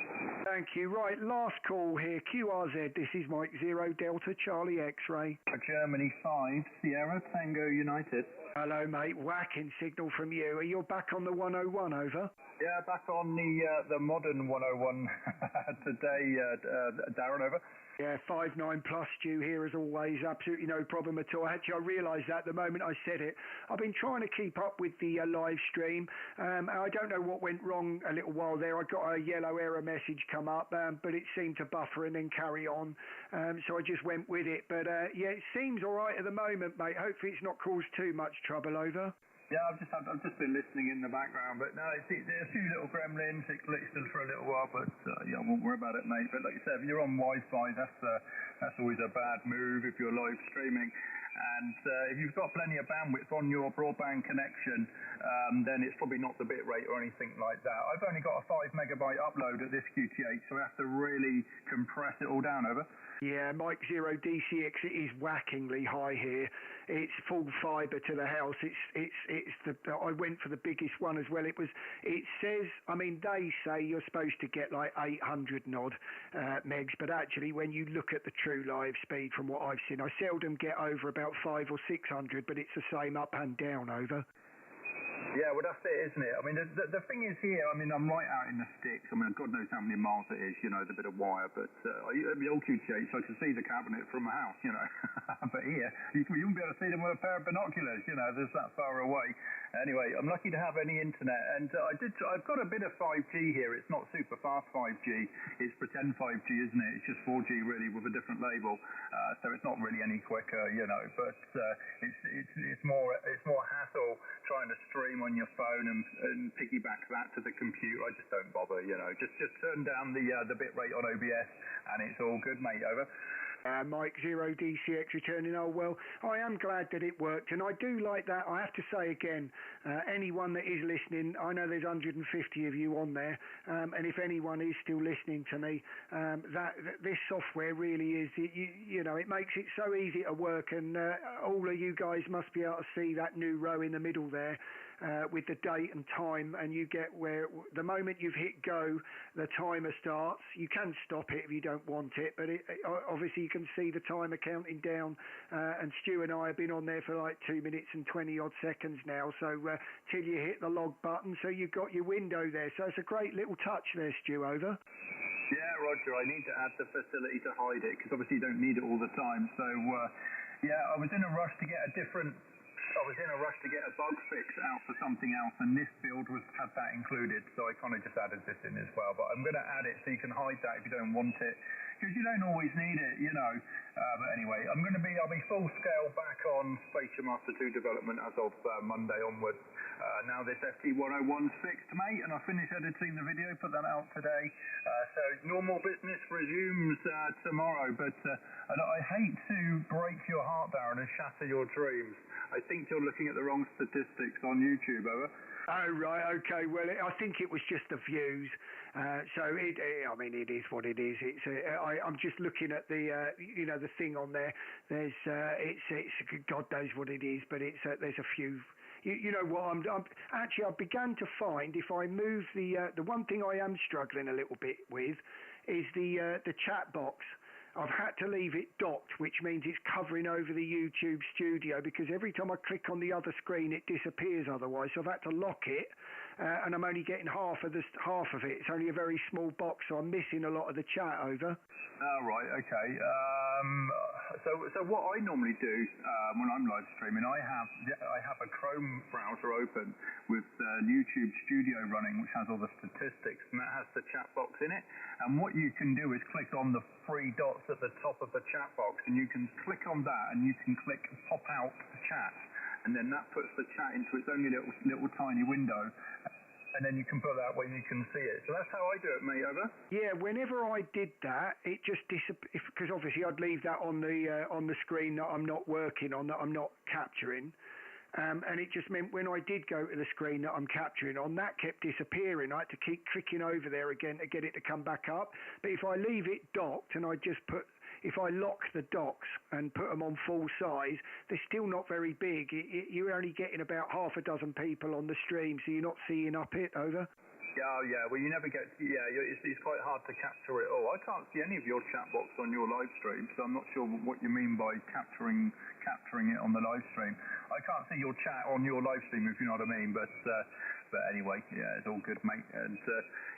Thank you. Right, last call here. QRZ, this is Mike 0 Delta Charlie X-Ray. Germany 5, Sierra Tango United. Hello, mate. Whacking signal from you. Are you back on the 101, over? Yeah, back on the modern 101 today, Darren, over. Yeah, 5-9 plus due here as always. Absolutely no problem at all. Actually, I realised that the moment I said it. I've been trying to keep up with the live stream. I don't know what went wrong a little while there. I got a yellow error message come up, but it seemed to buffer and then carry on. So I just went with it. But yeah, it seems all right at the moment, mate. Hopefully it's not caused too much trouble. Over. Yeah, I've just been listening in the background, but no, there's a few little gremlins. It glitched for a little while, but yeah, I won't worry about it, mate. But like you said, if you're on Wi-Fi, that's always a bad move if you're live streaming. And if you've got plenty of bandwidth on your broadband connection, then it's probably not the bit rate or anything like that. I've only got a 5 megabyte upload at this QTH, so I have to really compress it all down. Over. Yeah, Mike 0 DCX, it is whackingly high here. It's full fibre to the house. I went for the biggest one as well. It says, I mean, they say you're supposed to get like 800 and odd megs, but actually when you look at the true live speed from what I've seen, I seldom get over about 500 or 600, but it's the same up and down. Over. Yeah, well, that's it, isn't it? I mean, the thing is here, I mean, I'm right out in the sticks. I mean, God knows how many miles it is, you know, the bit of wire. But at the old QTH, I could see the cabinet from my house, you know. But here, you wouldn't be able to see them with a pair of binoculars, you know, there's that far away. Anyway, I'm lucky to have any internet. And I've got a bit of 5G here. It's not super fast 5G. It's pretend 5G, isn't it? It's just 4G, really, with a different label. So it's not really any quicker, you know. But it's more hassle trying to stream on your phone and piggyback that to the computer. I just don't bother, you know. Just turn down the bit rate on OBS and it's all good, mate. Over. Mike 0DCX returning. Oh, well, I am glad that it worked, and I do like that. I have to say again, anyone that is listening, I know there's 150 of you on there, and if anyone is still listening to me, that this software really is, you know, it makes it so easy to work, and all of you guys must be able to see that new row in the middle there. With the date and time, and you get where the moment you've hit go, the timer starts. You can stop it if you don't want it, but obviously you can see the timer counting down, and Stu and I have been on there for like 2 minutes and 20 odd seconds now, so till you hit the log button, so you've got your window there. So it's a great little touch there, Stu. Over. Yeah, Roger, I need to add the facility to hide it, because obviously you don't need it all the time. So yeah, I was in a rush to get a bug fix out for something else, and this build had that included, so I kind of just added this in as well. But I'm going to add it so you can hide that if you don't want it, because you don't always need it, you know. But anyway, I'll be full scale back on Spatial Master 2 development as of Monday onwards. Now this FT101's fixed, mate, and I finished editing the video, put that out today. So normal business resumes tomorrow, but I hate to break your heart, Darren, and shatter your dreams. I think you're looking at the wrong statistics on YouTube. Over. Oh, right, okay. Well, I think it was just the views. So, I mean, it is what it is. I'm just looking at the, you know, the thing on there. There's, it's God knows what it is, but there's a few. You know what? I've begun to find if I move the one thing I am struggling a little bit with is the chat box. I've had to leave it docked, which means it's covering over the YouTube studio, because every time I click on the other screen, it disappears otherwise. So I've had to lock it, and I'm only getting half of it. It's only a very small box, so I'm missing a lot of the chat. Over. Oh, right, okay. So what I normally do when I'm live streaming, I have a Chrome browser open with YouTube Studio running, which has all the statistics, and that has the chat box in it. And what you can do is click on the three dots at the top of the chat box, and you can click on that, and you can click pop out the chat, and then that puts the chat into its only little tiny window. And then you can put that where you can see it. So that's how I do it, mate. Over. Yeah, whenever I did that, it just disappeared, because obviously I'd leave that on the screen that I'm not working on, that I'm not capturing. And it just meant when I did go to the screen that I'm capturing on, that kept disappearing. I had to keep clicking over there again to get it to come back up. But if I leave it docked and if I lock the docks and put them on full size, they're still not very big. You're only getting about half a dozen people on the stream, so you're not seeing up it. Over. Yeah, well, you never get, it's quite hard to capture it all. I can't see any of your chat box on your live stream, so I'm not sure what you mean by capturing it on the live stream. I can't see your chat on your live stream, if you know what I mean, but anyway, yeah, it's all good, mate. And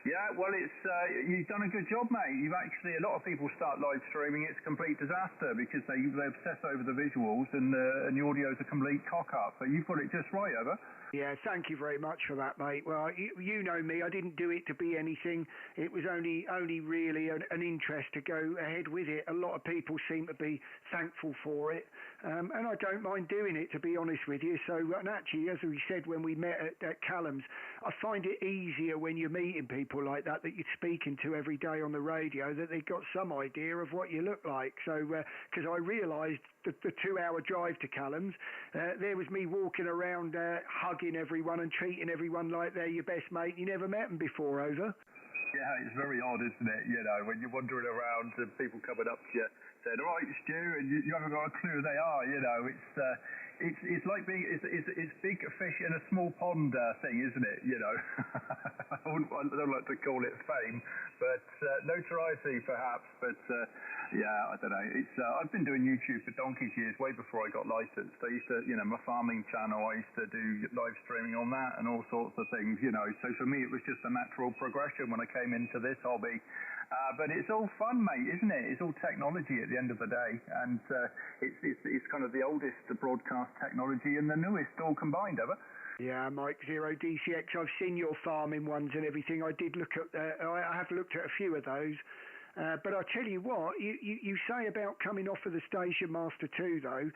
yeah, well, you've done a good job, mate. You've actually, a lot of people start live streaming, it's a complete disaster because they obsess over the visuals and the audio's a complete cock up, but you've got it just right. Over. Yeah, thank you very much for that, mate. Well, you know me, I didn't do it to be anything. It was only really an interest to go ahead with it. A lot of people seem to be thankful for it, and I don't mind doing it, to be honest with you. So, and actually, as we said when we met at Callum's, I find it easier when you're meeting people like that you're speaking to every day on the radio, that they've got some idea of what you look like. So, because I realised the 2-hour drive to Callum's, there was me walking around hugging everyone and treating everyone like they're your best mate. You never met them before. Over. Yeah, it's very odd, isn't it? You know, when you're wandering around and people coming up to you saying, "All right, Stu," and you haven't got a clue who they are. You know, it's like being it's big fish in a small pond thing, isn't it? You know, I don't like to call it fame, but notoriety perhaps. But yeah, I don't know. It's I've been doing YouTube for donkey's years, way before I got licensed. I used to, you know, my farming channel, I used to do live streaming on that and all sorts of things. You know, so for me it was just a natural progression when I came into this hobby. But it's all fun, mate, isn't it? It's all technology at the end of the day, and it's kind of the oldest broadcast technology and the newest all combined, ever. Yeah, Mike Zero DCX. I've seen your farming ones and everything. I did look at. I have looked at a few of those. But I tell you what, you say about coming off of the Station Master 2, though,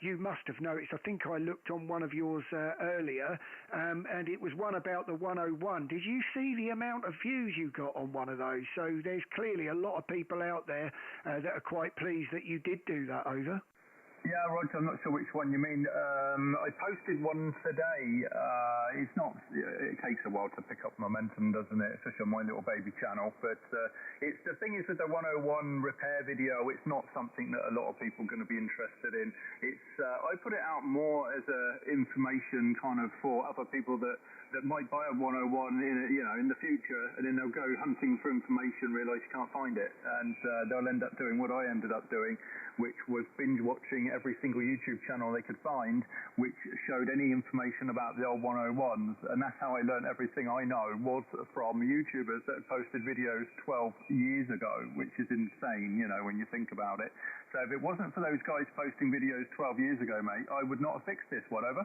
you must have noticed, I think I looked on one of yours earlier, and it was one about the 101. Did you see the amount of views you got on one of those? So there's clearly a lot of people out there that are quite pleased that you did do that over. Yeah, Roger, I'm not sure which one you mean. I posted one today. It's not. It takes a while to pick up momentum, doesn't it? Especially on my little baby channel. But it's the thing is with the 101 repair video, it's not something that a lot of people are going to be interested in. It's I put it out more as a information kind of for other people that might buy a 101 in the future, and then they'll go hunting for information, realise you can't find it, and they'll end up doing what I ended up doing, which was binge watching every single YouTube channel they could find, which showed any information about the old 101s, and that's how I learned everything I know was from YouTubers that had posted videos 12 years ago, which is insane, you know, when you think about it. So if it wasn't for those guys posting videos 12 years ago, mate, I would not have fixed this, whatever.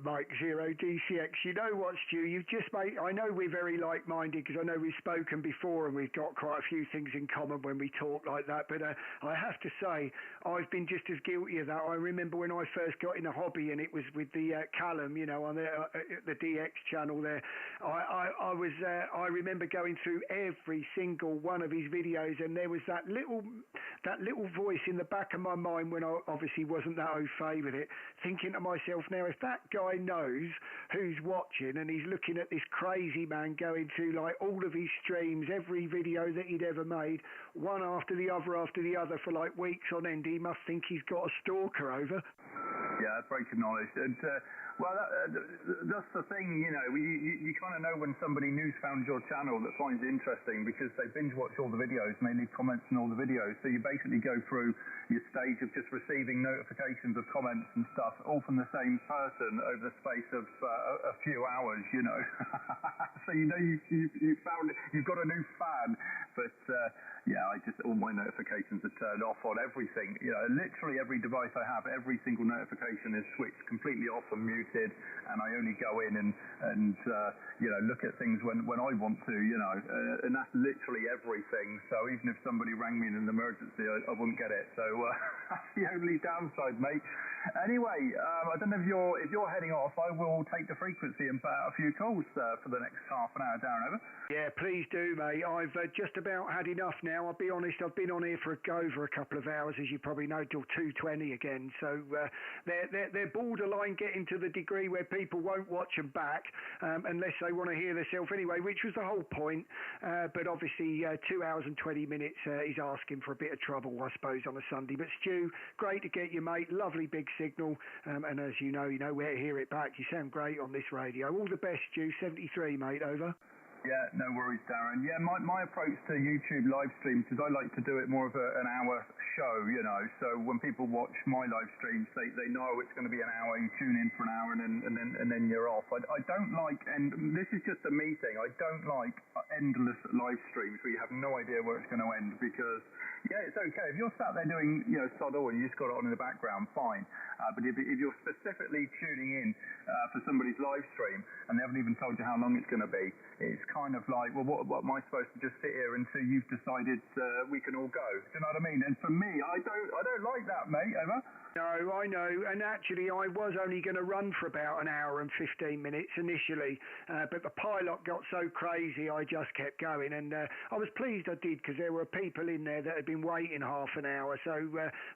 Mike Zero DCX, you know what, Stu, you've just made, I know we're very like-minded because I know we've spoken before and we've got quite a few things in common when we talk like that, but I have to say, I've been just as guilty of that. I remember when I first got in the hobby and it was with the Callum, you know, on the DX channel there, I remember going through every single one of his videos, and there was that little voice in the back of my mind when I obviously wasn't that au fait with it, thinking to myself, now if that guy knows who's watching and he's looking at this crazy man going through like all of his streams, every video that he'd ever made, one after the other for like weeks on end, he must think he's got a stalker over. Yeah, breaking knowledge. And well, that's the thing, you know, you kind of know when somebody new's found your channel that finds it interesting because they binge watch all the videos and they leave comments in all the videos. So you basically go through your stage of just receiving notifications of comments and stuff, all from the same person over the space of a few hours, you know. So you know you found it, you've got a new fan. But yeah, all my notifications are turned off on everything. You know, literally every device I have, every single notification is switched completely off and muted, and I only go in and you know, look at things when I want to, you know, and that's literally everything. So even if somebody rang me in an emergency, I wouldn't get it. So that's the only downside, mate. Anyway, I don't know if you're heading off. I will take the frequency and put out a few calls for the next half an hour. Darren, over. Yeah, please do, mate. I've just about had enough now. I'll be honest, I've been on here for over a couple of hours, as you probably know, till 2:20 again. So they're borderline getting to the degree where people won't watch them back unless they want to hear themselves anyway, which was the whole point. But obviously, 2 hours and 20 minutes is asking for a bit of trouble, I suppose, on a Sunday. But Stu, great to get you, mate. Lovely big signal. And as you know where to hear it back. You sound great on this radio. All the best, Stu. 73, mate. Over. Yeah, no worries, Darren. Yeah, my approach to YouTube live streams is I like to do it more of an hour show, you know. So when people watch my live streams, they know it's going to be an hour. You tune in for an hour and then you're off. I don't like, and this is just a me thing, I don't like endless live streams where you have no idea where it's going to end, because yeah, it's okay if you're sat there doing, you know, sod all and you just got it on in the background, fine. But if you're specifically tuning in for somebody's live stream and they haven't even told you how long it's going to be, it's kind of like, well, what am I supposed to just sit here until you've decided we can all go? Do you know what I mean? And for me, I don't like that, mate, ever. No, I know, and actually I was only going to run for about an hour and 15 minutes initially, but the pilot got so crazy I just kept going, and I was pleased I did, because there were people in there that had been waiting half an hour, so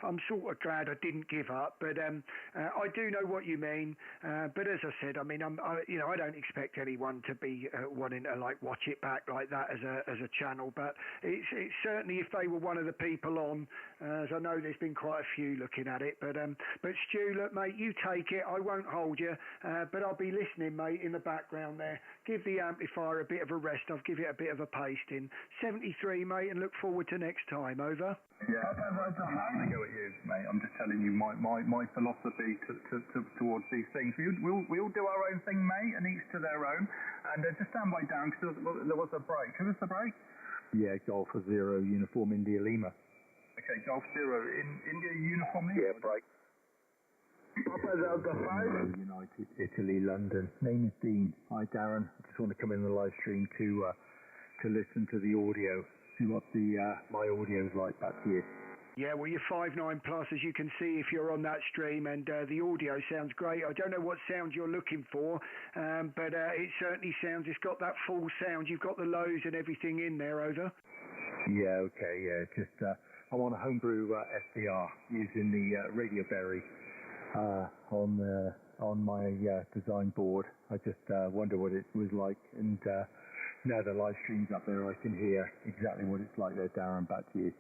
I'm sort of glad I didn't give up. But I do know what you mean, but as I said, I mean, I don't expect anyone to be wanting to like watch it back like that as a channel, but it's certainly, if they were one of the people on, as I know there's been quite a few looking at it, But Stu, look, mate, you take it. I won't hold you, but I'll be listening, mate, in the background there. Give the amplifier a bit of a rest. I'll give it a bit of a pasting. 73, mate, and look forward to next time. Over. Yeah, I'm not having a go at you, mate. I'm just telling you my philosophy towards these things. We all do our own thing, mate, and each to their own. And just stand by down, because there was a break. Who was the break? Yeah, Golf 0, Uniform India Lima. Okay, Golf 0 in India, Uniform Lima. Yeah, break. Papa Delta 5. United Italy, London. Name is Dean. Hi, Darren. I just want to come in the live stream to listen to the audio. See what my audio is like back to you. Yeah, well, you're 5.9 plus, as you can see if you're on that stream, and the audio sounds great. I don't know what sound you're looking for, but it certainly sounds, it's got that full sound. You've got the lows and everything in there, over. Yeah, okay, yeah. Just, I'm on a homebrew SDR using the Radio Berry on my design board. I just wonder what it was like, and now the live stream's up there, I can hear exactly what it's like there, Darren. Back to you.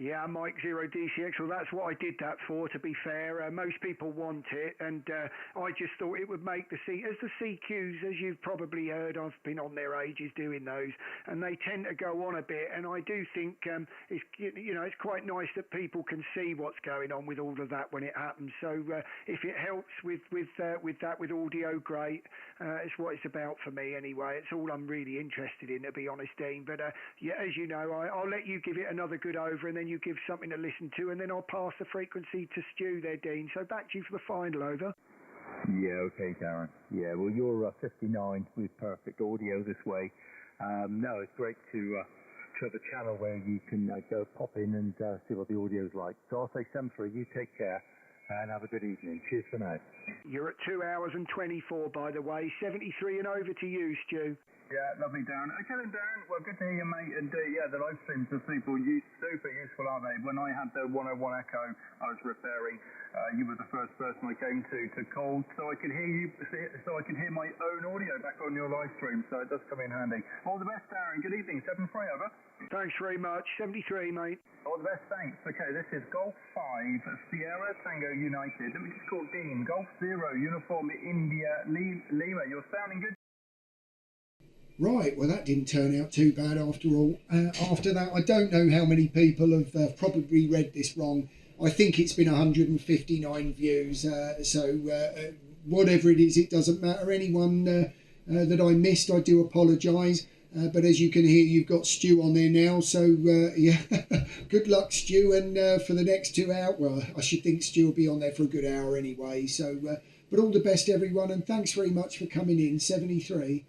Yeah, Mike 0 DCX. Well, that's what I did that for, to be fair. Most people want it, and I just thought it would make the CQs, as you've probably heard, I've been on there ages doing those, and they tend to go on a bit, and I do think it's quite nice that people can see what's going on with all of that when it happens. So if it helps with audio, great. It's what it's about for me anyway. It's all I'm really interested in, to be honest, Dean. But yeah, as you know, I'll let you give it another good over, and then you give something to listen to, and then I'll pass the frequency to Stu there, Dean. So back to you for the final, over. Yeah, okay, Darren. Yeah, well, you're 59 with perfect audio this way. No, it's great to have a channel where you can go pop in and see what the audio's like. So I'll say 7-3, you take care, and have a good evening. Cheers for now. You're at 2 hours and 24, by the way. 73 and over to you, Stu. Yeah, lovely, Darren. Okay then, Darren. Well, good to hear you, mate. And yeah, the live streams are super useful, aren't they? When I had the 101 Echo I was repairing, you were the first person I came to call, so I could hear you, so I could hear my own audio back on your live stream. So it does come in handy. All the best, Darren. Good evening. 7-3, over. Thanks very much. 73, mate. All the best, thanks. Okay, this is Golf 5, Sierra Tango United. Let me just call Dean. Golf 0, Uniform India Lima. You're sounding good. Right, well that didn't turn out too bad after all. After that, I don't know how many people have probably read this wrong. I think it's been 159 views, so whatever it is, it doesn't matter. Anyone that I missed, I do apologise. But as you can hear, you've got Stu on there now, so yeah, good luck, Stu, and for the next 2 hours, well, I should think Stu will be on there for a good hour anyway, so, but all the best, everyone, and thanks very much for coming in, 73.